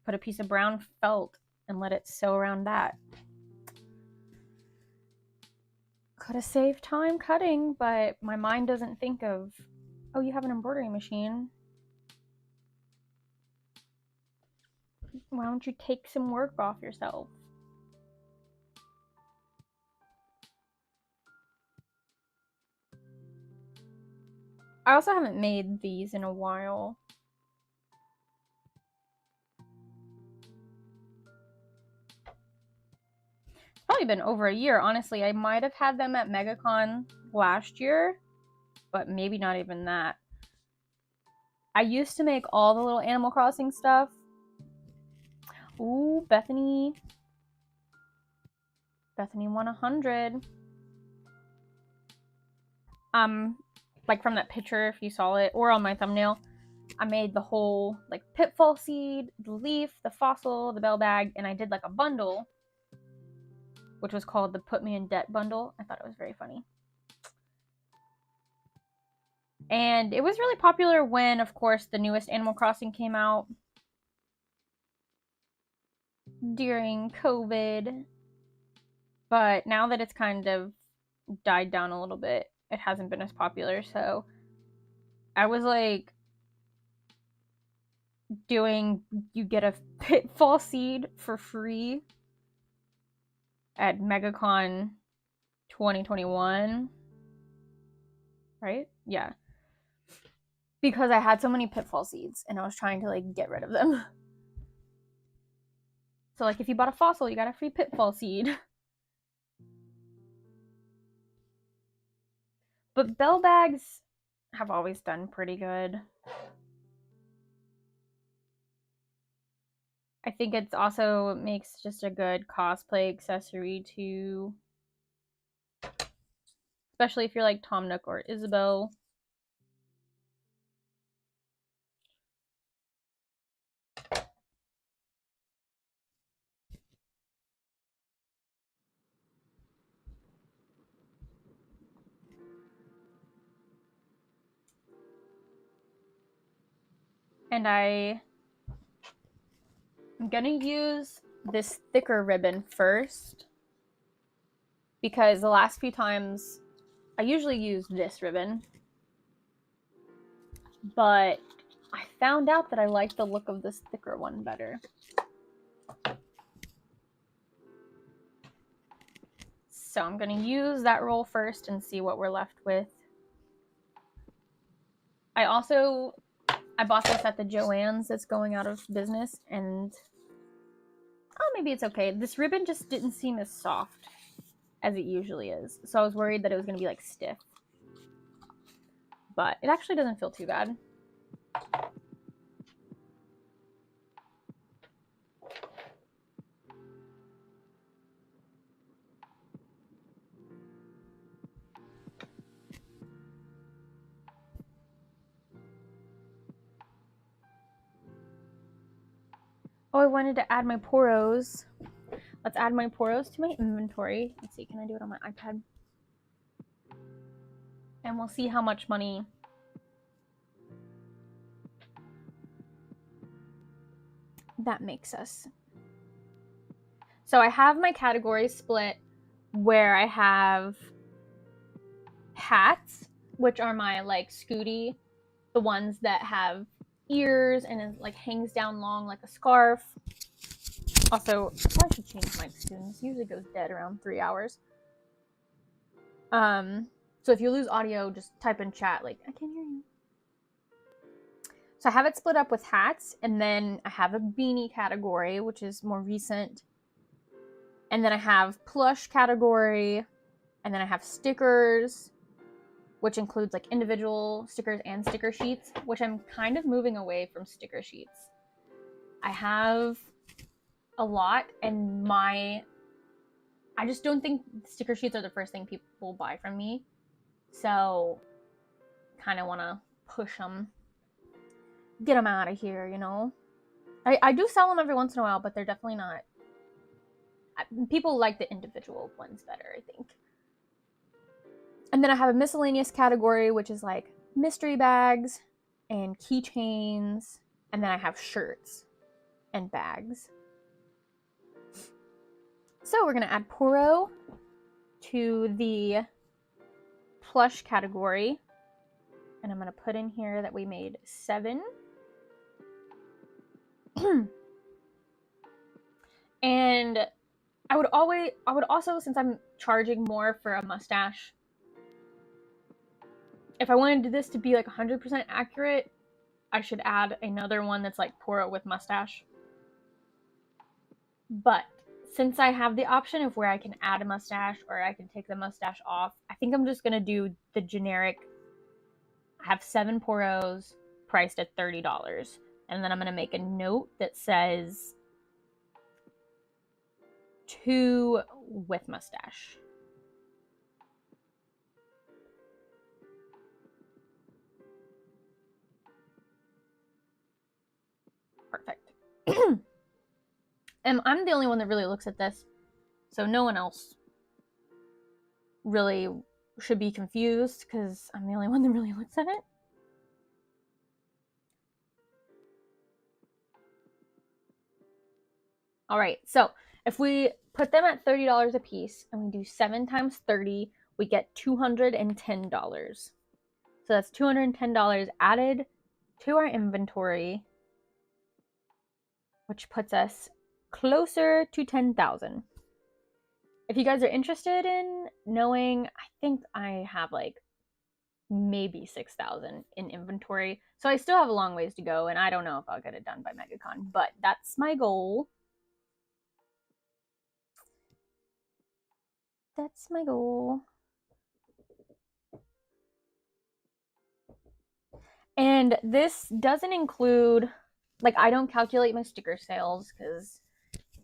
A: put a piece of brown felt and let it sew around that. Could have saved time cutting, but my mind doesn't think of, oh, you have an embroidery machine. Why don't you take some work off yourself? I also haven't made these in a while. It's probably been over a year, honestly. I might have had them at Megacon last year, but maybe not even that. I used to make all the little Animal Crossing stuff. Ooh, Bethany. Bethany won 100. Like from that picture, if you saw it, or on my thumbnail, I made the whole like pitfall seed, the leaf, the fossil, the bell bag, and I did like a bundle, which was called the Put Me in Debt bundle. I thought it was very funny. And it was really popular when, of course, the newest Animal Crossing came out during COVID. But now that it's kind of died down a little bit, it hasn't been as popular. So I was like doing, you get a pitfall seed for free at Megacon 2021. Right? Yeah. Because I had so many pitfall seeds and I was trying to like get rid of them. So like if you bought a fossil, you got a free pitfall seed. But bell bags have always done pretty good. I think it's also makes just a good cosplay accessory too. Especially if you're like Tom Nook or Isabel. And I'm gonna use this thicker ribbon first because the last few times I usually use this ribbon, but I found out that I like the look of this thicker one better. So I'm gonna use that roll first and see what we're left with. I bought this at the Joann's that's going out of business, and oh, maybe it's okay. This ribbon just didn't seem as soft as it usually is, so I was worried that it was gonna be like stiff. But it actually doesn't feel too bad. Oh, I wanted to add my poros. Let's add my poros to my inventory. Let's see, can I do it on my iPad? And we'll see how much money that makes us. So I have my categories split where I have hats, which are my like Scooty, the ones that have ears and it like hangs down long like a scarf. Also, I should change mic soon. This usually goes dead around 3 hours. So if you lose audio, just type in chat like, I can't hear you. So I have it split up with hats, and then I have a beanie category, which is more recent. And then I have plush category, and then I have stickers, which includes like individual stickers and sticker sheets, which I'm kind of moving away from sticker sheets. I have a lot, and I just don't think sticker sheets are the first thing people buy from me. So kind of want to push them, get them out of here, you know? I do sell them every once in a while, but they're definitely not. People like the individual ones better, I think. And then I have a miscellaneous category, which is like mystery bags and keychains. And then I have shirts and bags. So we're going to add Poro to the plush category. And I'm going to put in here that we made 7. And I would also, since I'm charging more for a mustache, if I wanted this to be like 100% accurate, I should add another one that's like Poro with mustache. But since I have the option of where I can add a mustache or I can take the mustache off, I think I'm just going to do the generic. I have 7 Poros priced at $30. And then I'm going to make a note that says 2 with mustache. Perfect. And I'm the only one that really looks at this, so no one else really should be confused because I'm the only one that really looks at it. All right, so if we put them at $30 a piece and we do 7 times 30, we get $210. So that's $210 added to our inventory, which puts us closer to 10,000. If you guys are interested in knowing, I think I have like maybe 6,000 in inventory. So I still have a long ways to go, and I don't know if I'll get it done by Megacon, but that's my goal. That's my goal. And this doesn't include, like, I don't calculate my sticker sales because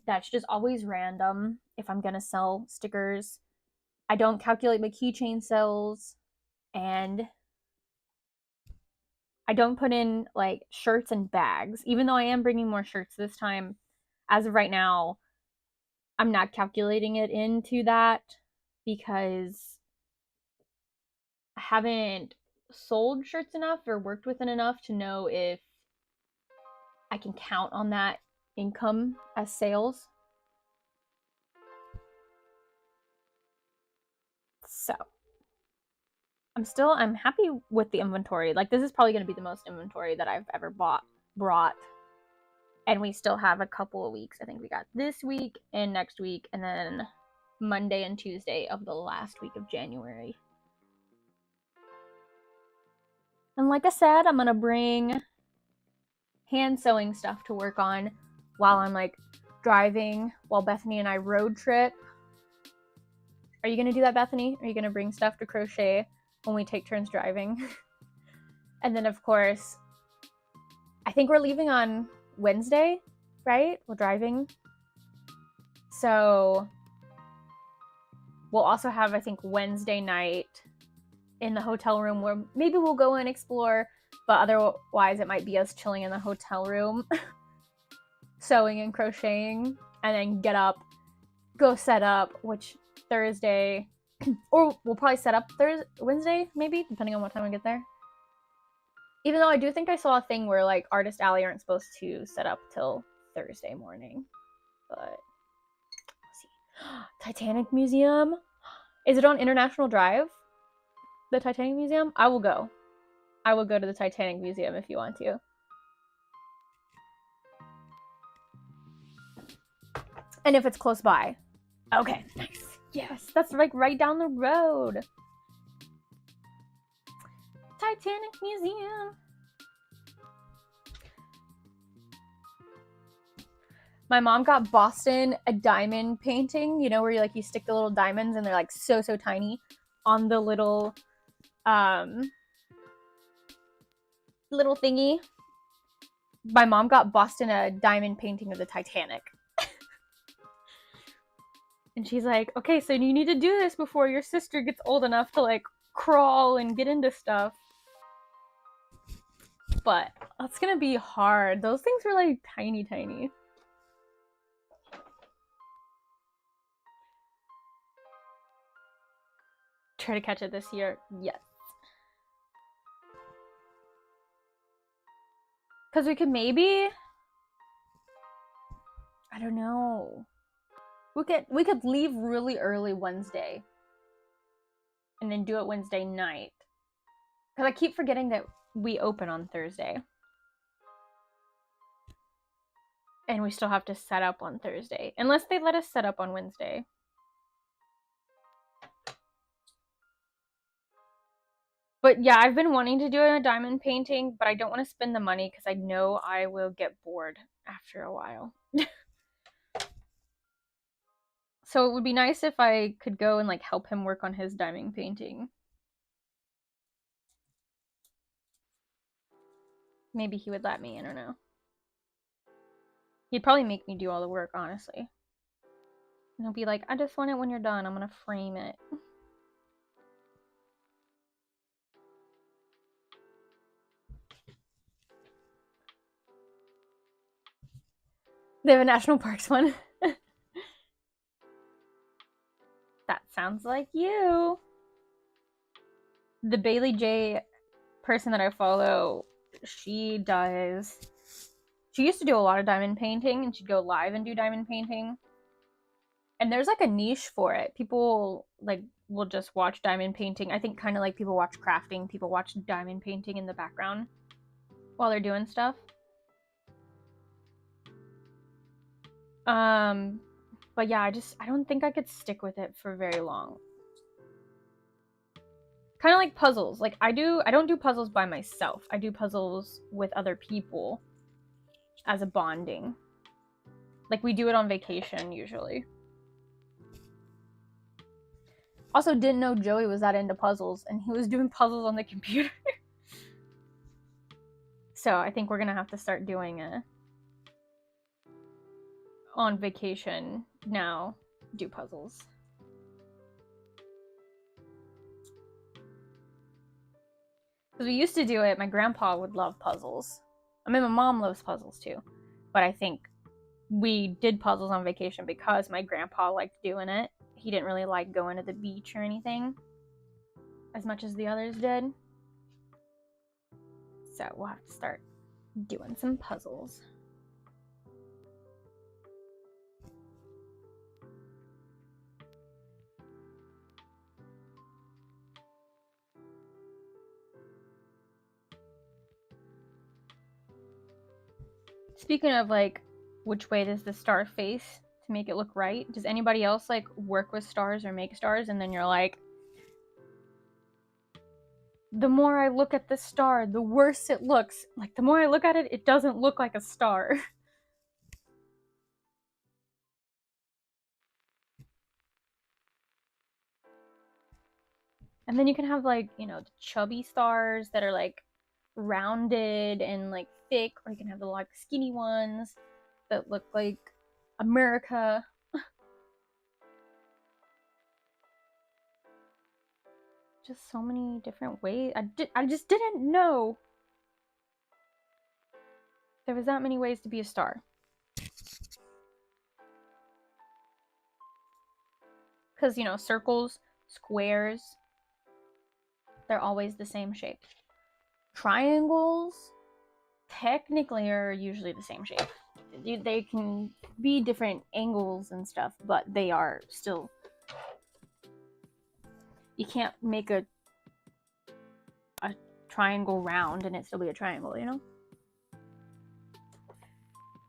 A: that's just always random if I'm gonna sell stickers. I don't calculate my keychain sales, and I don't put in like shirts and bags, even though I am bringing more shirts this time. As of right now, I'm not calculating it into that because I haven't sold shirts enough or worked with it enough to know if I can count on that income as sales. So I'm happy with the inventory. Like, this is probably going to be the most inventory that I've ever brought. And we still have a couple of weeks. I think we got this week and next week, and then Monday and Tuesday of the last week of January. And like I said, I'm going to bring hand sewing stuff to work on while I'm like driving, while Bethany and I road trip. Are you going to do that, Bethany? Are you going to bring stuff to crochet when we take turns driving? And then, of course, I think we're leaving on Wednesday, right? We're driving. So we'll also have, I think, Wednesday night in the hotel room where maybe we'll go and explore, but otherwise it might be us chilling in the hotel room, sewing and crocheting, and then get up, go set up, which Thursday, or we'll probably set up Wednesday, maybe, depending on what time we get there. Even though I do think I saw a thing where like Artist Alley aren't supposed to set up till Thursday morning. But let's see. Titanic Museum. Is it on International Drive? The Titanic Museum? I will go. I will go to the Titanic Museum if you want to. And if it's close by. Okay, nice. Yes, that's like right down the road. Titanic Museum. My mom got Boston a diamond painting, you know, where you stick the little diamonds and they're like so tiny on the little little thingy. My mom got Boston a diamond painting of the Titanic. And she's like, okay, so you need to do this before your sister gets old enough to like crawl and get into stuff. But that's gonna be hard. Those things were like tiny, tiny. Try to catch it this year. Yes. Because we could maybe, I don't know. We could leave really early Wednesday and then do it Wednesday night. Because I keep forgetting that we open on Thursday. And we still have to set up on Thursday. Unless they let us set up on Wednesday. But yeah, I've been wanting to do a diamond painting, but I don't want to spend the money because I know I will get bored after a while. So it would be nice if I could go and like help him work on his diamond painting. Maybe he would let me, I don't know. He'd probably make me do all the work, honestly. And he'll be like, I just want it when you're done. I'm gonna frame it. They have a national parks one. That sounds like you. The Bailey J person that I follow, she used to do a lot of diamond painting, and she'd go live and do diamond painting. And there's like a niche for it. People like will just watch diamond painting. I think kind of like people watch crafting. People watch diamond painting in the background while they're doing stuff. But yeah, I don't think I could stick with it for very long. Kind of like puzzles. Like I don't do puzzles by myself. I do puzzles with other people as a bonding. Like we do it on vacation usually. Also didn't know Joey was that into puzzles, and he was doing puzzles on the computer. So I think we're gonna have to start doing on vacation now, do puzzles. Because we used to do it, my grandpa would love puzzles. I mean, my mom loves puzzles too. But I think we did puzzles on vacation because my grandpa liked doing it. He didn't really like going to the beach or anything as much as the others did. So we'll have to start doing some puzzles. Speaking of like, which way does the star face to make it look right? Does anybody else like work with stars or make stars and then you're like, the more I look at this star, the worse it looks. Like the more I look at it, it doesn't look like a star. And then you can have like, you know, the chubby stars that are like rounded and like thick, or you can have the like skinny ones that look like America. Just so many different ways. I just didn't know there was that many ways to be a star. Because, you know, circles, squares, they're always the same shape. Triangles technically are usually the same shape. They can be different angles and stuff, but they are still... You can't make a triangle round and it still be a triangle, you know?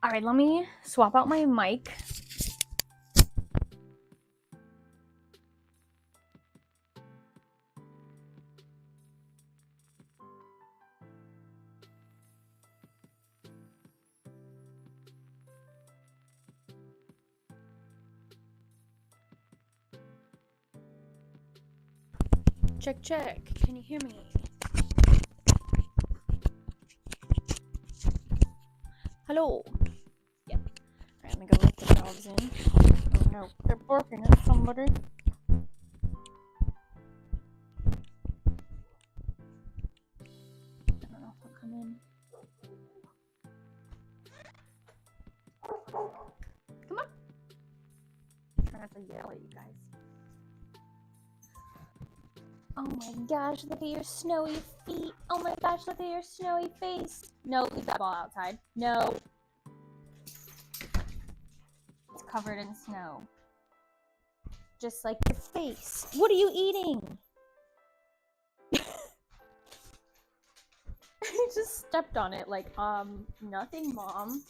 A: Alright, let me swap out my mic. Check, check. Can you hear me? Hello. Yeah. Alright, I'm gonna go let the dogs in. Oh no, they're barking at somebody. I don't know if they'll come in. Come on. Try not to yell at you guys. Oh my gosh, look at your snowy feet. Oh my gosh, look at your snowy face. No, leave that ball outside. No. It's covered in snow. Just like your face. What are you eating? I just stepped on it like, nothing, Mom.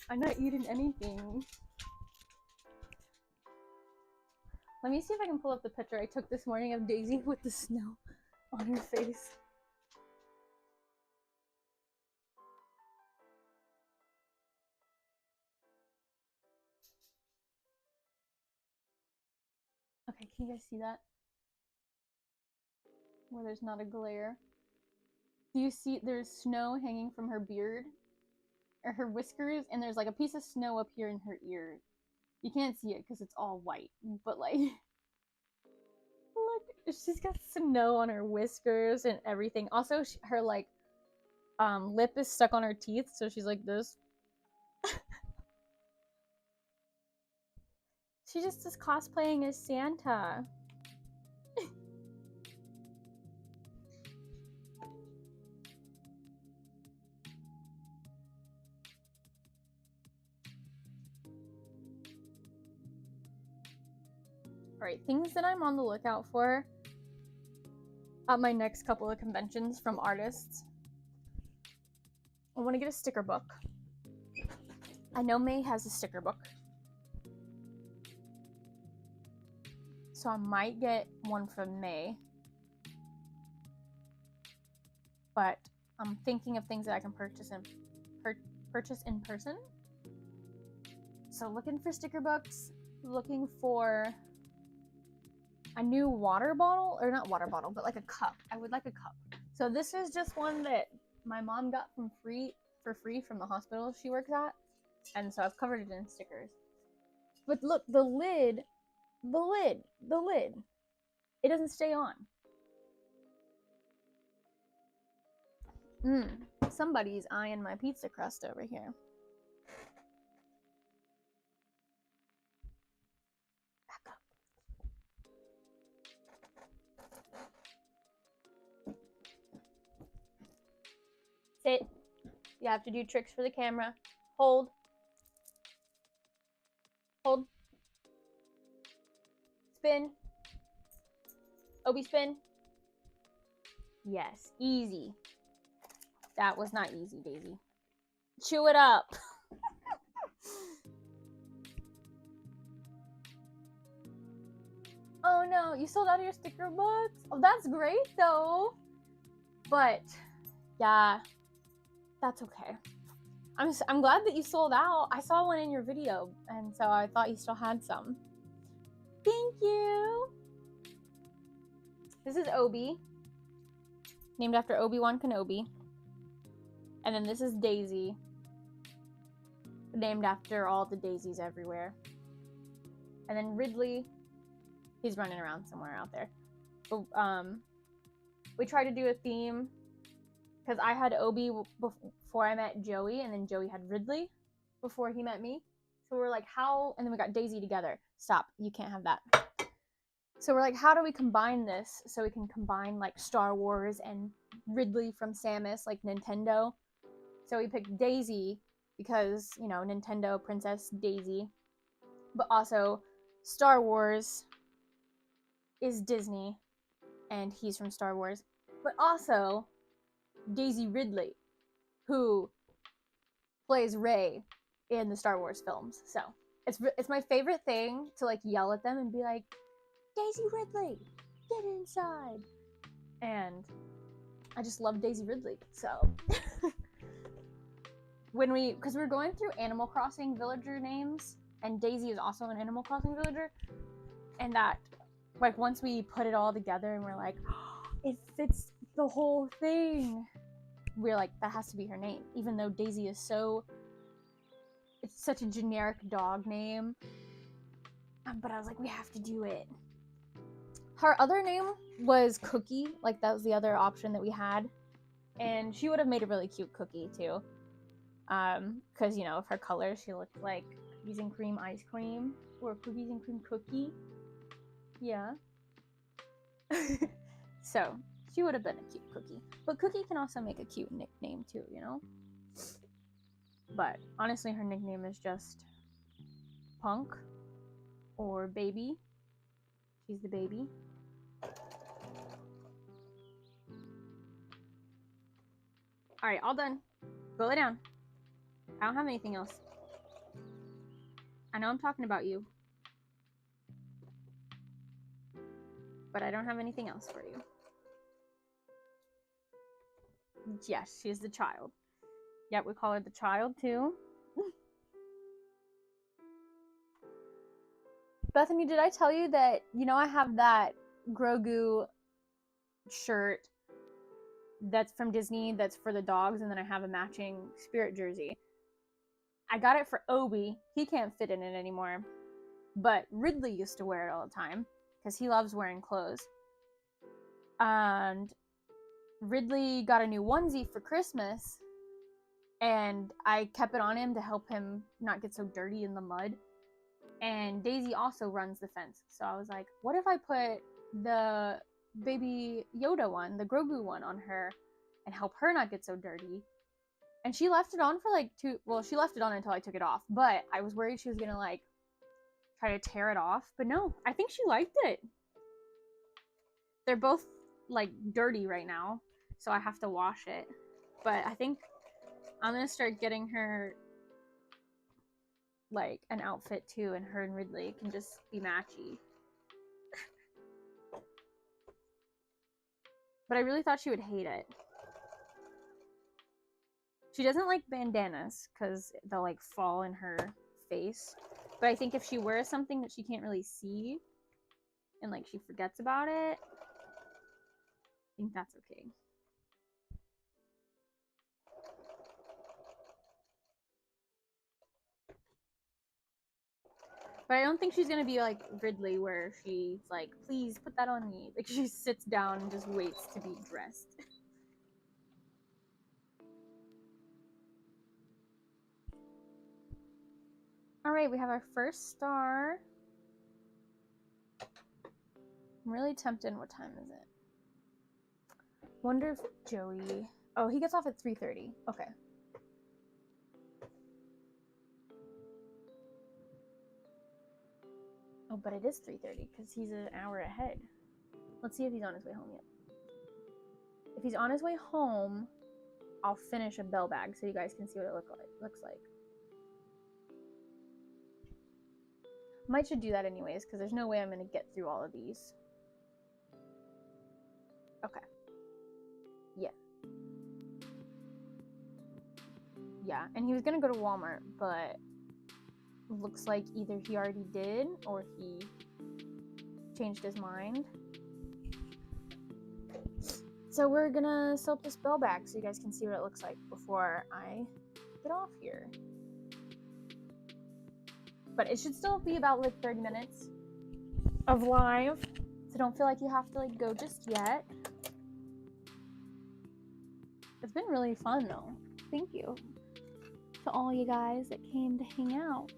A: I'm not eating anything. Let me see if I can pull up the picture I took this morning of Daisy with the snow on her face. Okay, can you guys see that? Where there's not a glare. Do you see there's snow hanging from her beard? Or her whiskers, and there's like a piece of snow up here in her ear. You can't see it because it's all white, but like... Look, she's got snow on her whiskers and everything. Also, her like lip is stuck on her teeth, so she's like this. She just is cosplaying as Santa. Alright, things that I'm on the lookout for at my next couple of conventions from artists. I want to get a sticker book. I know May has a sticker book. So I might get one from May. But I'm thinking of things that I can purchase in person. So looking for sticker books, looking for a new water bottle, or not water bottle, but like a cup. I would like a cup. So this is just one that my mom got for free from the hospital she works at, and so I've covered it in stickers. But look, the lid, it doesn't stay on. Somebody's eyeing my pizza crust over here. Back up. Sit. You have to do tricks for the camera. Hold. Hold. Spin. Obi, spin. Yes, easy. That was not easy, Daisy. Chew it up. Oh no, you sold out of your sticker books? Oh, that's great though. But yeah, that's okay. I'm glad that you sold out. I saw one in your video, and so I thought you still had some. Thank you. This is Obi, named after Obi-Wan Kenobi. And then this is Daisy, named after all the daisies everywhere. And then Ridley, he's running around somewhere out there. But, we tried to do a theme, because I had Obi before I met Joey, and then Joey had Ridley before he met me. So we're like, how? And then we got Daisy together. Stop, you can't have that. So we're like, how do we combine this so we can combine like Star Wars and Ridley from Samus, like Nintendo? So we picked Daisy because, you know, Nintendo Princess Daisy. But also, Star Wars is Disney, and he's from Star Wars. But also, Daisy Ridley, who plays Rey in the Star Wars films. So it's my favorite thing to like yell at them and be like, Daisy Ridley, get inside. And I just love Daisy Ridley. So because we're going through Animal Crossing villager names, and Daisy is also an Animal Crossing villager, and that like once we put it all together and we're like, oh, it fits the whole thing. We're like, that has to be her name, even though Daisy is it's such a generic dog name. But I was like, we have to do it. Her other name was Cookie, like that was the other option that we had. And she would have made a really cute Cookie too. Because, you know, of her color, she looked like cookies and cream ice cream, or cookies and cream cookie. Yeah. So, she would have been a cute Cookie. But Cookie can also make a cute nickname too, you know? But honestly, her nickname is just Punk or Baby. She's the baby. Alright, all done. Go lay down. I don't have anything else. I know I'm talking about you. But I don't have anything else for you. Yes, she's the child. Yep, we call her the child too. Bethany, did I tell you that, you know, I have that Grogu shirt that's from Disney that's for the dogs, and then I have a matching Spirit jersey. I got it for Obi. He can't fit in it anymore. But Ridley used to wear it all the time because he loves wearing clothes. And Ridley got a new onesie for Christmas, and I kept it on him to help him not get so dirty in the mud. And Daisy also runs the fence. So I was like, what if I put the baby Yoda one, the Grogu one, on her and help her not get so dirty? And she left it on for like she left it on until I took it off. But I was worried she was gonna like try to tear it off. But no, I think she liked it. They're both like dirty right now, so I have to wash it. But I think I'm gonna start getting her like an outfit too, and her and Ridley can just be matchy. But I really thought she would hate it. She doesn't like bandanas because they'll like fall in her face. But I think if she wears something that she can't really see and like she forgets about it, I think that's okay. But I don't think she's gonna be like Ridley, where she's like, please put that on me. Like, she sits down and just waits to be dressed. Alright, we have our first star. I'm really tempted. What time is it? Wonder if Joey... Oh, he gets off at 3:30. Okay. Oh, but it is 3:30 because he's an hour ahead. Let's see if he's on his way home yet. If he's on his way home, I'll finish a bell bag so you guys can see what it looks like. Might should do that anyways, because there's no way I'm going to get through all of these. Okay. Yeah. Yeah, and he was going to go to Walmart, but looks like either he already did or he changed his mind. So we're going to sew up this bell bag so you guys can see what it looks like before I get off here. But it should still be about like 30 minutes of live, so don't feel like you have to like go just yet. It's been really fun though. Thank you to all you guys that came to hang out.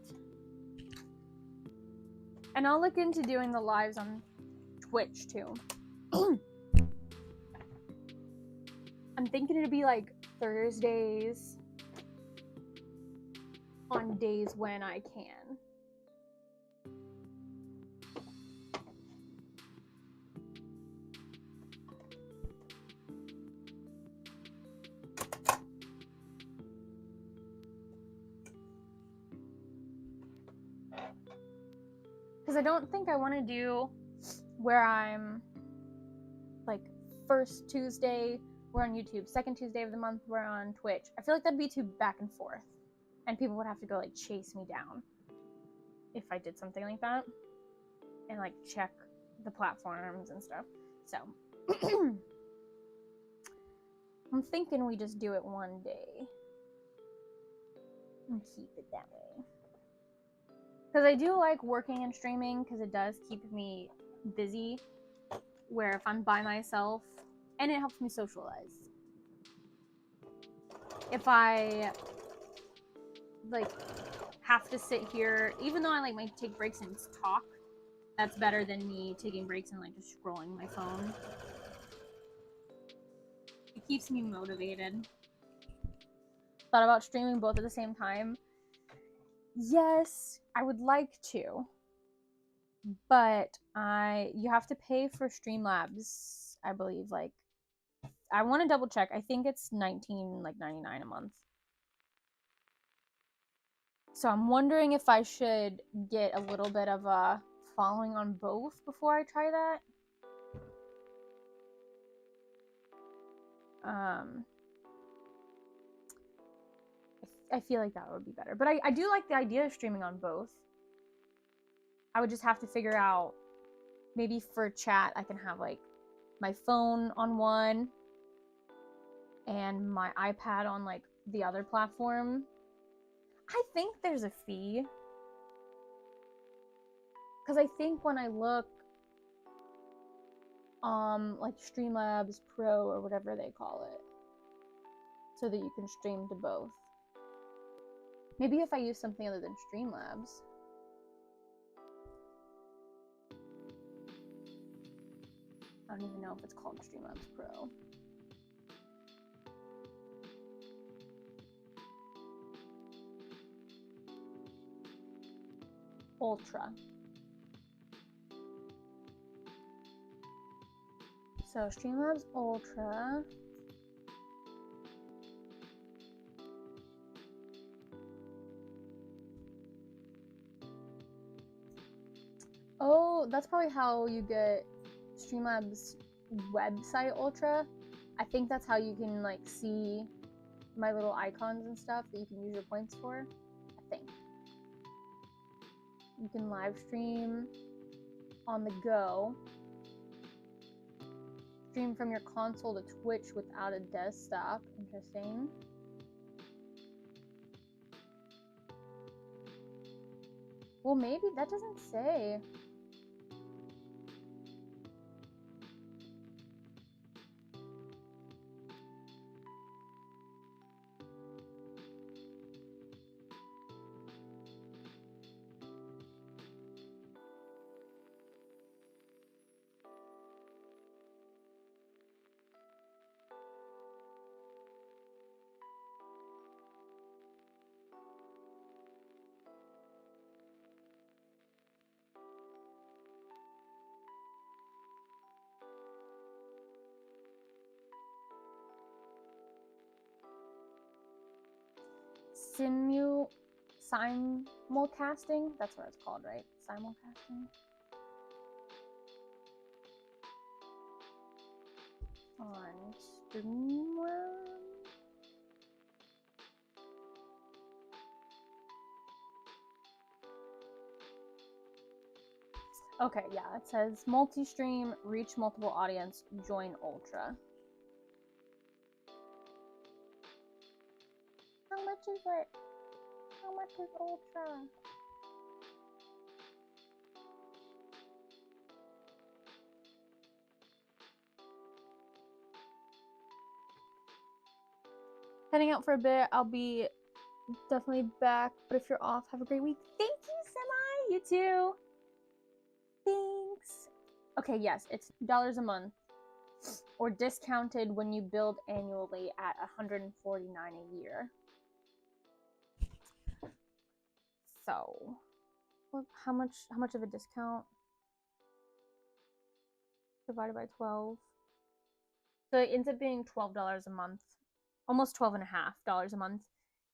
A: And I'll look into doing the lives on Twitch too. I'm thinking it'll be like Thursdays on days when I can. Because I don't think I want to do where I'm like first Tuesday we're on YouTube, second Tuesday of the month we're on Twitch. I feel like that'd be too back and forth, and people would have to go like chase me down if I did something like that and like check the platforms and stuff. So I'm thinking we just do it one day and keep it that way. Because I do like working and streaming because it does keep me busy, where if I'm by myself, and it helps me socialize. If I like have to sit here, even though I like might take breaks and talk, that's better than me taking breaks and like just scrolling my phone. It keeps me motivated. Thought about streaming both at the same time. Yes, I would like to, but you have to pay for Streamlabs, I believe. Like, I want to double check. I think it's $19.99 a month. So I'm wondering if I should get a little bit of a following on both before I try that. I feel like that would be better. But I do like the idea of streaming on both. I would just have to figure out, maybe for chat, I can have like my phone on one and my iPad on like the other platform. I think there's a fee. Because I think when I look like Streamlabs Pro or whatever they call it, so that you can stream to both. Maybe if I use something other than Streamlabs. I don't even know if it's called Streamlabs Pro. Ultra. So Streamlabs Ultra. Oh, that's probably how you get Streamlabs website Ultra. I think that's how you can like see my little icons and stuff that you can use your points for. I think. You can live stream on the go. Stream from your console to Twitch without a desktop. Interesting. Well, maybe that doesn't say. Simulcasting? That's what it's called, right? Simulcasting? On Streamlabs? Okay, yeah, it says multi-stream, reach multiple audience, join Ultra. How much is it? How much is Ultra? Heading out for a bit. I'll be definitely back, but if you're off, have a great week. Thank you, Semi. You too. Thanks. Okay, yes, it's $2 a month, or discounted when you build annually at $149 a year. So, how much of a discount divided by 12? So it ends up being $12 a month, almost $12.50 a month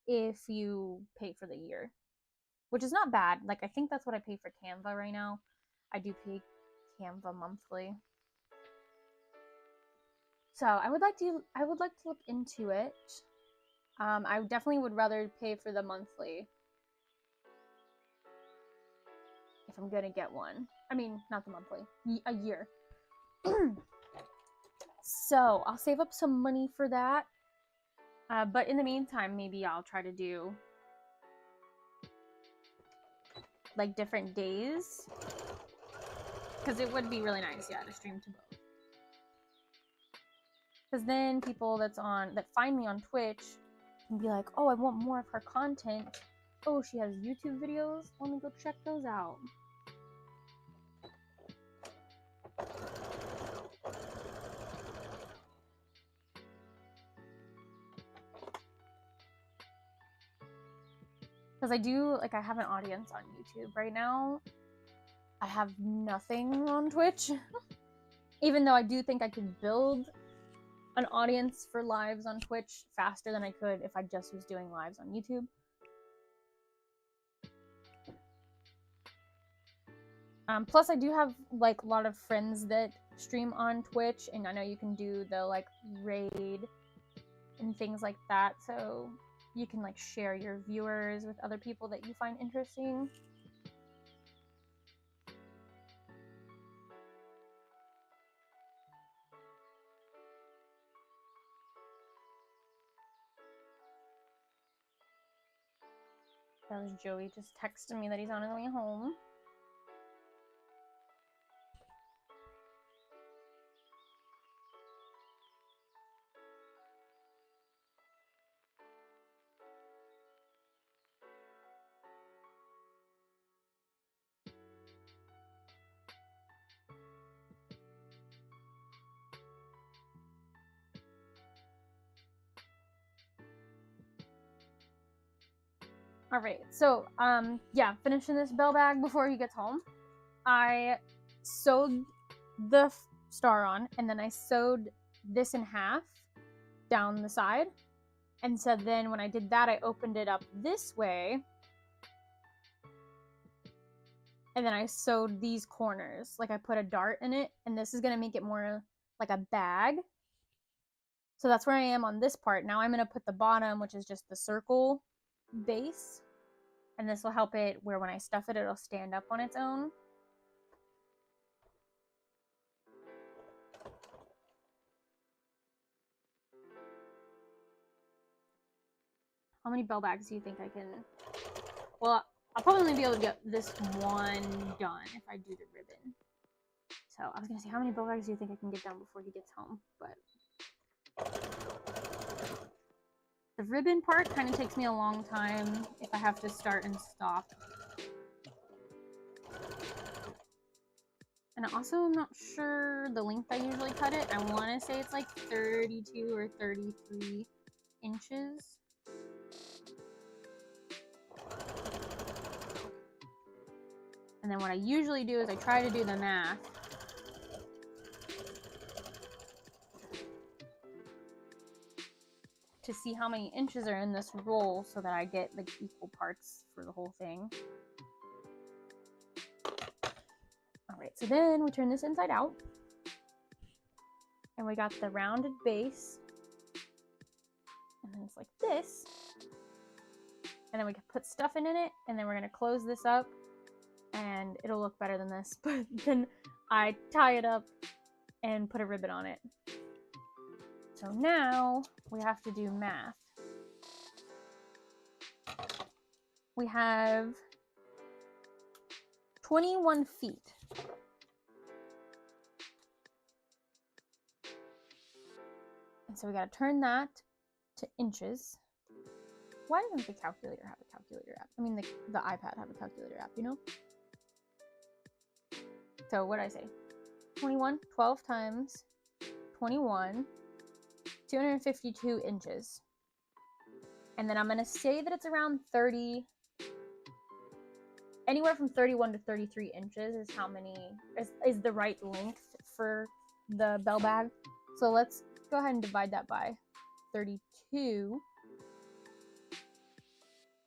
A: if you pay for the year, which is not bad. Like, I think that's what I pay for Canva right now. I do pay Canva monthly. So I would like to look into it. I definitely would rather pay for the monthly if I'm gonna get one. I mean, not the monthly, a year. So I'll save up some money for that. But in the meantime, maybe I'll try to do like different days, because it would be really nice, yeah, to stream to both. Because then people that find me on Twitch can be like, oh, I want more of her content. Oh, she has YouTube videos. Let me go check those out. Because I have an audience on YouTube right now. I have nothing on Twitch. Even though I do think I could build an audience for lives on Twitch faster than I could if I just was doing lives on YouTube. Plus, I do have like a lot of friends that stream on Twitch, and I know you can do the like raid and things like that, so you can like share your viewers with other people that you find interesting. That was Joey just texting me that he's on his way home. Alright, so, yeah, finishing this bell bag before he gets home. I sewed the star on, and then I sewed this in half down the side. And so then when I did that, I opened it up this way. And then I sewed these corners. Like I put a dart in it, and this is going to make it more like a bag. So that's where I am on this part. Now I'm going to put the bottom, which is just the circle base. And this will help it where when I stuff it, it'll stand up on its own. How many bell bags do you think I can... Well, I'll probably only be able to get this one done if I do the ribbon. So I was going to say, how many bell bags do you think I can get done before he gets home? But the ribbon part kind of takes me a long time if I have to start and stop. And also, I'm not sure the length I usually cut it. I want to say it's like 32 or 33 inches. And then what I usually do is I try to do the math. To see how many inches are in this roll so that I get like equal parts for the whole thing. Alright, so then we turn this inside out. And we got the rounded base. And then it's like this. And then we can put stuff in it. And then we're going to close this up. And it'll look better than this. But then I tie it up and put a ribbon on it. So now we have to do math. We have 21 feet. And so we got to turn that to inches. Why doesn't the calculator have a calculator app? I mean, the iPad have a calculator app, you know? So what did I say? 21, 12 times 21, 252 inches. And then I'm going to say that it's around 30, anywhere from 31 to 33 inches is how many, is the right length for the bell bag. So let's go ahead and divide that by 32.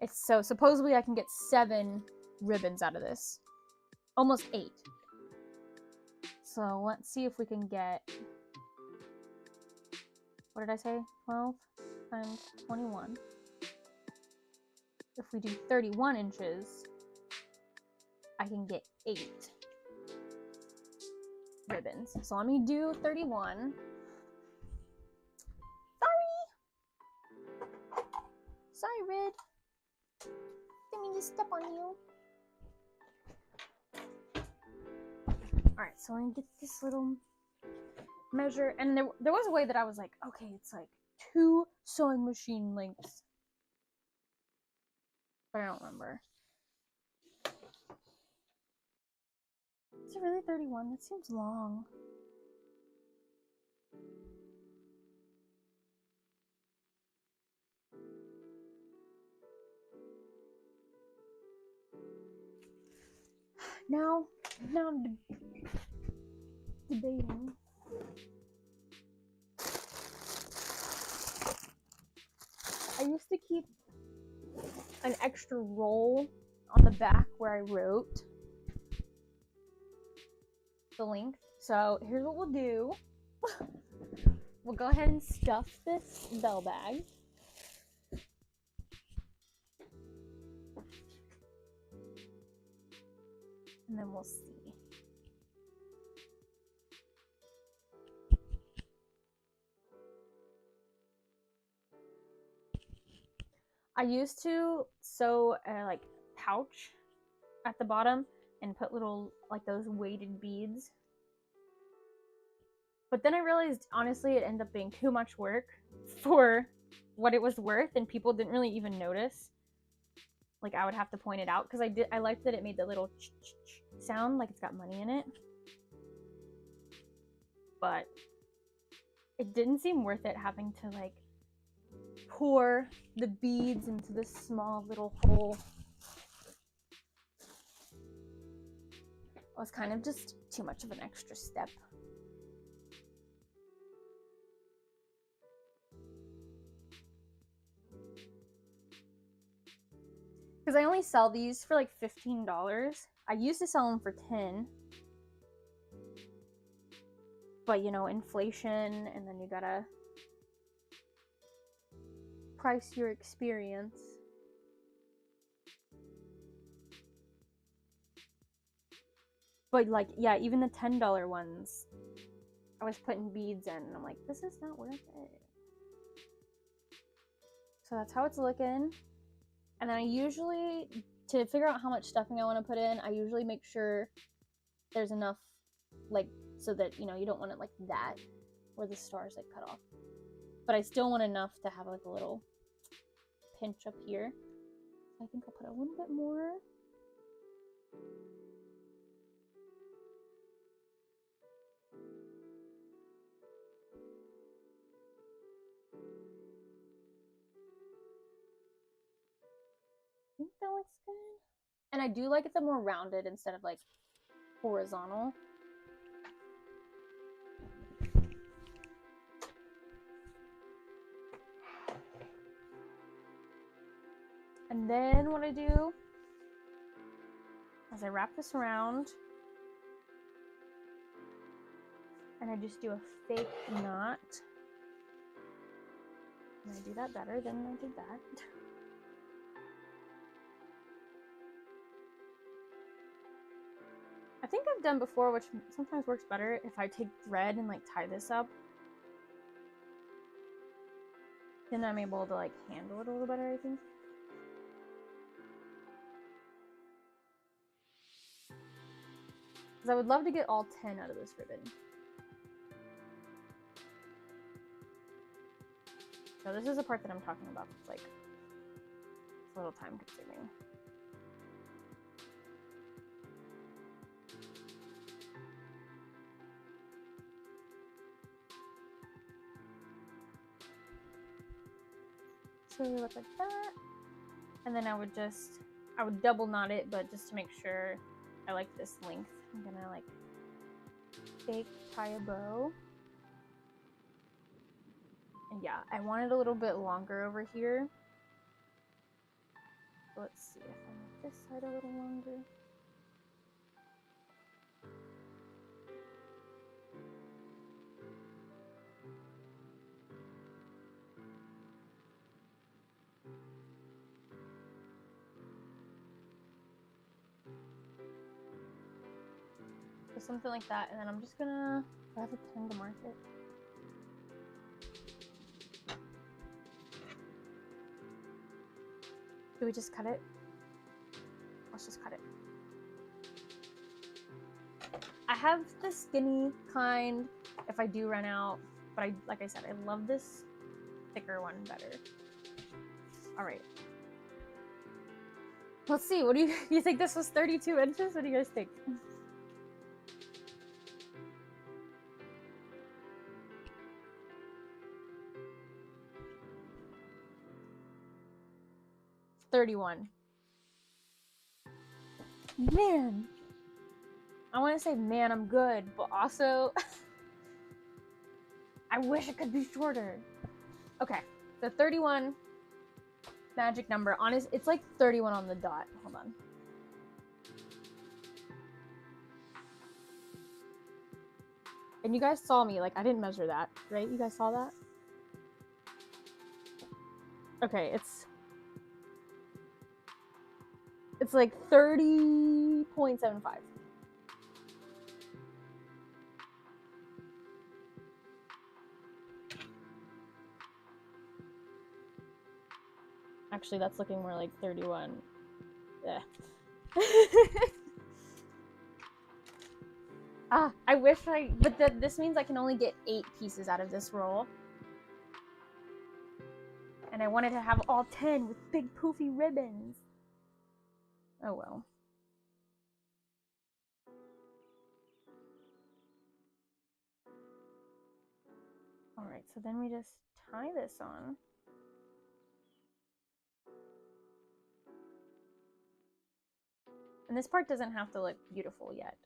A: So supposedly I can get 7 ribbons out of this. Almost 8. So let's see if we can get, what did I say? 12 times 21. If we do 31 inches, I can get 8 ribbons. So let me do 31. Didn't mean to step on you. Alright, so I'm gonna get this little measure, and there was a way that I was like, okay, it's like 2 sewing machine lengths. But I don't remember. Is it really 31? That seems long. Now I'm debating. I used to keep an extra roll on the back where I wrote the length. So here's what we'll do. We'll go ahead and stuff this bell bag. And then we'll see. I used to sew a like pouch at the bottom and put little like those weighted beads. But then I realized honestly it ended up being too much work for what it was worth, and people didn't really even notice. Like I would have to point it out because I liked that it made the little sound like it's got money in it. But it didn't seem worth it having to like pour the beads into this small little hole. It was kind of just too much of an extra step. Because I only sell these for like $15. I used to sell them for $10. But you know, inflation, and then you gotta price your experience. But like, yeah, even the $10 ones, I was putting beads in, and I'm like, this is not worth it. So that's how it's looking. And then I usually, to figure out how much stuffing I want to put in, I usually make sure there's enough, like, so that, you know, you don't want it like that, where the stars like cut off. But I still want enough to have like a little pinch up here. I think I'll put a little bit more. I think that looks good. And I do like it the more rounded instead of like horizontal. And then what I do is I wrap this around and I just do a fake knot. And I do that better than I did that. I think I've done before, which sometimes works better, if I take thread and like tie this up. Then I'm able to like handle it a little better, I think. Because I would love to get all 10 out of this ribbon. So this is the part that I'm talking about. It's like, it's a little time consuming. So it look like that. And then I would double knot it, but just to make sure I like this length, I'm gonna like fake tie a bow. And yeah, I want it a little bit longer over here. Let's see if I make this side a little longer. So something like that, and then I'm just gonna, I have a pen to mark it. Do we just cut it? Let's just cut it. I have the skinny kind if I do run out, but like I said, I love this thicker one better. All right. Let's see. What do you think this was 32 inches? What do you guys think? $31. Man. I want to say, man, I'm good, but also, I wish it could be shorter. Okay, so 31, magic number. Honest, it's like 31 on the dot. Hold on. And you guys saw me, like, I didn't measure that, right? You guys saw that? Okay, it's like 30.75. Actually, that's looking more like 31. Yeah. I wish but this means I can only get 8 pieces out of this roll. And I wanted to have all 10 with big poofy ribbons. Oh well. Alright, so then we just tie this on. And this part doesn't have to look beautiful yet.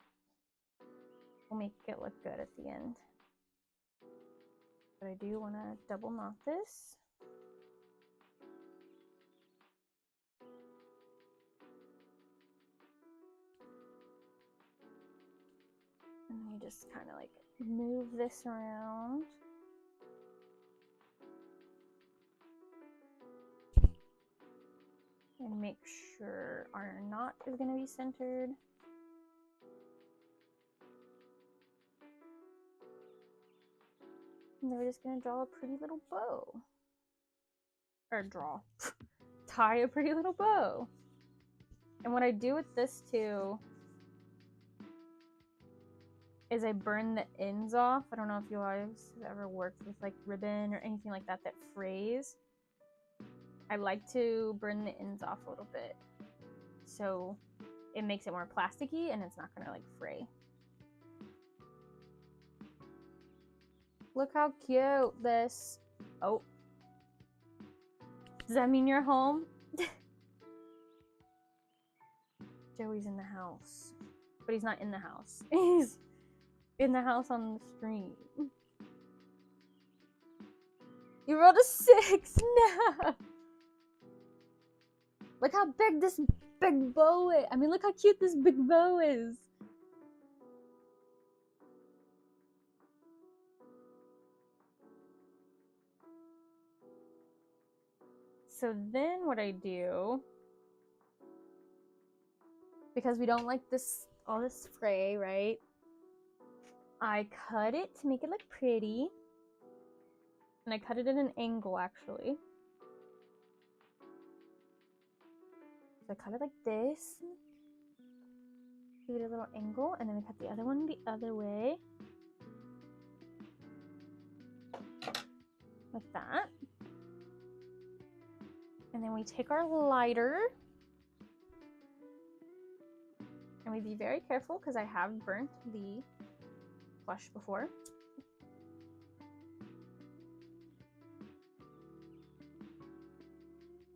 A: We'll make it look good at the end. But I do want to double knot this. And then we just kind of like move this around. And make sure our knot is going to be centered. And then we're just going to draw a pretty little bow. Or tie a pretty little bow. And what I do with this too is I burn the ends off. I don't know if you guys have ever worked with like ribbon or anything like that that frays. I like to burn the ends off a little bit so it makes it more plasticky and it's not gonna like fray. Look how cute this. Oh, does that mean you're home? Joey's in the house, but he's not in the house. He's in the house on the screen. You rolled a 6. No. Look how big this big bow is. I mean, look how cute this big bow is. So then what I do, because we don't like all this fray, right? I cut it to make it look pretty. And I cut it at an angle, actually. So I cut it like this. Give it a little angle, and then we cut the other one the other way. Like that. And then we take our lighter. And we be very careful because I have burnt the plush before.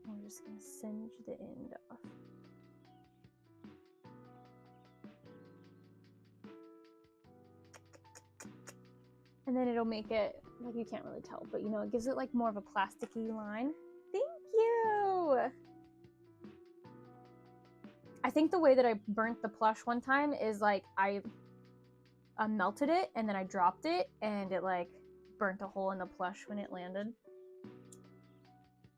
A: I'm just going to singe the end off. And then it'll make it, like you can't really tell, but you know, it gives it like more of a plasticky line. Thank you! I think the way that I burnt the plush one time is like I melted it and then I dropped it and it like burnt a hole in the plush when it landed.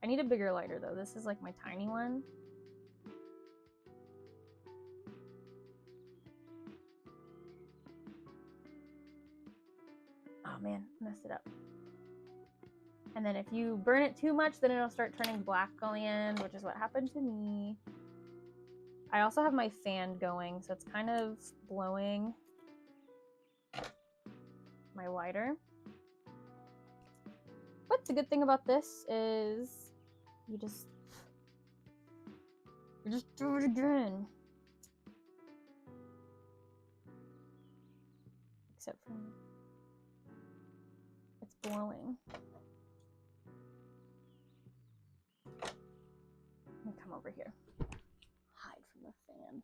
A: I need a bigger lighter though. This is like my tiny one. Oh man, messed it up. And then if you burn it too much, then it'll start turning black on the end, which is what happened to me. I also have my fan going, so it's kind of blowing my lighter. But the good thing about this is you just do it again. Except for it's blowing. Let me come over here. Hide from the fan.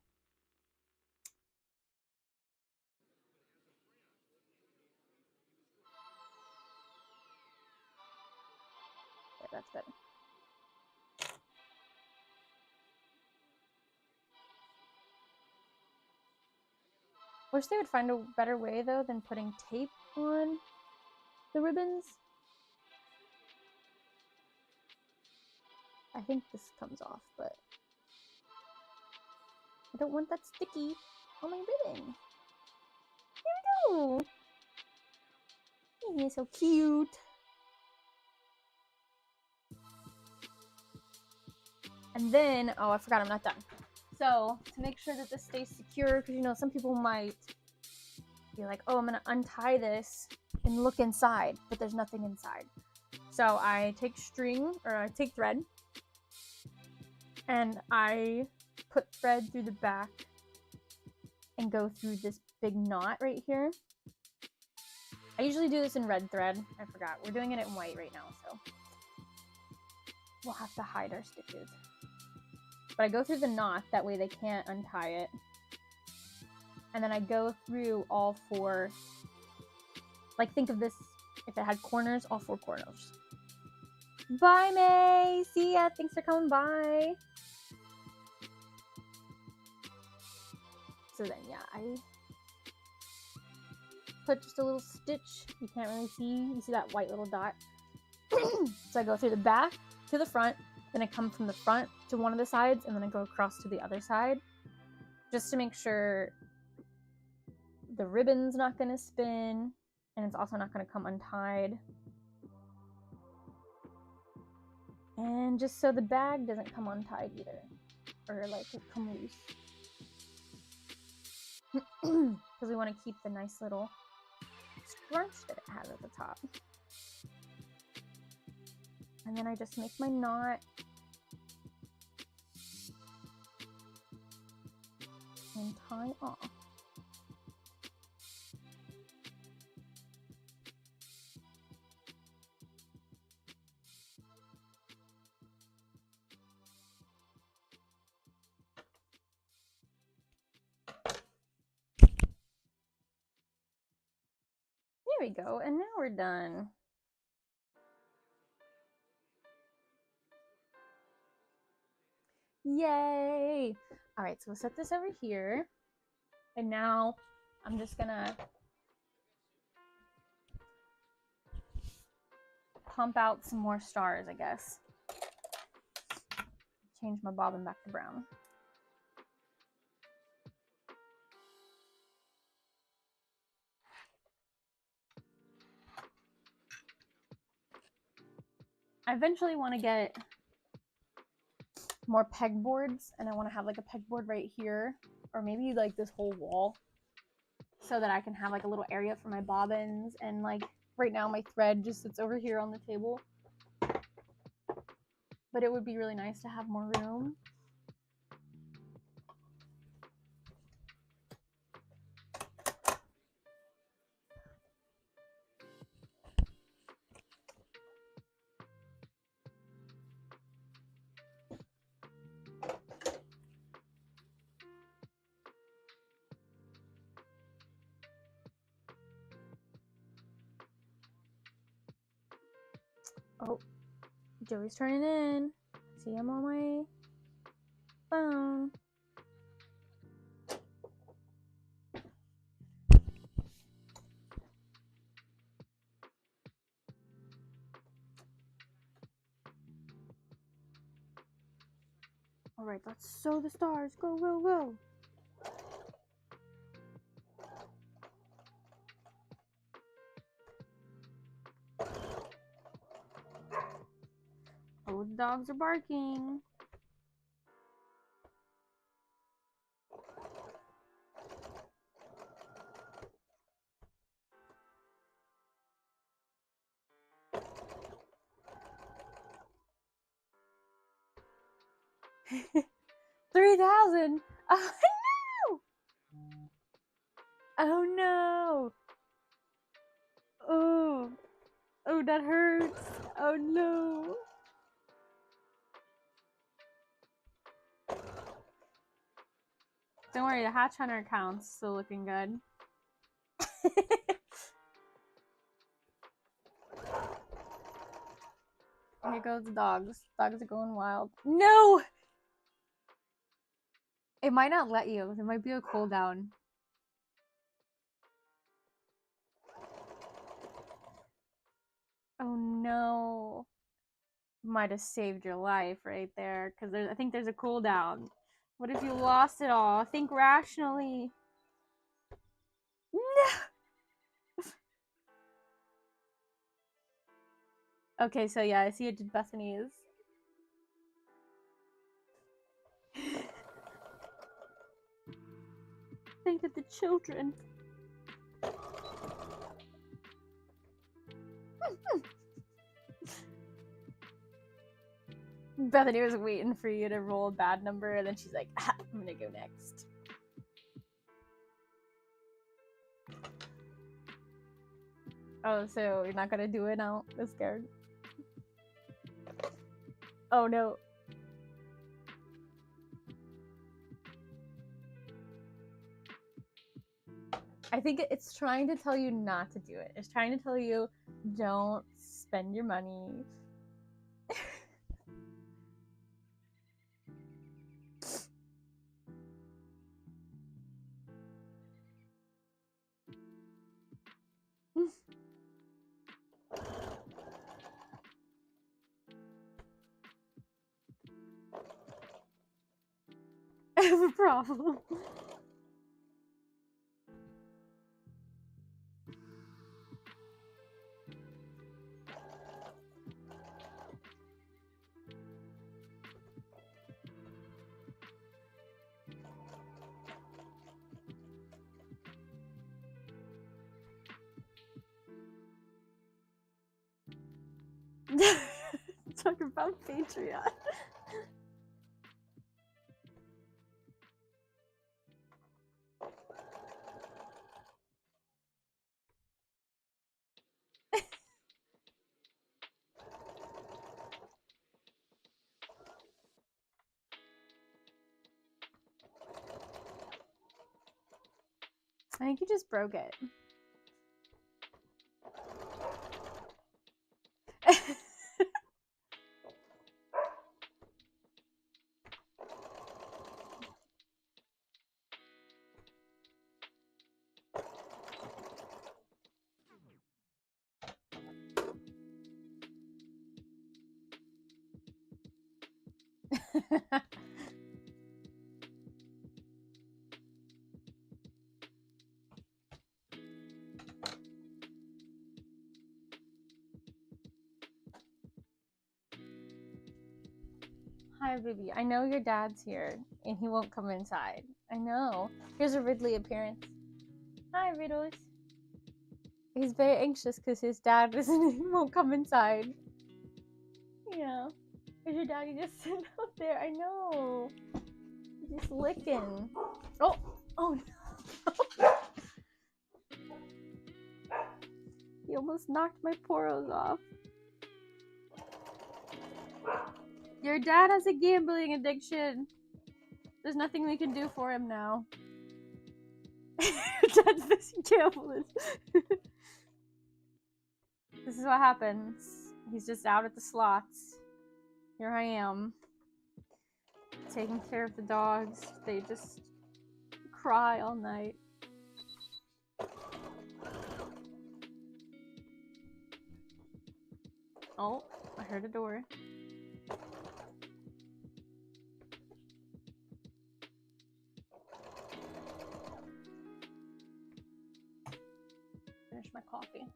A: Okay, that's better. Wish they would find a better way though than putting tape on the ribbons. I think this comes off, but I don't want that sticky on my ribbon. There we go. He's so cute. And then, oh, I forgot I'm not done. So to make sure that this stays secure, because you know some people might be like, oh, I'm gonna untie this and look inside, but there's nothing inside. So I take string, or I take thread, and I put thread through the back and go through this big knot right here. I usually do this in red thread. I forgot. We're doing it in white right now, so we'll have to hide our stitches. But I go through the knot, that way they can't untie it. And then I go through all four, like think of this, if it had corners, all four corners. Bye, May! See ya! Thanks for coming by! So then, yeah, I put just a little stitch. You can't really see. You see that white little dot? So I go through the back to the front, then I come from the front to one of the sides, and then I go across to the other side, just to make sure the ribbon's not going to spin, and it's also not going to come untied. And just so the bag doesn't come untied either, or like it come loose. Because we want to keep the nice little scrunch that it has at the top. And then I just make my knot. And tie off. There we go, and now we're done. Yay! All right, so we'll set this over here. And now I'm just gonna pump out some more stars, I guess. Change my bobbin back to brown. I eventually want to get more pegboards, and I want to have like a pegboard right here, or maybe like this whole wall, so that I can have like a little area for my bobbins. And like right now my thread just sits over here on the table, but it would be really nice to have more room. Oh, Joey's turning in. See him on my phone. All right, let's sew the stars. Go, go, go. dogs are barking. $3,000. Oh no! Oh no! Oh, oh, that hurts. Oh no! Don't worry, the Hatch Hunter account's still looking good. Here goes the dogs. Dogs are going wild. No! It might not let you. There might be a cooldown. Oh no. Might have saved your life right there, because I think there's a cooldown. What if you lost it all? Think rationally. No! Okay, so yeah, I see it did Bethany's. Think of the children. Bethany was waiting for you to roll a bad number, and then she's like, ah, I'm gonna go next. Oh, so you're not gonna do it now? I'm scared. Oh no. I think it's trying to tell you not to do it. It's trying to tell you, don't spend your money. I have a problem. Talk about Patreon. I think you just broke it. Hi, baby. I know your dad's here, and he won't come inside. I know. Here's a Ridley appearance. Hi, Riddles. He's very anxious because his dad isn't. He won't come inside. Yeah. Is your daddy just sitting out there? I know. He's just licking. Oh! Oh no! He almost knocked my poros off. Your dad has a gambling addiction. There's nothing we can do for him now. Your dad's busy gambling. This is what happens. He's just out at the slots. Here I am. Taking care of the dogs. They just cry all night. Oh, I heard a door. Finish my coffee.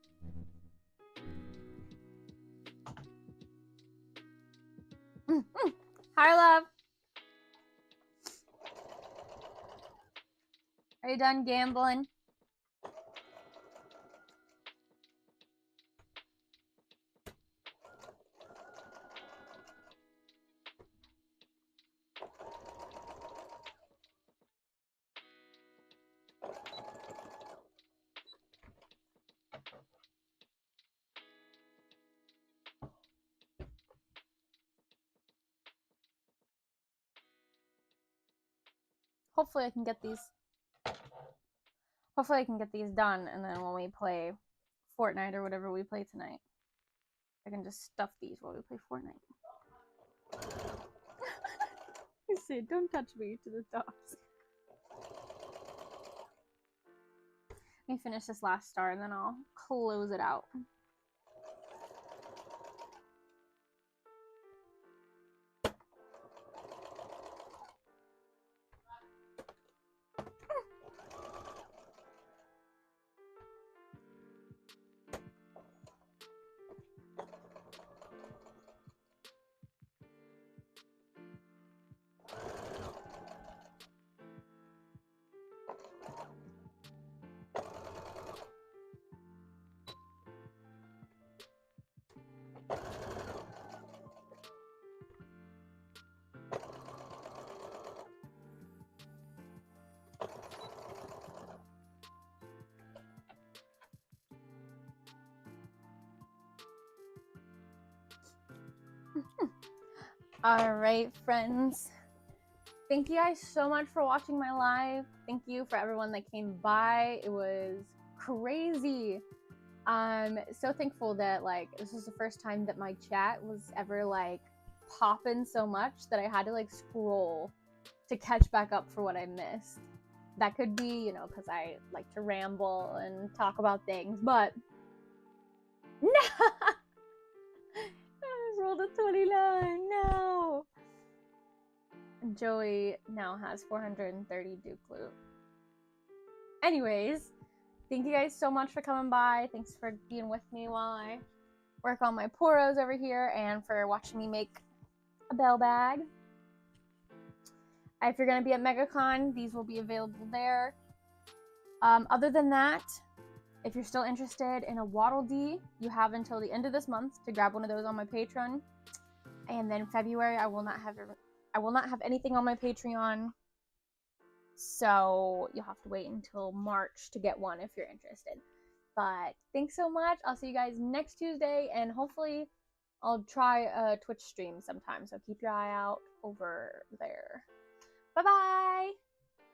A: Are you done gambling? Hopefully I can get these. Hopefully I can get these done, and then when we play Fortnite or whatever we play tonight, I can just stuff these while we play Fortnite. You see, don't touch me to the dogs. Let me finish this last star, and then I'll close it out. All right, friends. Thank you guys so much for watching my live. Thank you for everyone that came by. It was crazy. I'm so thankful that like this was the first time that my chat was ever like popping so much that I had to like scroll to catch back up for what I missed. That could be, you know, because I like to ramble and talk about things, but no! I rolled a 29. No. Joey now has 430 Duke loot. Anyways, thank you guys so much for coming by. Thanks for being with me while I work on my poros over here and for watching me make a bell bag. If you're going to be at Megacon, these will be available there. Other than that, if you're still interested in a Waddle Dee, you have until the end of this month to grab one of those on my Patreon. And then February, I will not have anything on my Patreon. So you'll have to wait until March to get one if you're interested. But thanks so much. I'll see you guys next Tuesday, and hopefully I'll try a Twitch stream sometime. So keep your eye out over there. Bye-bye!